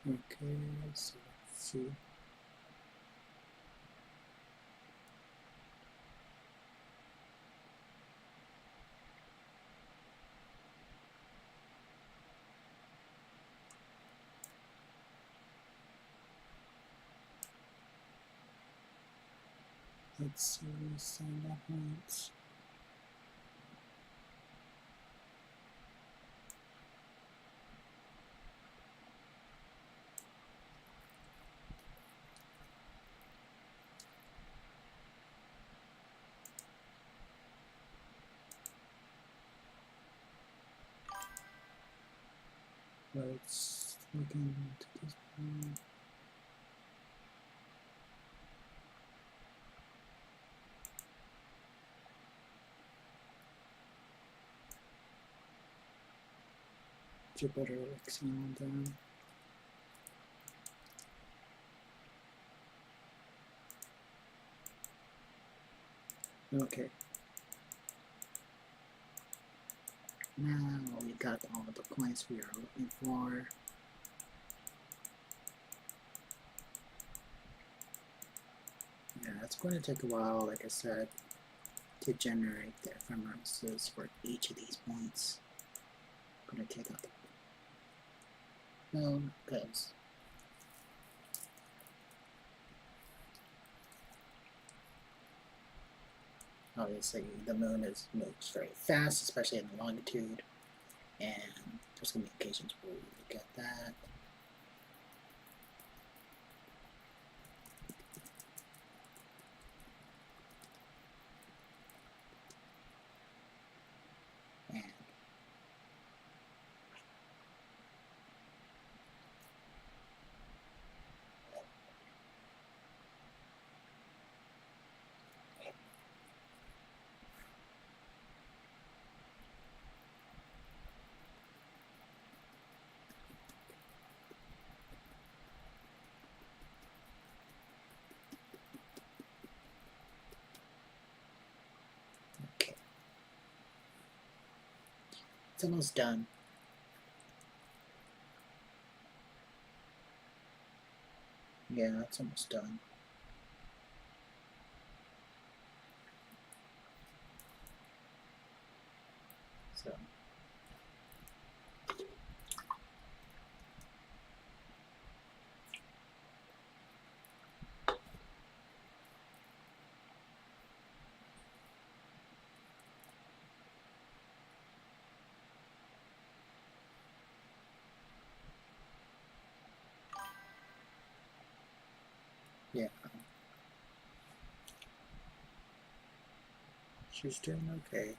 Okay, so let's see. Let's see, sign up points. Let's look into this one. Jupiter, Exxon, down. Okay. Now we got all the points we are looking for. Yeah, it's going to take a while, like I said, to generate the ephemerals for each of these points. I'm going to take out the moon because obviously the moon moves very fast, especially in the longitude, and there's going to be occasions where we look at that. And okay, it's almost done. Yeah, it's almost done. So yeah, she's doing okay.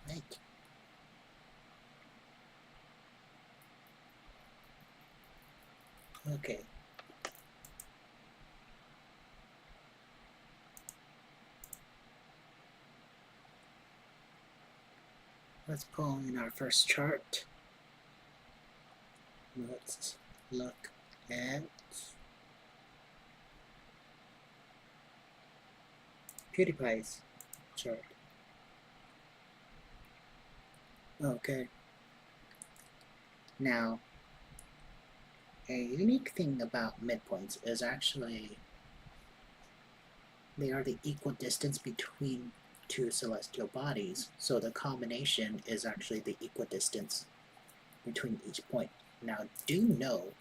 Right. Okay. Let's pull in our first chart. Let's look at PewDiePie's chart. Okay. Now, a unique thing about midpoints is actually they are the equal distance between two celestial bodies, so the combination is actually the equidistance between each point. Now, do know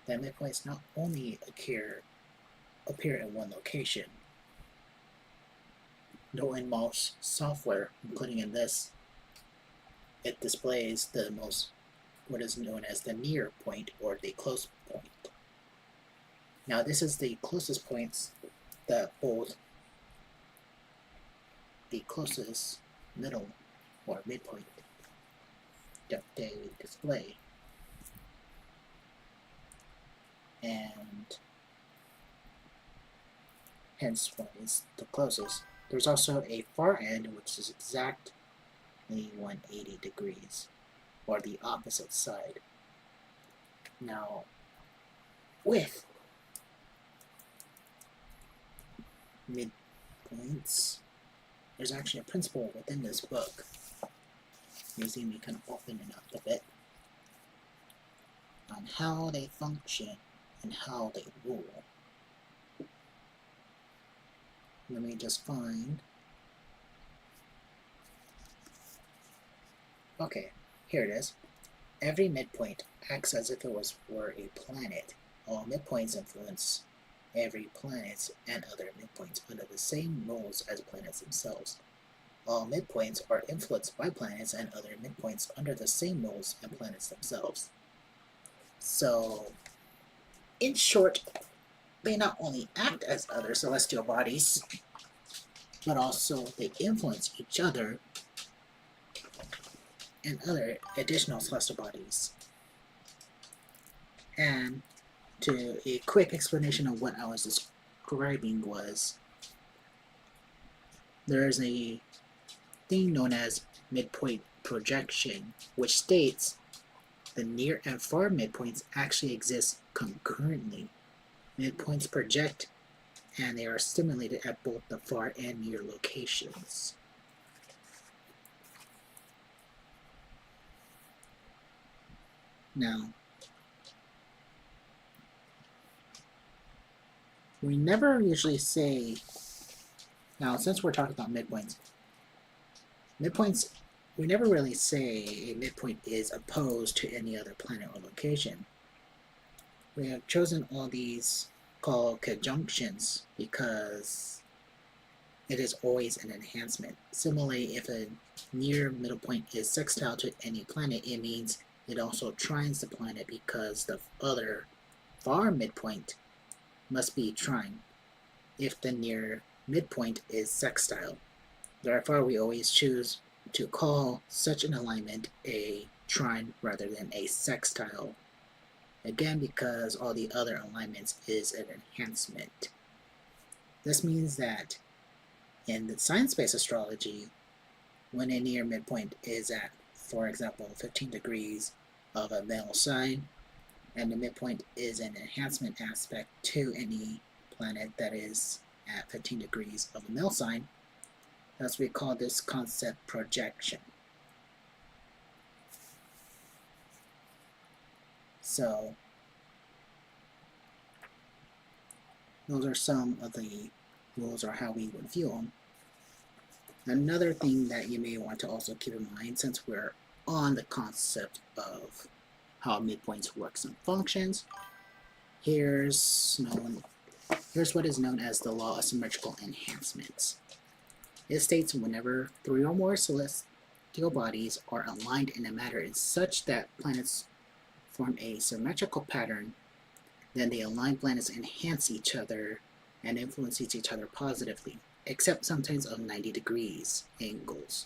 that midpoints not only appear in one location, though in most software, including in this, it displays the most what is known as the near point or the close point. Now, this is the closest points that both the closest middle or midpoint that they display. And hence one is the closest. There's also a far end, which is exactly 180 degrees, or the opposite side. Now, with midpoints, there's actually a principle within this book. You see me kind of open it up a bit on how they function and how they rule. Let me just find. Okay, here it is. Every midpoint acts as if it were a planet. All midpoints influence every planet and other midpoints under the same rules as planets themselves. All midpoints are influenced by planets and other midpoints under the same rules as planets themselves. So, in short, they not only act as other celestial bodies, but also they influence each other and other additional celestial bodies. And to a quick explanation of what I was describing was, there is a thing known as midpoint projection, which states the near and far midpoints actually exist concurrently. Midpoints project and they are stimulated at both the far and near locations. Now, we never usually say, now since we're talking about midpoints, we never really say a midpoint is opposed to any other planet or location. We have chosen all these called conjunctions because it is always an enhancement. Similarly, if a near middle point is sextile to any planet, it means it also trines the planet because the other far midpoint must be trine if the near midpoint is sextile. Therefore, we always choose to call such an alignment a trine rather than a sextile. Again, because all the other alignments is an enhancement. This means that in the science-based astrology, when a near midpoint is at, for example, 15 degrees of a male sign, and the midpoint is an enhancement aspect to any planet that is at 15 degrees of a male sign, thus we call this concept projection. So, those are some of the rules or how we would view them. Another thing that you may want to also keep in mind, since we're on the concept of how midpoints works and functions, here's what is known as the law of symmetrical enhancements. It states whenever three or more celestial bodies are aligned in a manner such that planets form a symmetrical pattern, then the aligned planets enhance each other and influence each other positively. except sometimes of 90 degrees angles,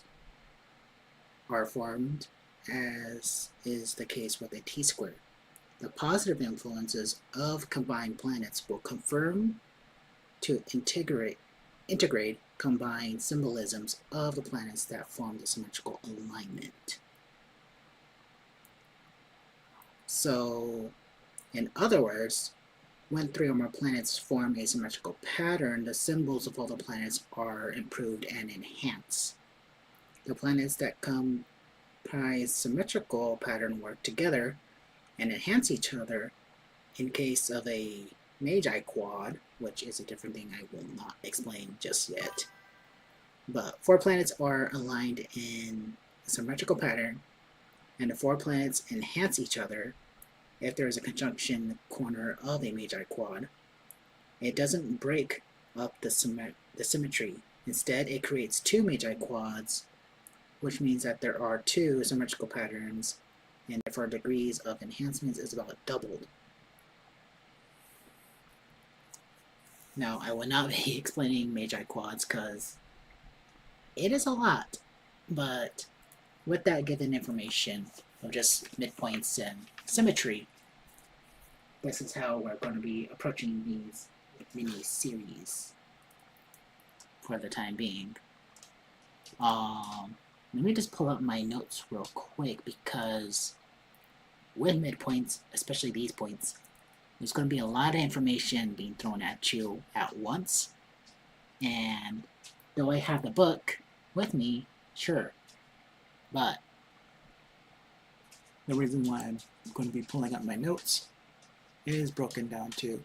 are formed, as is the case with a T-square. The positive influences of combined planets will confirm to integrate combined symbolisms of the planets that form the symmetrical alignment. So, in other words, when three or more planets form a symmetrical pattern, the symbols of all the planets are improved and enhanced. The planets that comprise symmetrical pattern work together and enhance each other in case of a Magi quad, which is a different thing I will not explain just yet. But four planets are aligned in a symmetrical pattern, and the four planets enhance each other if there is a conjunction corner of a Magi quad. It doesn't break up the symmetry. Instead, it creates two Magi quads, which means that there are two symmetrical patterns, and therefore degrees of enhancements is about doubled. Now, I will not be explaining Magi quads because it is a lot, but with that given information of just midpoints and symmetry, this is how we're going to be approaching these mini-series for the time being. Let me just pull up my notes real quick because with midpoints, especially these points, there's going to be a lot of information being thrown at you at once. And though I have the book with me, sure, but the reason why I'm going to be pulling up my notes is broken down to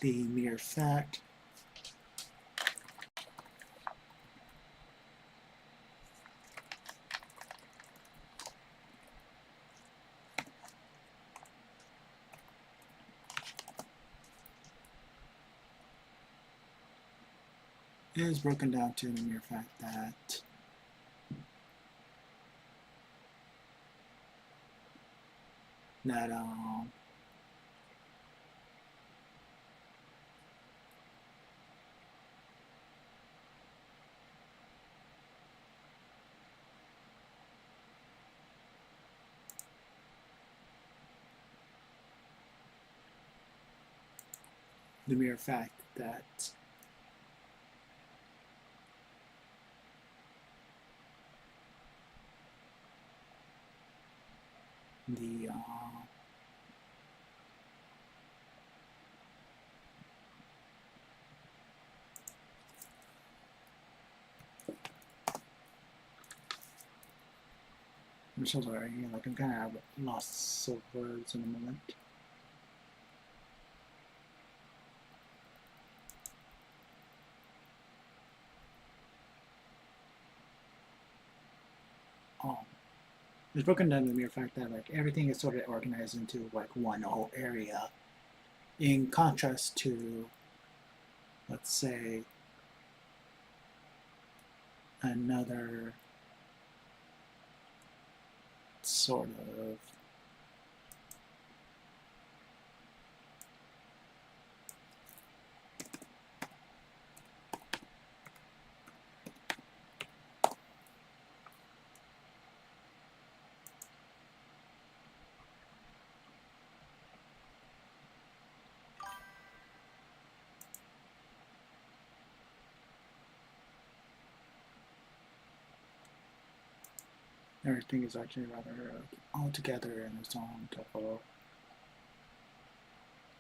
the mere fact that that the mere fact that the I'm so sorry, like I'm kind of lost of words in a moment. It's broken down to the mere fact that like everything is sort of organized into like one whole area, in contrast to, let's say, another sort of everything is actually rather all together in its own type of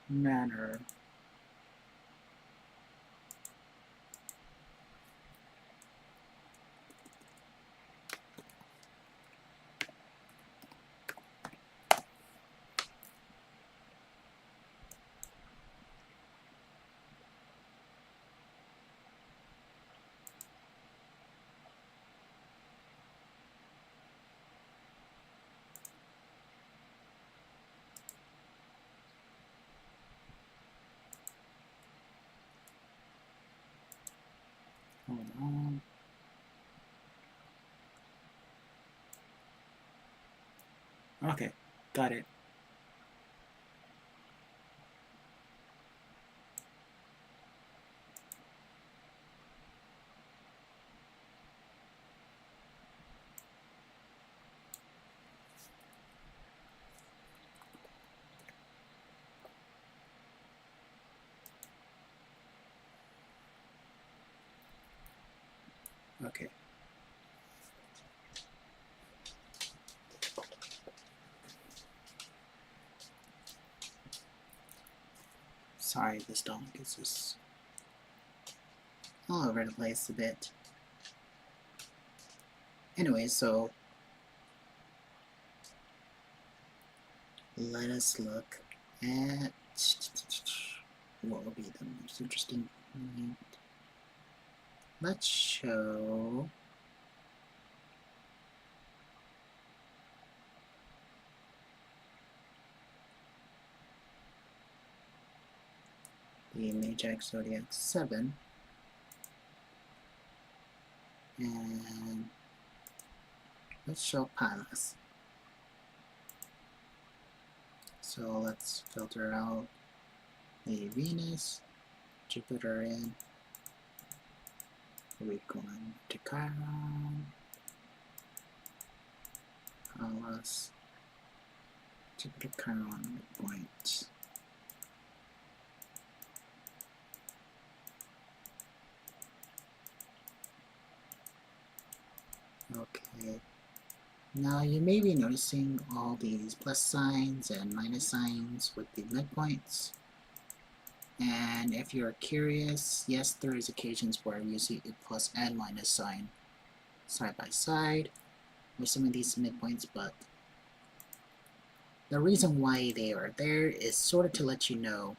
manner. Hold on. Okay, got it. Okay. Sorry, this dog is just all over the place a bit. Anyway, so let us look at what will be the most interesting point. Let's show the Majak Zodiac 7 and let's show Pallas. So let's filter out the Venus, Jupiter in. We're going to Chiron, Pallas, Jupiter, Chiron, midpoint. Okay. Now you may be noticing all these plus signs and minus signs with the midpoints. And if you're curious, yes, there is occasions where you see a plus and minus sign side by side with some of these midpoints, but the reason why they are there is sort of to let you know,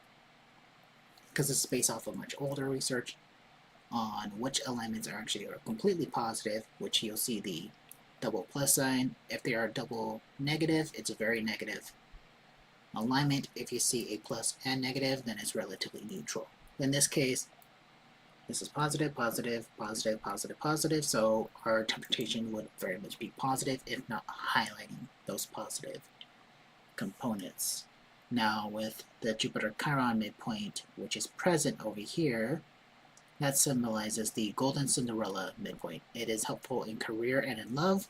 because it's based off of much older research, on which alignments are actually completely positive, which you'll see the double plus sign. If they are double negative, it's a very negative alignment. If you see a plus and negative, then it's relatively neutral. In this case, this is positive, positive, positive, positive, positive, so our interpretation would very much be positive, if not highlighting those positive components. Now with the Jupiter-Chiron midpoint, which is present over here, that symbolizes the Golden Cinderella midpoint. It is helpful in career and in love.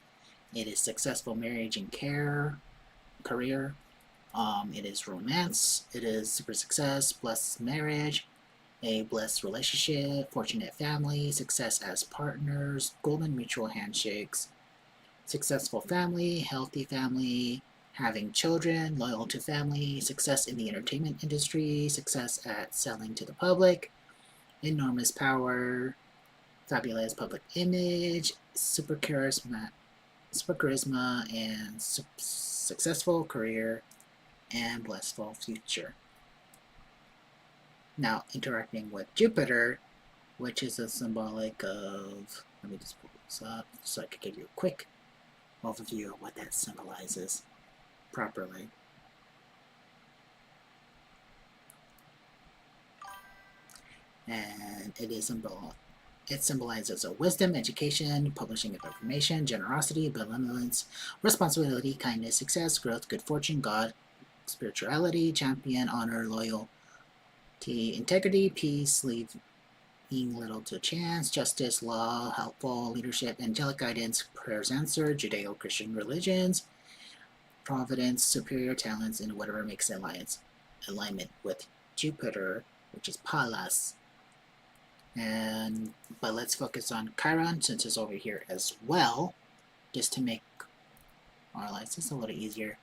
It is successful marriage and career. It is romance. It is super success, blessed marriage, a blessed relationship, fortunate family, success as partners, golden mutual handshakes, successful family, healthy family, having children, loyal to family, success in the entertainment industry, success at selling to the public, enormous power, fabulous public image, super charisma, and successful career, and blissful future. Now, interacting with Jupiter, which is a symbolic of, let me just pull this up so I can give you a quick overview of what that symbolizes properly. And it symbolizes a wisdom, education, publishing of information, generosity, benevolence, responsibility, kindness, success, growth, good fortune, God, spirituality, champion, honor, loyalty, integrity, peace, leaving little to chance, justice, law, helpful, leadership, angelic guidance, prayers answered, Judeo-Christian religions, providence, superior talents, and whatever makes alignment with Jupiter, which is Pallas. But let's focus on Chiron since it's over here as well, just to make our lives just a little easier.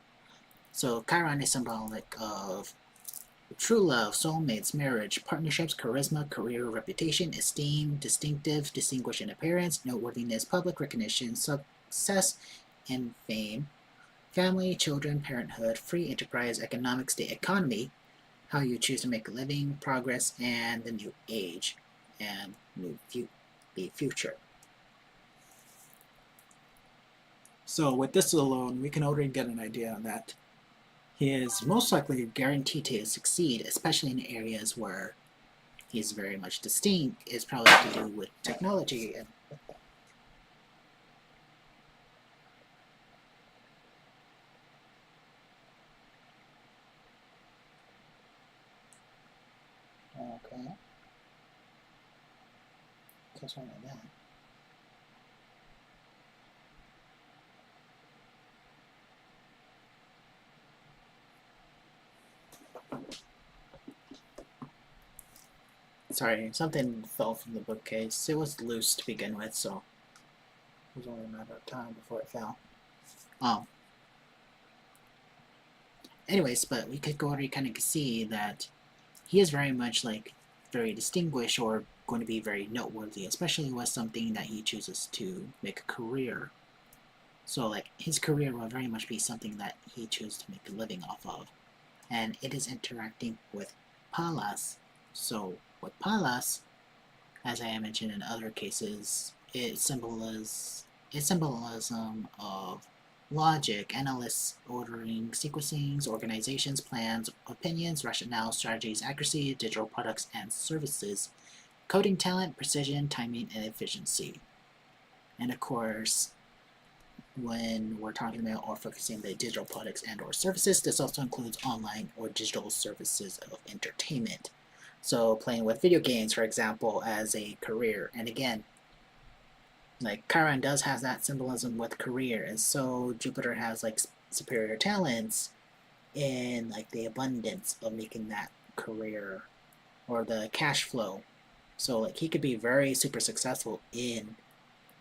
So Chiron is symbolic of true love, soulmates, marriage, partnerships, charisma, career, reputation, esteem, distinctive, distinguished in appearance, noteworthiness, public recognition, success, and fame, family, children, parenthood, free enterprise, economics, the economy, how you choose to make a living, progress, and the new age, and the future. So with this alone, we can already get an idea that he is most likely guaranteed to succeed, especially in areas where he's very much distinct, is probably to do with technology. And okay. What's wrong with that? Sorry, something fell from the bookcase. It was loose to begin with, so It was only a matter of time before it fell. Anyways, but we could already kind of see that he is very much like very distinguished or going to be very noteworthy, especially with something that he chooses to make a career. So like his career will very much be something that he chooses to make a living off of. And it is interacting with Palas. So with Palas, as I mentioned in other cases, it symbolism of logic, analysts ordering sequencings, organizations, plans, opinions, rationale, strategies, accuracy, digital products and services, coding talent, precision, timing, and efficiency. And of course, when we're talking about or focusing on the digital products and or services, this also includes online or digital services of entertainment. So playing with video games, for example, as a career. And again, like Chiron does have that symbolism with career, and so Jupiter has like superior talents in like the abundance of making that career or the cash flow. So like he could be very super successful in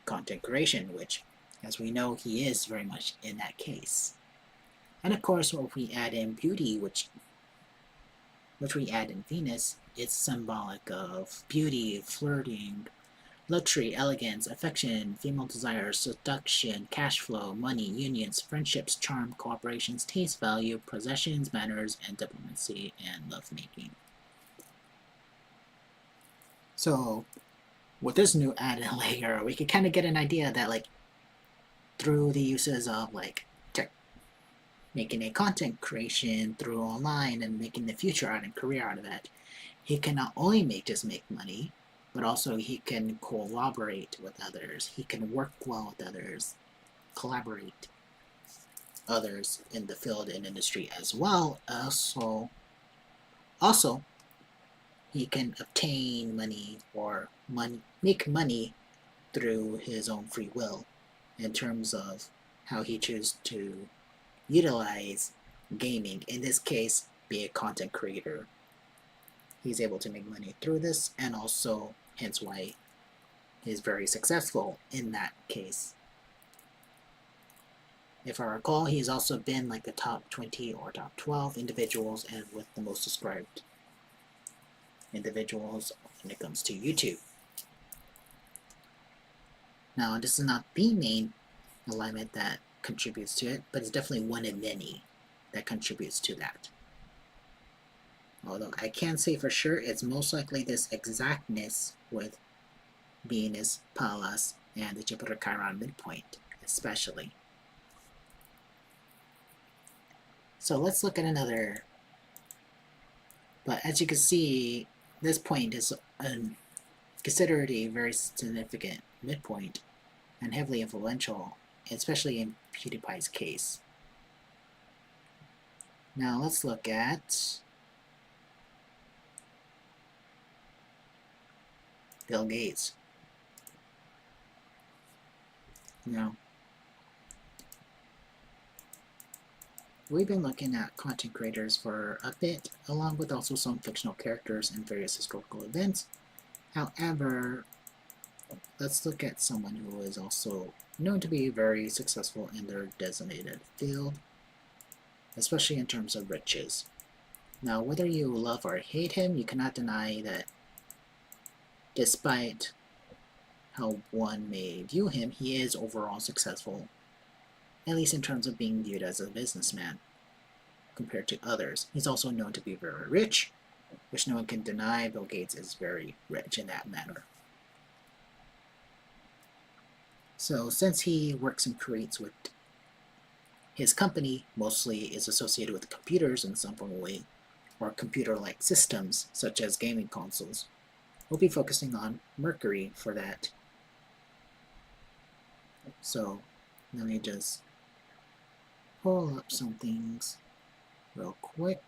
content creation, which as we know he is very much in that case. And of course, if we add in beauty, which we add in Venus, it's symbolic of beauty, flirting, luxury, elegance, affection, female desire, seduction, cash flow, money, unions, friendships, charm, cooperations, taste, value, possessions, manners, and diplomacy and lovemaking. So, with this new added layer, we can kind of get an idea that, like, through the uses of, like, tech, making a content creation through online and making the future out and career out of that, he can not only make money, but also he can collaborate with others. He can work well with others, collaborate others in the field and industry as well. Also, he can obtain money or make money through his own free will in terms of how he chooses to utilize gaming. In this case, be a content creator. He's able to make money through this, and also hence why he's very successful in that case. If I recall, he's also been like the top 20 or top 12 individuals and with the most subscribed individuals when it comes to YouTube. Now, this is not the main alignment that contributes to it, but it's definitely one of many that contributes to that. Although I can say for sure it's most likely this exactness with Venus, Pallas, and the Jupiter Chiron midpoint, especially. So let's look at another. But as you can see, this point is considered a very significant midpoint and heavily influential, especially in PewDiePie's case. Now let's look at Bill Gates. Now, we've been looking at content creators for a bit, along with also some fictional characters and various historical events. However, let's look at someone who is also known to be very successful in their designated field, especially in terms of riches. Now, whether you love or hate him, you cannot deny that despite how one may view him, he is overall successful, at least in terms of being viewed as a businessman compared to others. He's also known to be very rich, which no one can deny. Bill Gates is very rich in that manner. So since he works and creates with his company, mostly is associated with computers in some form or way, or computer-like systems such as gaming consoles, we'll be focusing on Mercury for that. So let me just pull up some things real quick.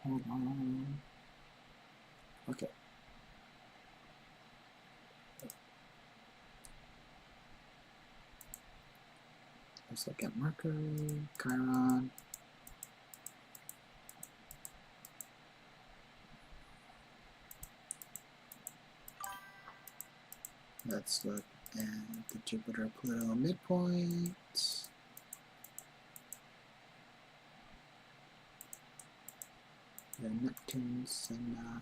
Hold on. Okay. Let's look at Mercury, Chiron. Let's look at the Jupiter-Pluto midpoint. The Neptune, Senna,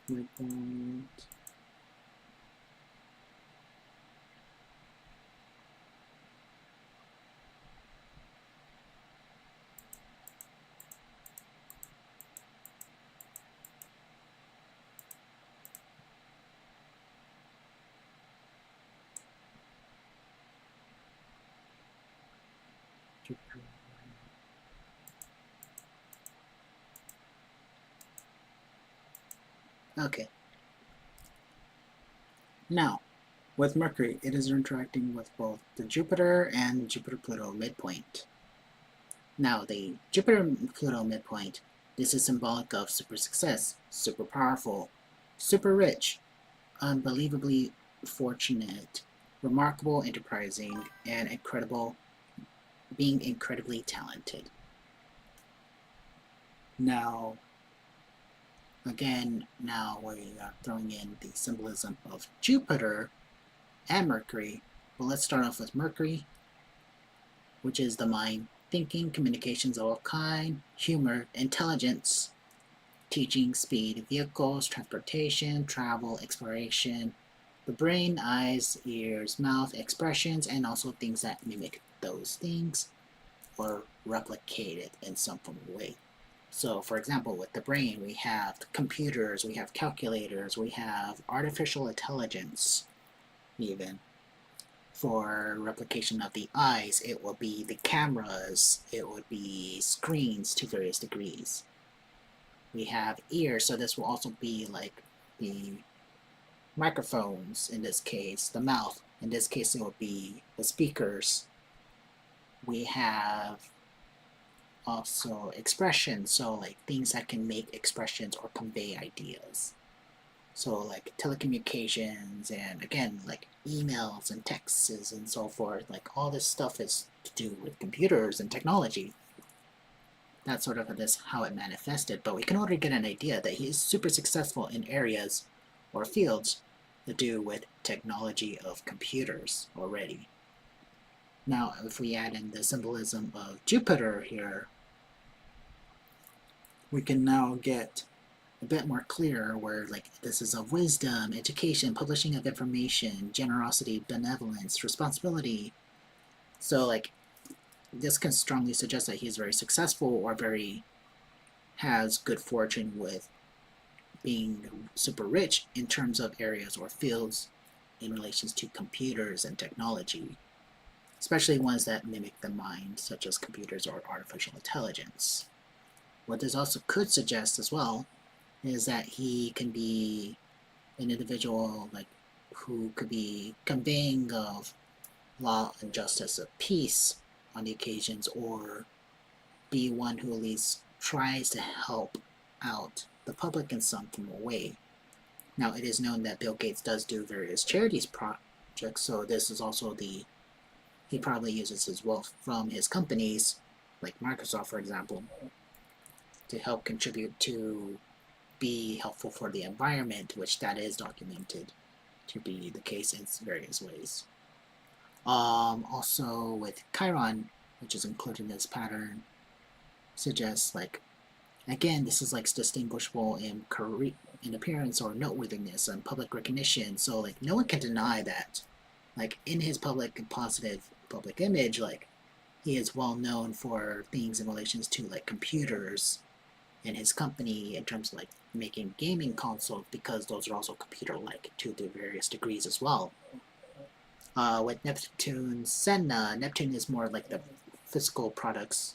midpoint. Jupiter. Okay. Now, with Mercury, it is interacting with both the Jupiter and Jupiter-Pluto midpoint. Now, the Jupiter-Pluto midpoint, this is symbolic of super success, super powerful, super rich, unbelievably fortunate, remarkable, enterprising, and being incredibly talented. Now, again, now we are throwing in the symbolism of Jupiter and Mercury. Well, let's start off with Mercury, which is the mind, thinking, communications of all kind, humor, intelligence, teaching, speed, vehicles, transportation, travel, exploration, the brain, eyes, ears, mouth, expressions, and also things that mimic those things or replicate it in some form of way. So, for example, with the brain, we have computers, we have calculators, we have artificial intelligence, even. For replication of the eyes, it will be the cameras, it would be screens to various degrees. We have ears, so this will also be like the microphones in this case, the mouth. In this case, it will be the speakers. We have also expressions, so like things that can make expressions or convey ideas. So like telecommunications and again like emails and texts and so forth, like all this stuff is to do with computers and technology. That's sort of this how it manifested, but we can already get an idea that he is super successful in areas or fields to do with technology of computers already. Now, if we add in the symbolism of Jupiter here, we can now get a bit more clear where like this is of wisdom, education, publishing of information, generosity, benevolence, responsibility. So like this can strongly suggest that he's very successful or very has good fortune with being super rich in terms of areas or fields in relations to computers and technology, especially ones that mimic the mind, such as computers or artificial intelligence. What this also could suggest as well is that he can be an individual like who could be conveying of law and justice of peace on the occasions, or be one who at least tries to help out the public in some form or way. Now, it is known that Bill Gates does do various charities projects, so this is also he probably uses his wealth from his companies, like Microsoft, for example, to help contribute to be helpful for the environment, which that is documented to be the case in various ways. Also with Chiron, which is included in this pattern, suggests like again this is like distinguishable in appearance or noteworthiness and public recognition. So like no one can deny that, like in his public and positive public image, like he is well known for things in relations to like computers and his company in terms of like making gaming consoles, because those are also computer-like to the various degrees as well. With Neptune's Senna, Neptune is more like the physical products,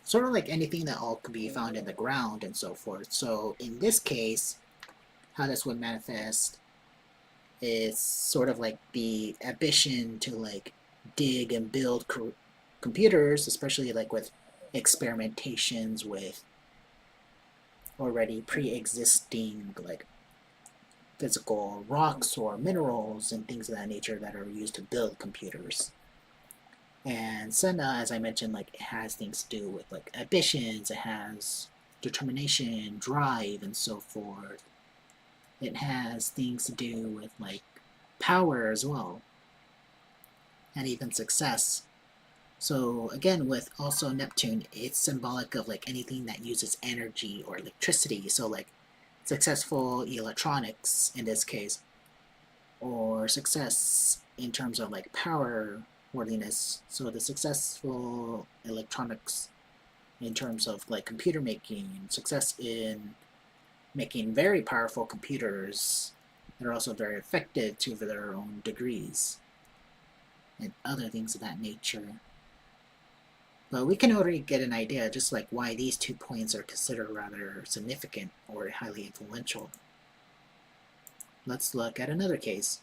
sort of like anything that all could be found in the ground and so forth. So in this case, how this would manifest is sort of like the ambition to like dig and build computers, especially like with experimentations with already pre-existing like physical rocks or minerals and things of that nature that are used to build computers. And Senna, as I mentioned, like it has things to do with like ambitions, it has determination, drive, and so forth. It has things to do with like power as well, and even success. So again, with also Neptune, it's symbolic of like anything that uses energy or electricity. So like successful electronics in this case, or success in terms of like power worthiness. So the successful electronics in terms of like computer making, success in making very powerful computers that are also very effective to their own degrees, and other things of that nature. But we can already get an idea just like why these 2 points are considered rather significant or highly influential. Let's look at another case.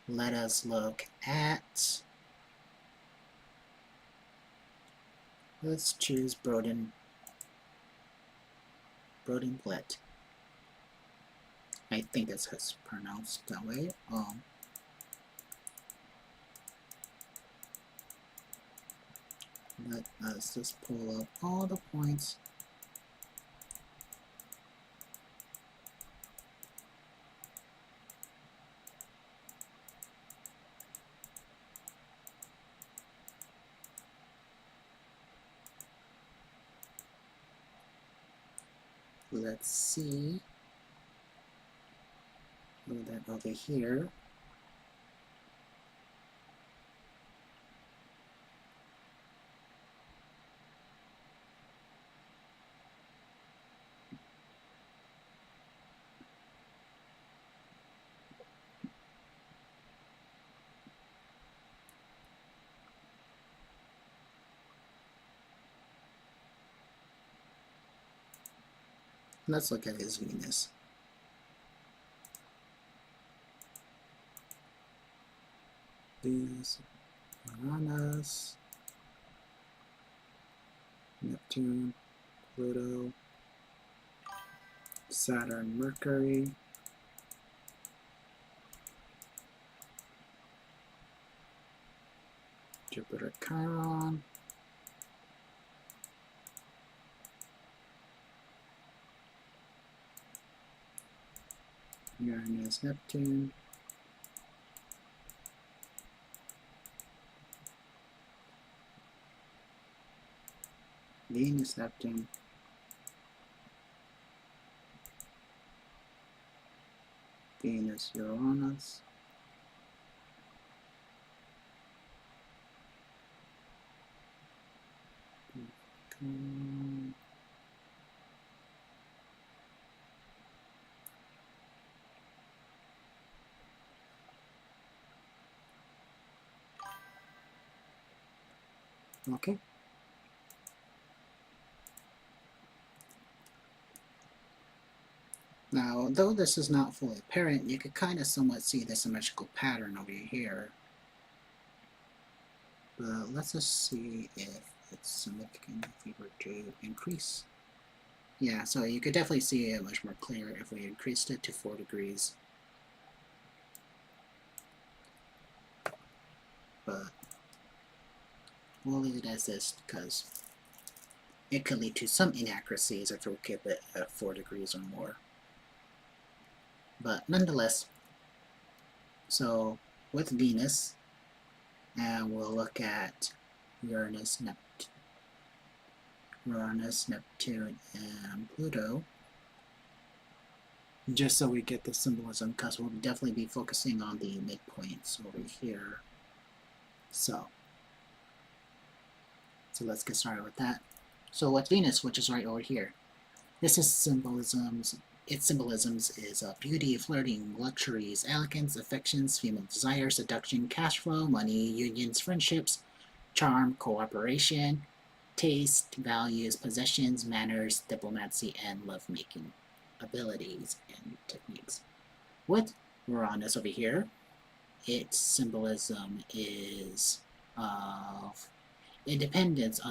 Let us look at, let's choose Brodenblatt. I think that's pronounced that way. Let us just pull up all the points. Let's see. Move that over here. Let's look at his Venus. Venus, Uranus, Neptune, Pluto, Saturn, Mercury, Jupiter, Chiron, Uranus, Neptune, Venus, Neptune, Venus, Uranus, okay. Now, though this is not fully apparent, you could kind of somewhat see the symmetrical pattern over here. But let's just see if it's significant if we were to increase. Yeah, so you could definitely see it much more clear if we increased it to 4 degrees. But we'll leave it as this because it could lead to some inaccuracies if we keep it at 4 degrees or more. But nonetheless, so with Venus, and we'll look at Uranus, Neptune, and Pluto, just so we get the symbolism, because we'll definitely be focusing on the midpoints over here. So let's get started with that. So with Venus, which is right over here, this is symbolisms. Its symbolisms is beauty, flirting, luxuries, elegance, affections, female desire, seduction, cash flow, money, unions, friendships, charm, cooperation, taste, values, possessions, manners, diplomacy, and lovemaking abilities and techniques. With Uranus over here, its symbolism is of independence,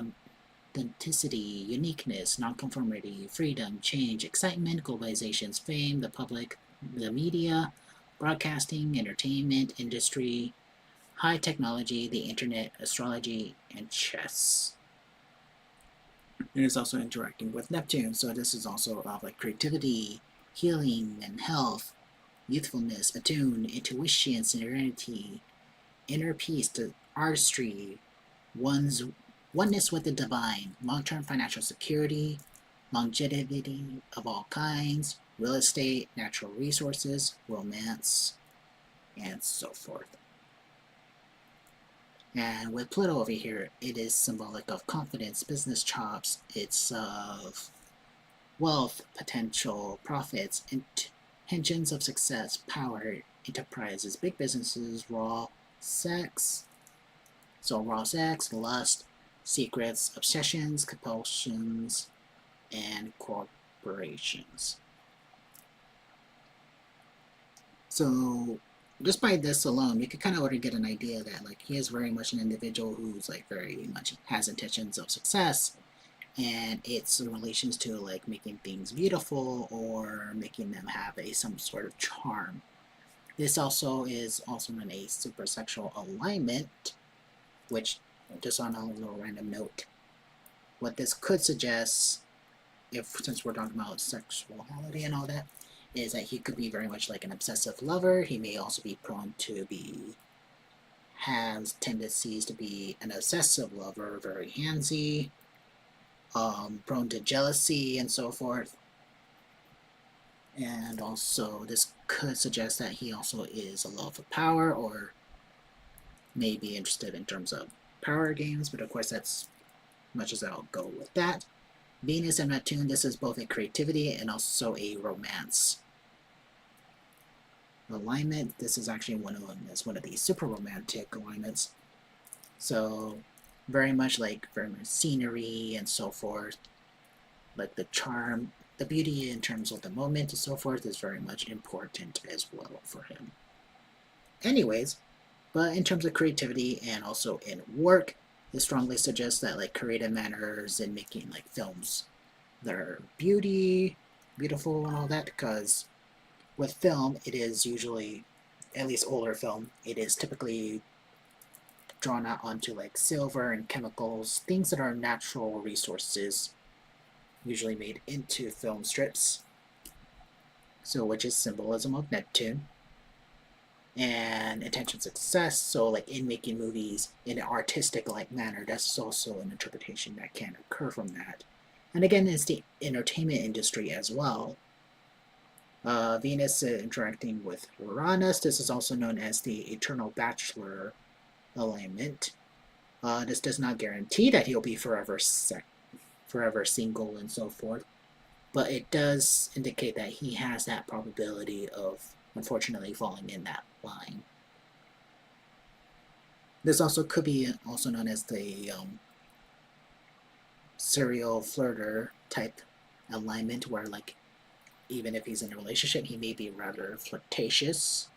authenticity, uniqueness, nonconformity, freedom, change, excitement, globalization's fame, the public, the media, broadcasting, entertainment, industry, high technology, the internet, astrology, and chess. And it's also interacting with Neptune, so this is also of like creativity, healing, and health, youthfulness, attune, intuition, serenity, inner peace, the artistry, one's oneness with the divine, long-term financial security, longevity of all kinds, real estate, natural resources, romance, and so forth. And with Pluto over here, it is symbolic of confidence, business chops, it's of wealth, potential, profits, intentions of success, power, enterprises, big businesses, raw sex. So raw sex, lust, secrets, obsessions, compulsions, and corporations. So just by this alone, you could kind of already get an idea that like he is very much an individual who's like very much has intentions of success, and it's in relations to like making things beautiful or making them have some sort of charm. This also is also known as a supersexual alignment, which, just on a little random note, what this could suggest, if since we're talking about sexuality and all that, is that he could be very much like an obsessive lover. He may also be prone to be has tendencies to be an obsessive lover, very handsy, prone to jealousy and so forth. And also, this could suggest that he also is a love of power, or may be interested in terms of power games, but of course that's much as I'll go with that. Venus and Neptune, this is both a creativity and also a romance alignment. This is actually one of these super romantic alignments. So very much scenery and so forth, like the charm, the beauty in terms of the moment and so forth is very much important as well for him. Anyways, but in terms of creativity and also in work, it strongly suggests that like creative manners in making like films that are beautiful and all that, because with film, it is usually, at least older film, it is typically drawn out onto like silver and chemicals, things that are natural resources, usually made into film strips. So, which is symbolism of Neptune and intention success. So, like in making movies in an artistic like manner, that's also an interpretation that can occur from that. And again, it's the entertainment industry as well. Venus interacting with Uranus. This is also known as the Eternal Bachelor alignment. This does not guarantee that he'll be forever single and so forth, but it does indicate that he has that probability of unfortunately falling in that line. This also could be also known as the serial flirter type alignment, where like even if he's in a relationship, he may be rather flirtatious,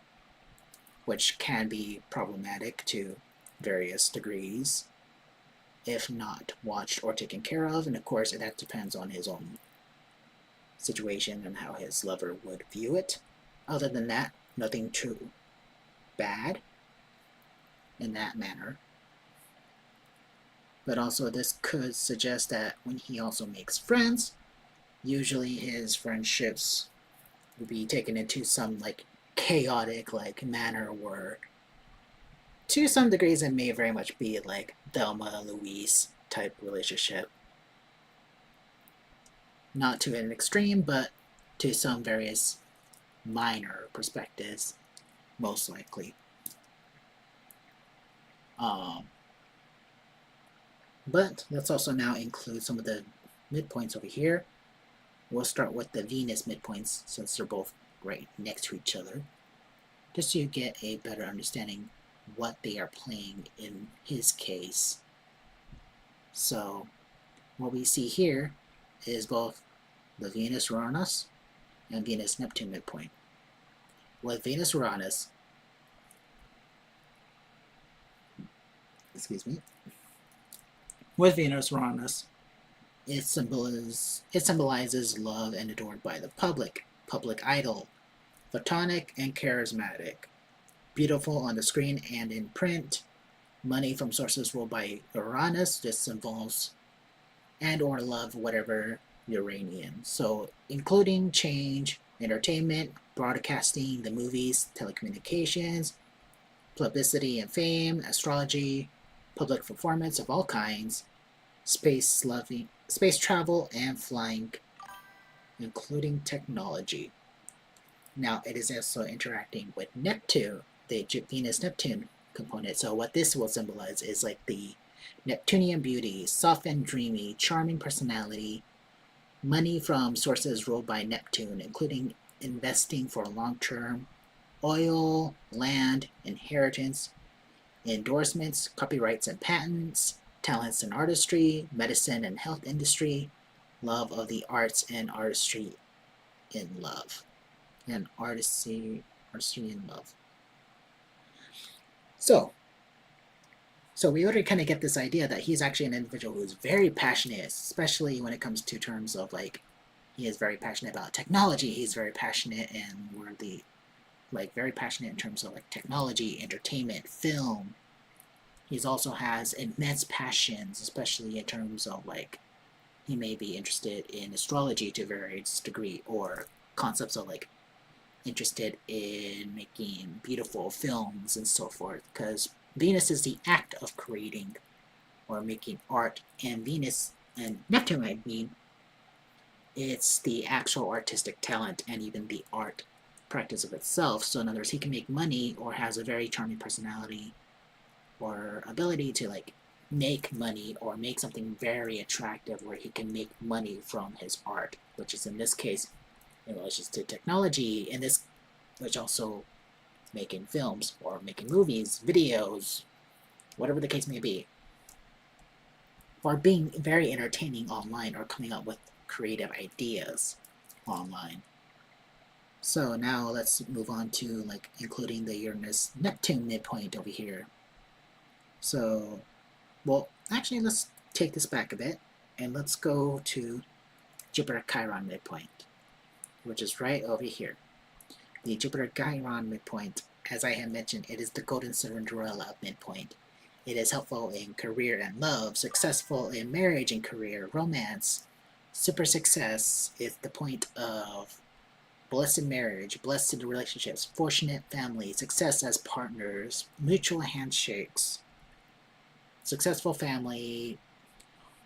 which can be problematic to various degrees if not watched or taken care of. And of course, that depends on his own situation and how his lover would view it. Other than that, nothing too bad in that manner. But also, this could suggest that when he also makes friends, usually his friendships will be taken into some like chaotic like manner where to some degrees it may very much be like Thelma Louise type relationship. Not to an extreme, but to some various minor perspectives, most likely. But let's also now include some of the midpoints over here. We'll start with the Venus midpoints since they're both right next to each other, just so you get a better understanding what they are playing in his case. So what we see here is both the Venus-Uranus and Venus-Neptune midpoint. With Venus-Uranus, with Venus-Uranus, it symbolizes love and adored by the public idol, photonic and charismatic, beautiful on the screen and in print. Money from sources ruled by Uranus just involves and or love whatever Uranian. So including change, entertainment, broadcasting, the movies, telecommunications, publicity and fame, astrology, public performance of all kinds, space travel, and flying, including technology. Now it is also interacting with Neptune, the Venus Neptune component. So what this will symbolize is like the Neptunian beauty, soft and dreamy, charming personality, money from sources ruled by Neptune, including investing for long term, oil, land, inheritance, endorsements, copyrights and patents, talents and artistry, medicine and health industry, love of the arts and artistry in love. And artistry in love. So we already kind of get this idea that he's actually an individual who's very passionate, especially when it comes to terms of like, he is very passionate about technology. He's very passionate and worthy, like very passionate in terms of like technology, entertainment, film. He also has immense passions, especially in terms of like, he may be interested in astrology to a various degree, or concepts of like interested in making beautiful films and so forth, because Venus is the act of creating or making art, and Venus and Neptune, I mean, it's the actual artistic talent and even the art practice of itself. So in other words, he can make money or has a very charming personality or ability to like make money or make something very attractive where he can make money from his art, which is in this case in relation to technology, in this, which also making films or making movies, videos, whatever the case may be, or being very entertaining online or coming up with creative ideas online. So now let's move on to like including the Uranus Neptune midpoint over here. So, well, actually let's take this back a bit and let's go to Jupiter Chiron midpoint, which is right over here. The Jupiter Chiron midpoint, as I had mentioned, it is the golden Cinderella midpoint. It is helpful in career and love, successful in marriage and career, romance. Super success is the point of blessed marriage, blessed relationships, fortunate family, success as partners, mutual handshakes, successful family,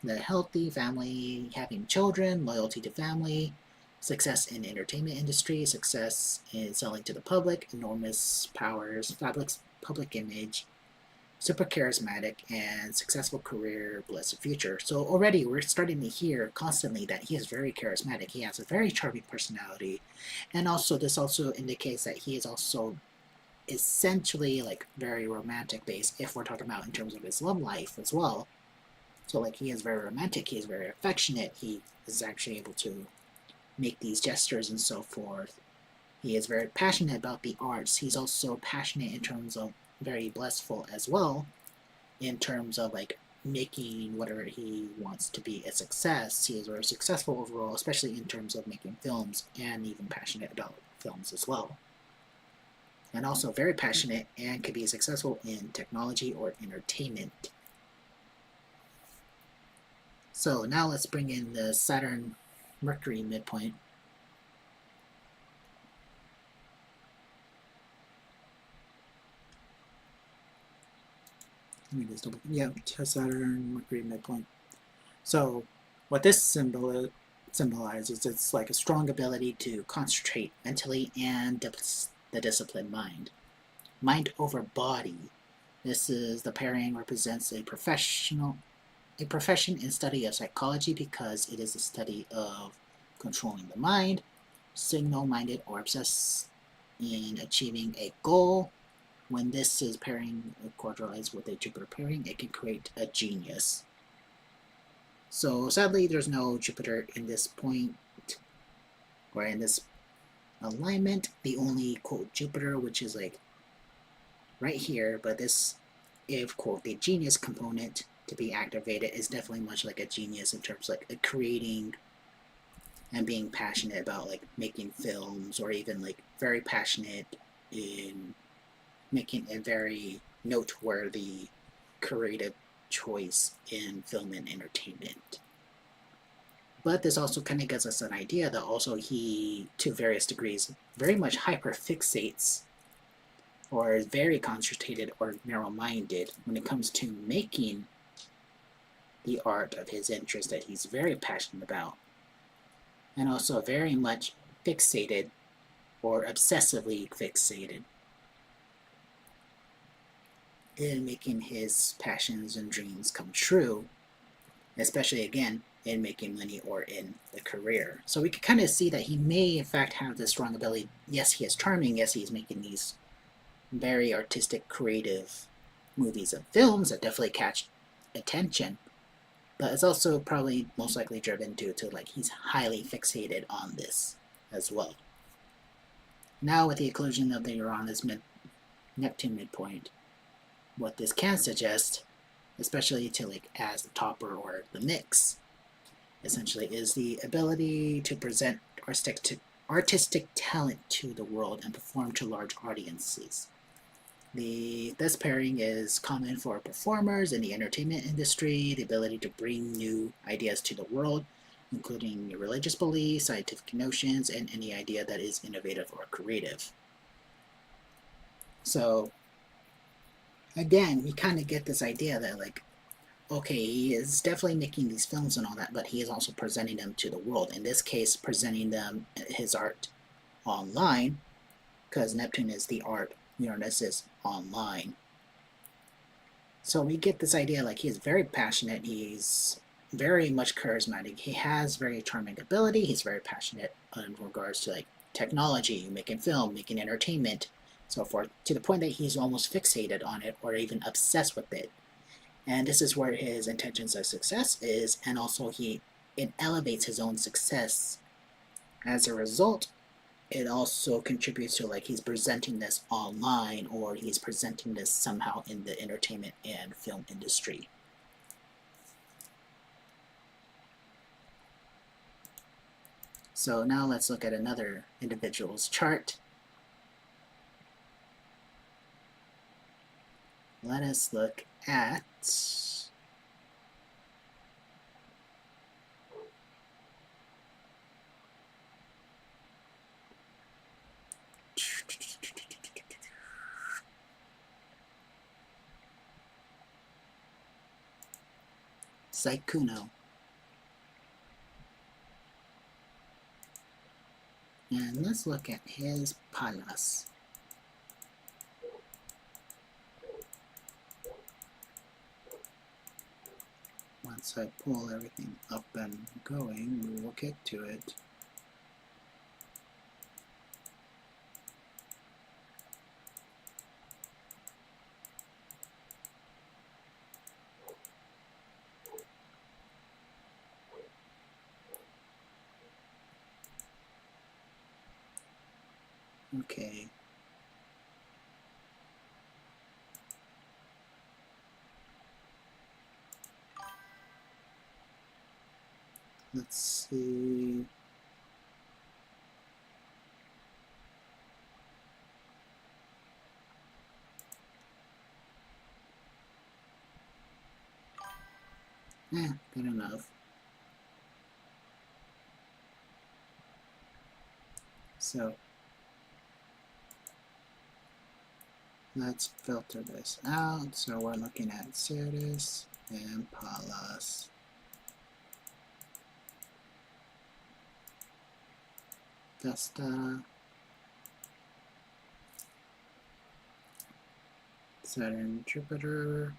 the healthy family, having children, loyalty to family, success in entertainment industry, success in selling to the public, enormous powers, public image, super charismatic, and successful career, blessed future. So already we're starting to hear constantly that he is very charismatic. He has a very charming personality, and also this also indicates that he is also essentially like very romantic based if we're talking about in terms of his love life as well. So like he is very romantic, he is very affectionate, he is actually able to make these gestures and so forth. He is very passionate about the arts. He's also passionate in terms of very blissful as well, in terms of like making whatever he wants to be a success. He is very successful overall, especially in terms of making films, and even passionate about films as well. And also very passionate and could be successful in technology or entertainment. So now let's bring in the Saturn Mercury midpoint. Let me just double. Yeah, Saturn Mercury midpoint. So what this symbolizes, it's like a strong ability to concentrate mentally and the disciplined mind. Mind over body. This is the pairing represents a profession in study of psychology because it is a study of controlling the mind, signal-minded or obsessed in achieving a goal. When this is pairing quadrilates with a Jupiter pairing, it can create a genius. So sadly, there's no Jupiter in this point or in this alignment. The only quote Jupiter, which is like right here, but this, if quote the genius component to be activated, is definitely much like a genius in terms of like creating and being passionate about like making films, or even like very passionate in making a very noteworthy creative choice in film and entertainment. But this also kind of gives us an idea that also he, to various degrees, very much hyperfixates or is very concentrated or narrow-minded when it comes to making the art of his interest that he's very passionate about, and also very much fixated or obsessively fixated in making his passions and dreams come true, especially again in making money or in the career. So we can kind of see that he may in fact have this strong ability. Yes, he is charming. Yes, he's making these very artistic, creative movies and films that definitely catch attention. But it's also probably most likely driven due to like he's highly fixated on this as well. Now with the occlusion of the Uranus Neptune midpoint, what this can suggest, especially to like as the topper or the mix, essentially is the ability to present artistic talent to the world and perform to large audiences. This pairing is common for performers in the entertainment industry, the ability to bring new ideas to the world, including religious beliefs, scientific notions, and any idea that is innovative or creative. So, again, we kind of get this idea that, like, okay, he is definitely making these films and all that, but he is also presenting them to the world. In this case, presenting them, his art, online, because Neptune is the art, Uranus is online. So we get this idea like he is very passionate, he's very much charismatic, he has very charming ability, he's very passionate in regards to like technology, making film, making entertainment, so forth, to the point that he's almost fixated on it or even obsessed with it. And this is where his intentions of success is, and also it elevates his own success. As a result, it also contributes to like he's presenting this online or he's presenting this somehow in the entertainment and film industry. So now let's look at another individual's chart. Let us look at Saikuno. And let's look at his palas. Once I pull everything up and going, we will get to it. Okay. Let's see. Good enough. So let's filter this out. So we're looking at Ceres and Pallas. Vesta, Saturn, Jupiter,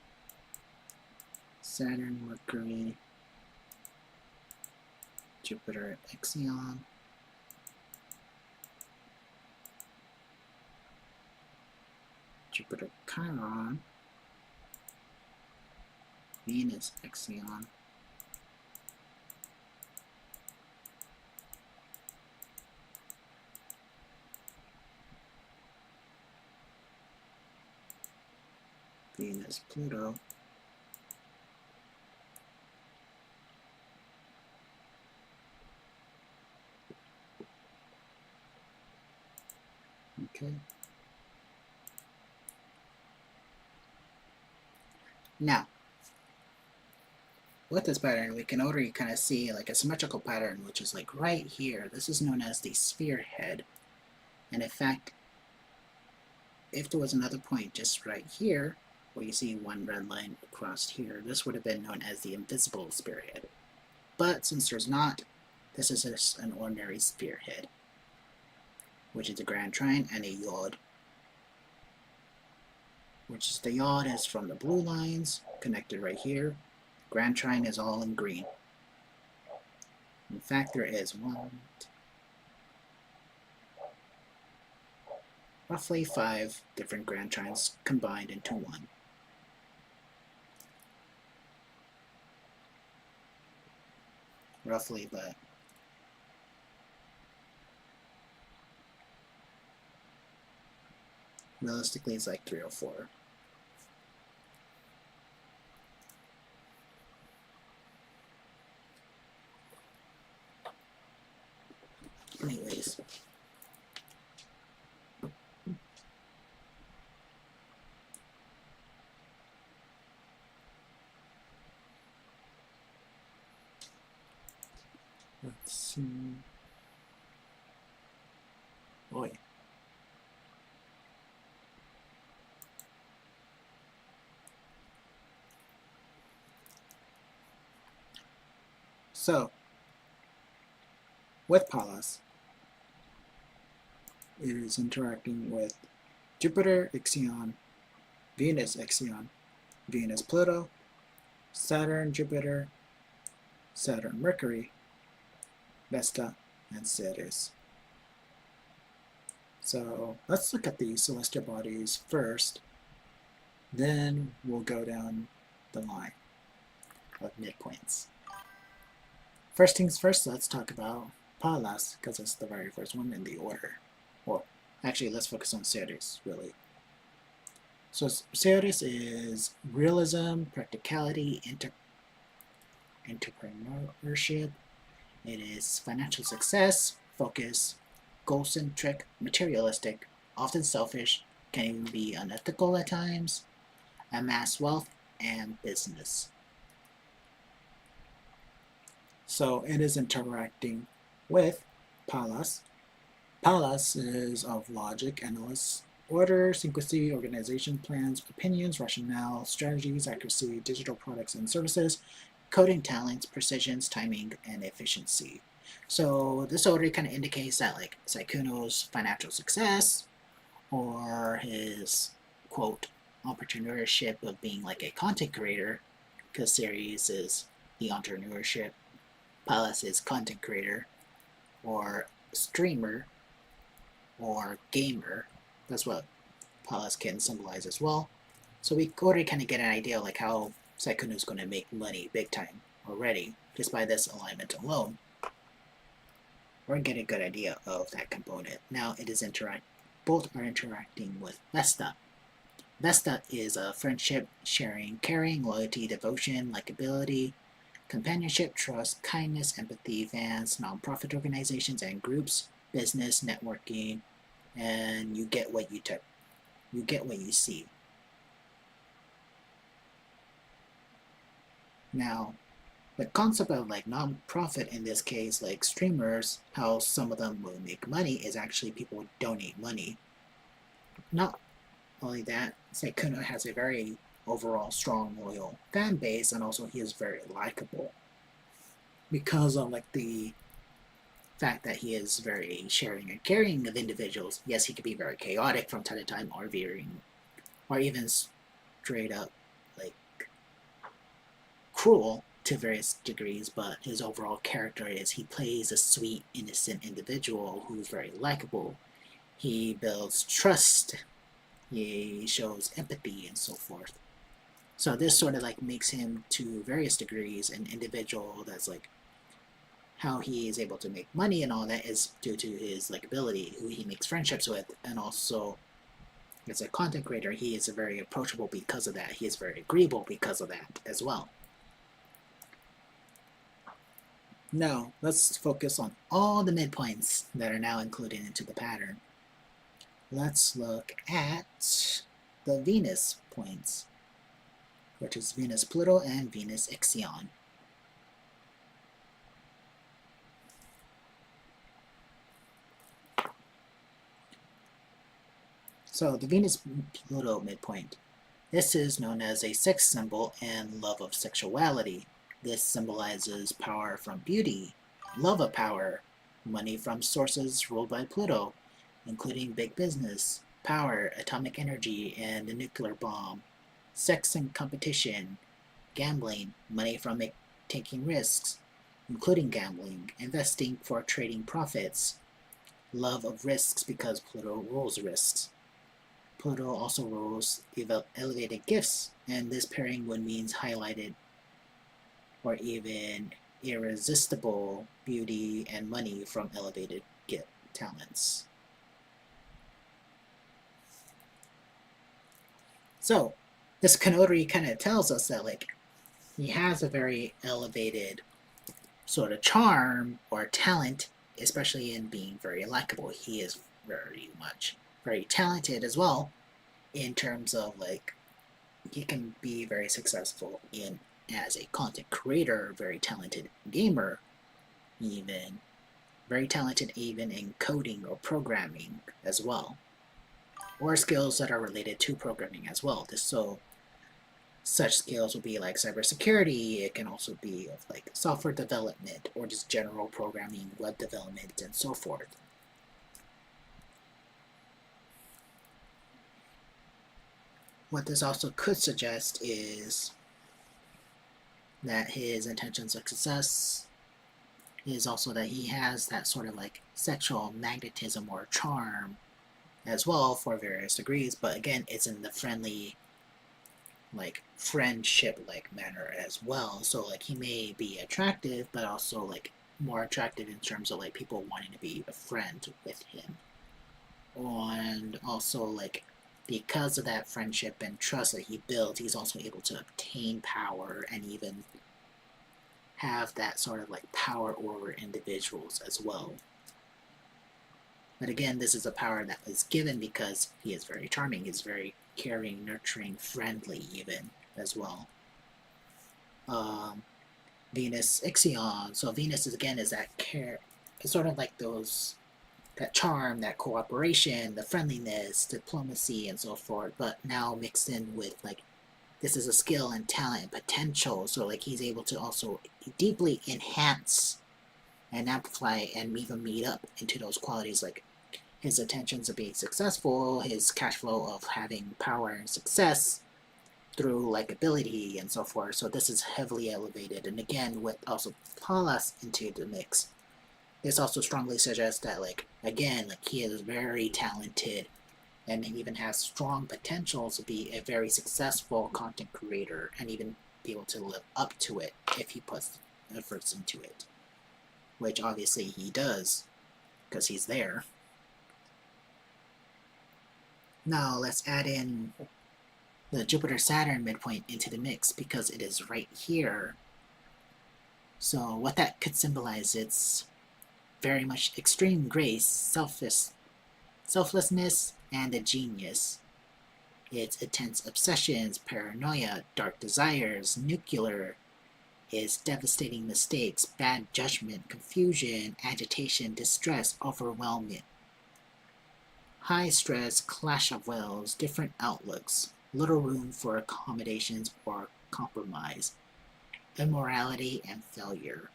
Saturn, Mercury, Jupiter, Ixion, Jupiter, Chiron, Venus, Ixion, Venus, Pluto, okay. Now, with this pattern, we can already kind of see like a symmetrical pattern, which is like right here. This is known as the spearhead. And in fact, if there was another point just right here, where you see one red line across here, this would have been known as the invisible spearhead. But since there's not, this is just an ordinary spearhead, which is a grand trine and a yod, which is the yod is from the blue lines connected right here. Grand trine is all in green. In fact, there is roughly 5 different grand trines combined into one. Roughly, but realistically it's like 3 or 4. Anyways, Let's see. boy. So, with Pallas, it is interacting with Jupiter, Ixion, Venus, Ixion, Venus, Pluto, Saturn, Jupiter, Saturn, Mercury, Vesta, and Ceres. So let's look at the celestial bodies first, then we'll go down the line of midpoints. First things first, let's talk about Pallas, because it's the very first one in the order. Well, actually, let's focus on Ceres, really. So Ceres is realism, practicality, entrepreneurship. It is financial success, focus, goal-centric, materialistic, often selfish, can even be unethical at times, amass wealth, and business. So it is interacting with Pallas. Pallas is of logic, analysis, order, sequency, organization, plans, opinions, rationale, strategies, accuracy, digital products and services, coding talents, precisions, timing, and efficiency. So this already kind of indicates that like Saikuno's financial success or his quote entrepreneurship of being like a content creator, because Ceres is the entrepreneurship, Pallas is content creator or streamer or gamer. That's what Pallas can symbolize as well. So we already kind of get an idea like how Saikuno is going to make money big time already just by this alignment alone. We're getting a good idea of that component. Now it is both are interacting with Vesta. Vesta is a friendship, sharing, caring, loyalty, devotion, likability, companionship, trust, kindness, empathy, fans, non-profit organizations and groups, business, networking, and you get what you see. Now, the concept of like non-profit in this case, like streamers, how some of them will make money is actually people donate money. Not only that, Saikuno has a very overall strong, loyal fan base, and also he is very likable because of like the fact that he is very sharing and caring of individuals. Yes, he can be very chaotic from time to time, or veering, or even straight up like cruel to various degrees, but his overall character is he plays a sweet, innocent individual who's very likable. He builds trust, he shows empathy, and so forth. So this sort of like makes him to various degrees an individual that's like how he is able to make money and all that is due to his likability, who he makes friendships with, and also as a content creator, he is very approachable because of that. He is very agreeable because of that as well. Now, let's focus on all the midpoints that are now included into the pattern. Let's look at the Venus points. which is Venus Pluto and Venus Ixion. So the Venus Pluto midpoint. This is known as a sex symbol and love of sexuality. This symbolizes power from beauty, love of power, money from sources ruled by Pluto, including big business, power, atomic energy, and the nuclear bomb, sex and competition, gambling, money from taking risks, including gambling, investing for trading profits, love of risks because Pluto rules risks. Pluto also rules elevated gifts, and this pairing would mean highlighted or even irresistible beauty and money from elevated gift talents. So, this conotary kind of tells us that, like, he has a very elevated sort of charm or talent, especially in being very likable. He is very talented as well, in terms of, like, he can be very successful in as a content creator, very talented gamer, even very talented even in coding or programming as well, or skills that are related to programming as well. So such skills will be like cybersecurity. It can also be of like software development or just general programming, web development, and so forth. What this also could suggest is that his intentions of success is also that he has that sort of like sexual magnetism or charm as well for various degrees, but again, it's in the friendly, like friendship like manner as well. So like he may be attractive, but also like more attractive in terms of like people wanting to be a friend with him. And also like because of that friendship and trust that he builds, he's also able to obtain power and even have that sort of like power over individuals as well. But again, this is a power that was given because he is very charming, he's very caring, nurturing, friendly even as well. Venus Ixion. So Venus is again is that care, it's sort of like those that charm, that cooperation, the friendliness, diplomacy, and so forth. But now mixed in with like this is a skill and talent and potential. So like he's able to also deeply enhance and amplify and even meet up into those qualities like his intentions of being successful, his cash flow of having power and success through like ability and so forth. So this is heavily elevated, and again with also Pallas into the mix, this also strongly suggests that like again like he is very talented and even has strong potential to be a very successful content creator and even be able to live up to it if he puts efforts into it, which obviously he does because he's there. Now let's add in the Jupiter-Saturn midpoint into the mix because it is right here. So what that could symbolize, it's very much extreme grace, selflessness, and a genius. It's intense obsessions, paranoia, dark desires, nuclear, is devastating mistakes, bad judgment, confusion, agitation, distress, overwhelming. High stress, clash of wills, different outlooks, little room for accommodations or compromise, immorality, and failure.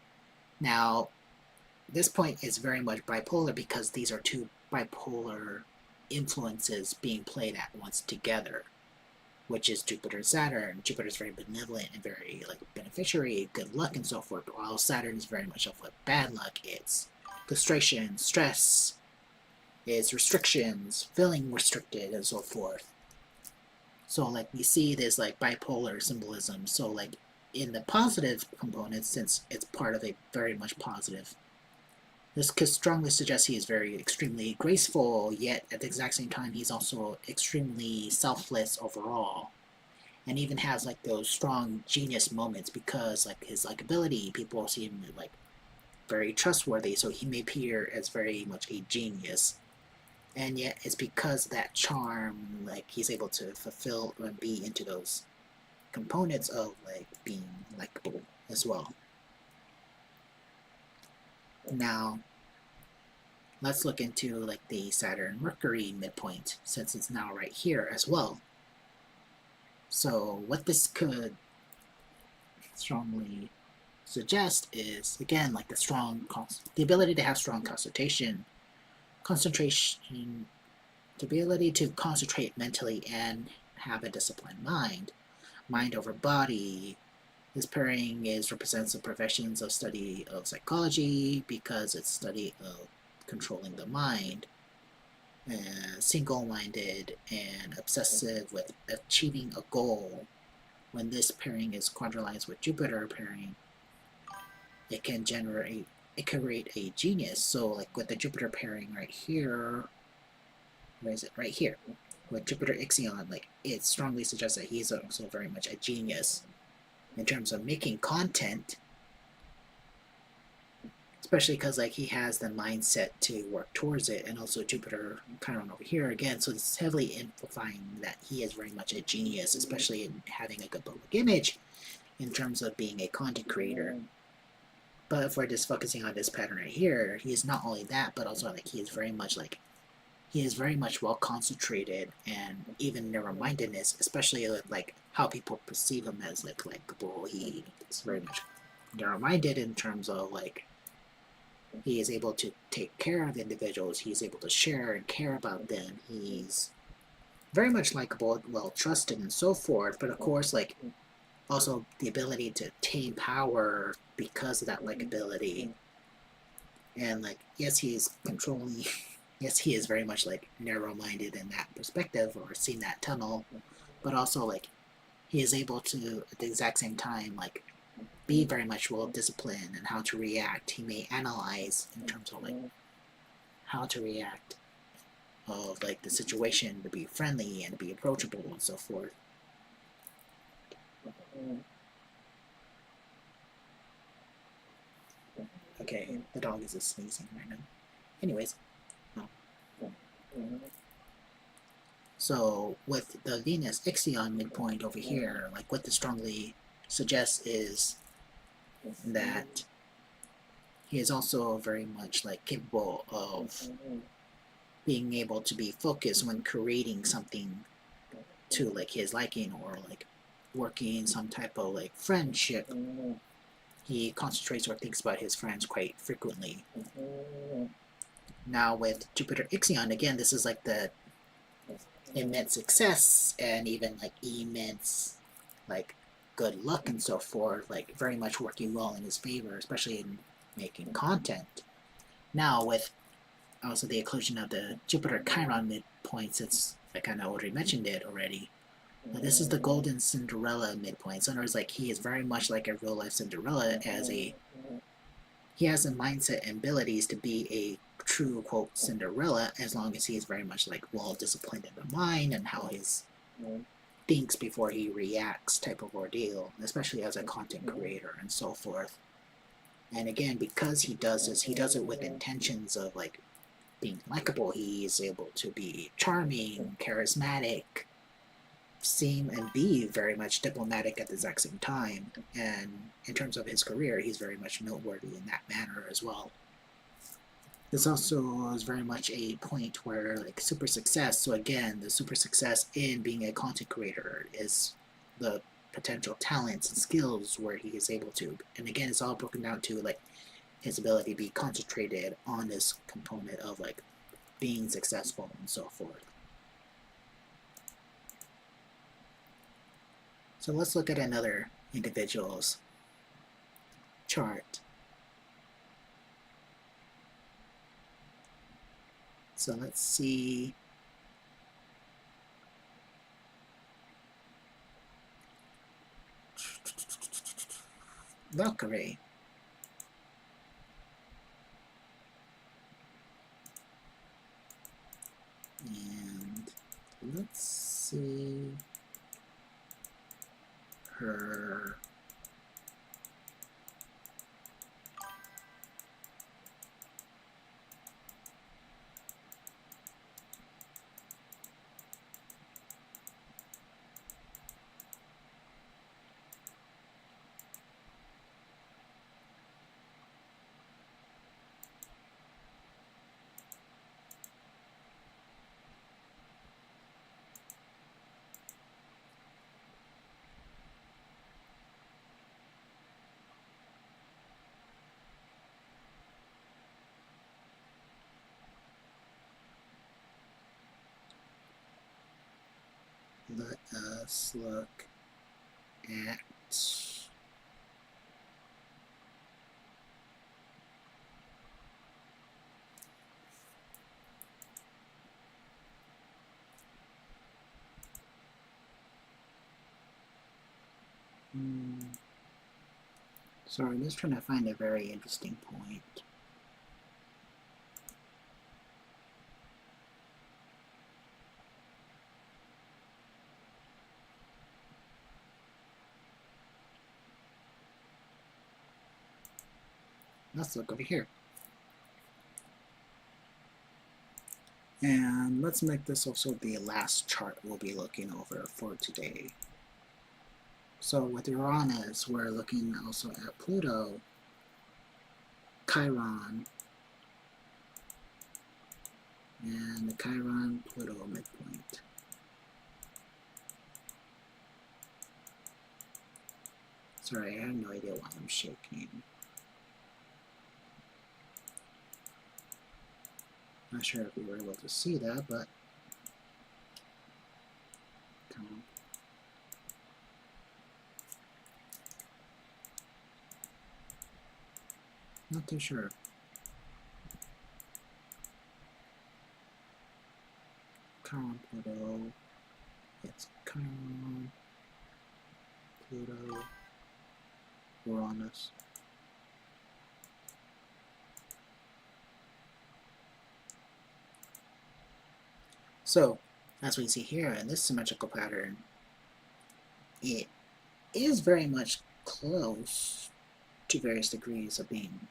Now, this point is very much bipolar because these are two bipolar influences being played at once together, which is Jupiter and Saturn. Jupiter is very benevolent and very like beneficiary, good luck, and so forth, while Saturn is very much of like bad luck. It's frustration, stress, it's restrictions, feeling restricted, and so forth. So like we see this like bipolar symbolism. So like in the positive components, since it's part of a very much positive, this could strongly suggest he is very extremely graceful, yet at the exact same time he's also extremely selfless overall. And even has like those strong genius moments because like his likability, people see him like very trustworthy, so he may appear as very much a genius. And yet it's because that charm, like he's able to fulfill and be into those components of like being likable as well. Now, let's look into like the Saturn-Mercury midpoint, since it's now right here as well. So what this could strongly suggest is, again, like the ability to have strong concentration, the ability to concentrate mentally and have a disciplined mind over body. This pairing represents the professions of study of psychology because it's study of controlling the mind, single-minded and obsessive with achieving a goal. When this pairing is quadrilated with Jupiter pairing, it can create a genius. So like with the Jupiter pairing right here, where is it? Right here. With Jupiter Ixion, like it strongly suggests that he's also very much a genius in terms of making content, especially because like he has the mindset to work towards it, and also Jupiter Chiron over here again, so it's heavily amplifying that he is very much a genius, especially in having a good public image in terms of being a content creator. But if we're just focusing on this pattern right here, he is not only that, but also like he is very much well concentrated, and even narrow-mindedness, especially with like how people perceive him as like likable. He is very much narrow-minded in terms of like he is able to take care of individuals, he's able to share and care about them, he's very much likable, well trusted, and so forth. But of course, like also the ability to attain power because of that likability, and like yes, he's controlling. Yes, he is very much like narrow-minded in that perspective, or seeing that tunnel, but also like he is able to at the exact same time like be very much well disciplined and how to react. He may analyze in terms of like how to react of like the situation to be friendly and to be approachable and so forth. Okay, the dog is just sneezing right now. Anyways, so with the Venus Ixion midpoint over here, like what this strongly suggests is that he is also very much like capable of being able to be focused when creating something to like his liking, or like working some type of like friendship. He concentrates or thinks about his friends quite frequently. Now with Jupiter Ixion, again, this is like the immense success and even like immense like good luck and so forth, like very much working well in his favor, especially in making content. Now with also the inclusion of the Jupiter Chiron midpoints, it's I kind of already mentioned it already. Now, this is the Golden Cinderella midpoint. So in other words, like he is very much like a real life Cinderella, he has a mindset and abilities to be a true quote Cinderella, as long as he is very much like well disciplined in the mind and how he thinks before he reacts type of ordeal, especially as a content creator and so forth. And again, because he does this, he does it with intentions of like being likable. He is able to be charming, charismatic, seem and be very much diplomatic at the exact same time. And in terms of his career, he's very much noteworthy in that manner as well. This also is very much a point where like super success. So again, the super success in being a content creator is the potential talents and skills where he is able to. And again, it's all broken down to like his ability to be concentrated on this component of like being successful and so forth. So let's look at another individual's chart. So let's see. Valkyrie. And let's see her. let's look at sorry, I'm just trying to find a very interesting point. Let's look over here. And let's make this also the last chart we'll be looking over for today. So with Uranus, we're looking also at Pluto, Chiron, and the Chiron-Pluto midpoint. Sorry, I have no idea why I'm shaking. Not sure if we were able to see that, but come on. Not too sure. Chiron, Pluto. It's Chiron, Pluto, Uranus. So, as we see here in this symmetrical pattern, it is very much close to various degrees of being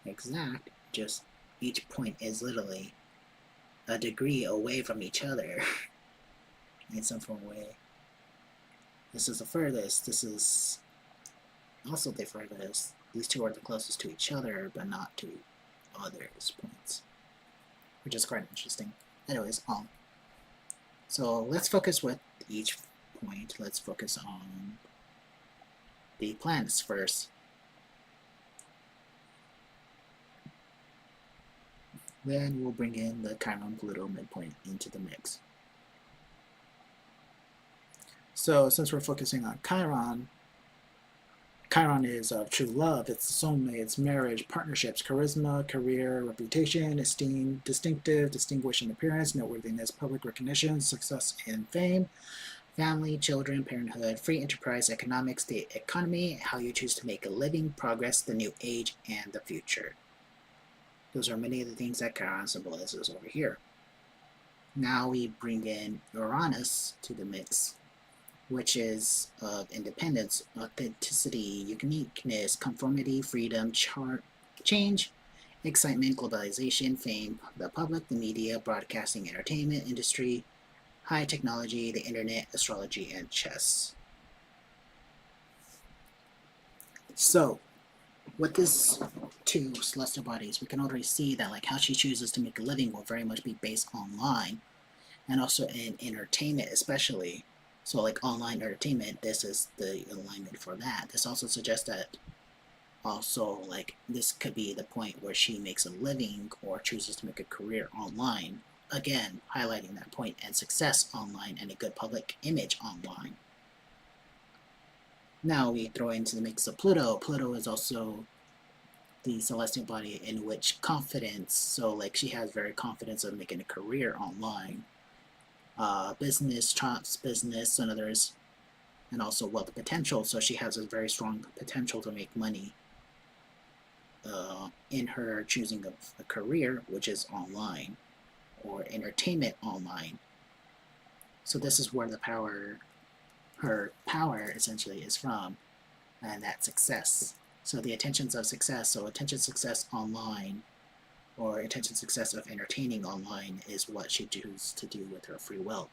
exact, just each point is literally a degree away from each other in some form of way. This is the furthest, this is also the furthest. These two are the closest to each other, but not to others' points, which is quite interesting. Anyways, so let's focus with each point. Let's focus on the planets first. Then we'll bring in the Chiron-Pluto midpoint into the mix. So since we're focusing on Chiron, Chiron is true love, it's soulmates, marriage, partnerships, charisma, career, reputation, esteem, distinctive, distinguished in appearance, noteworthiness, public recognition, success and fame, family, children, parenthood, free enterprise, economics, the economy, how you choose to make a living, progress, the new age, and the future. Those are many of the things that Chiron symbolizes over here. Now we bring in Uranus to the mix, which is of independence, authenticity, uniqueness, conformity, freedom, change, excitement, globalization, fame, the public, the media, broadcasting, entertainment, industry, high technology, the internet, astrology, and chess. So, with these two celestial bodies, we can already see that like how she chooses to make a living will very much be based online, and also in entertainment especially. So like online entertainment, this is the alignment for that. This also suggests that also like this could be the point where she makes a living or chooses to make a career online. Again, highlighting that point, and success online and a good public image online. Now we throw into the mix of Pluto. Pluto is also the celestial body in which confidence, so like she has very confidence of making a career online. Business, chops, business, and others, and also wealth potential. So she has a very strong potential to make money in her choosing of a career, which is online, or entertainment online. So this is where the power, her power essentially is from, and that success. So the attentions of success, so attention success online, or attention success of entertaining online is what she chooses to do with her free will.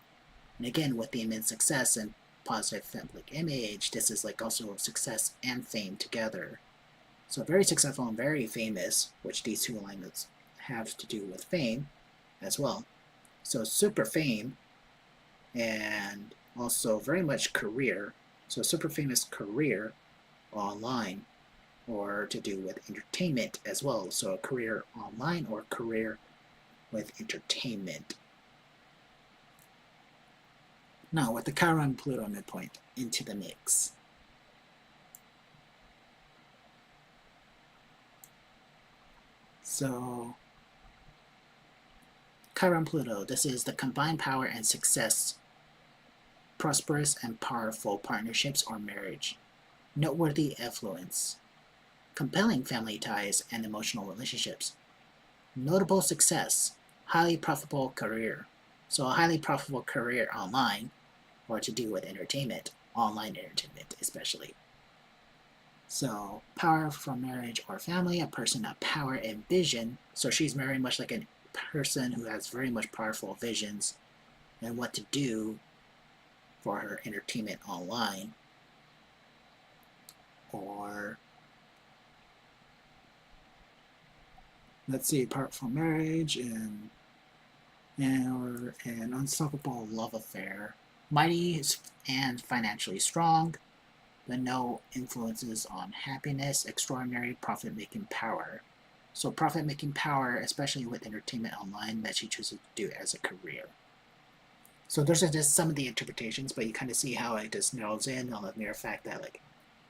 And again, with the immense success and positive public image, this is like also success and fame together. So very successful and very famous, which these two alignments have to do with fame as well. So super fame and also very much career. So super famous career online, or to do with entertainment as well. So a career online or career with entertainment. No, with the Chiron Pluto midpoint into the mix. So, Chiron Pluto, this is the combined power and success, prosperous and powerful partnerships or marriage, noteworthy influence, compelling family ties and emotional relationships, notable success, highly profitable career. So, a highly profitable career online or to do with entertainment, online entertainment especially. So, power for marriage or family, a person of power and vision. So, she's very much like a person who has very much powerful visions and what to do for her entertainment online. Or, let's see, apart from marriage or an unstoppable love affair. Mighty and financially strong, but no influences on happiness, extraordinary profit making power. So, profit making power, especially with entertainment online, that she chooses to do as a career. So, those are just some of the interpretations, but you kind of see how it just narrows in on the mere fact that, like,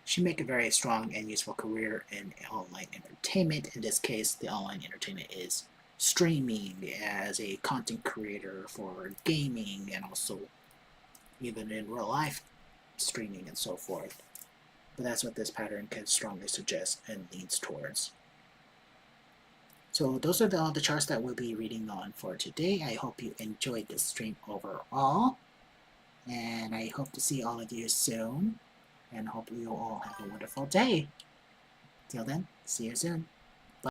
she make a very strong and useful career in online entertainment. In this case, the online entertainment is streaming as a content creator for gaming and also even in real life streaming and so forth. But that's what this pattern can strongly suggest and leans towards. So those are all the charts that we'll be reading on for today. I hope you enjoyed this stream overall, and I hope to see all of you soon, and hope you all have a wonderful day. Till then, see you soon.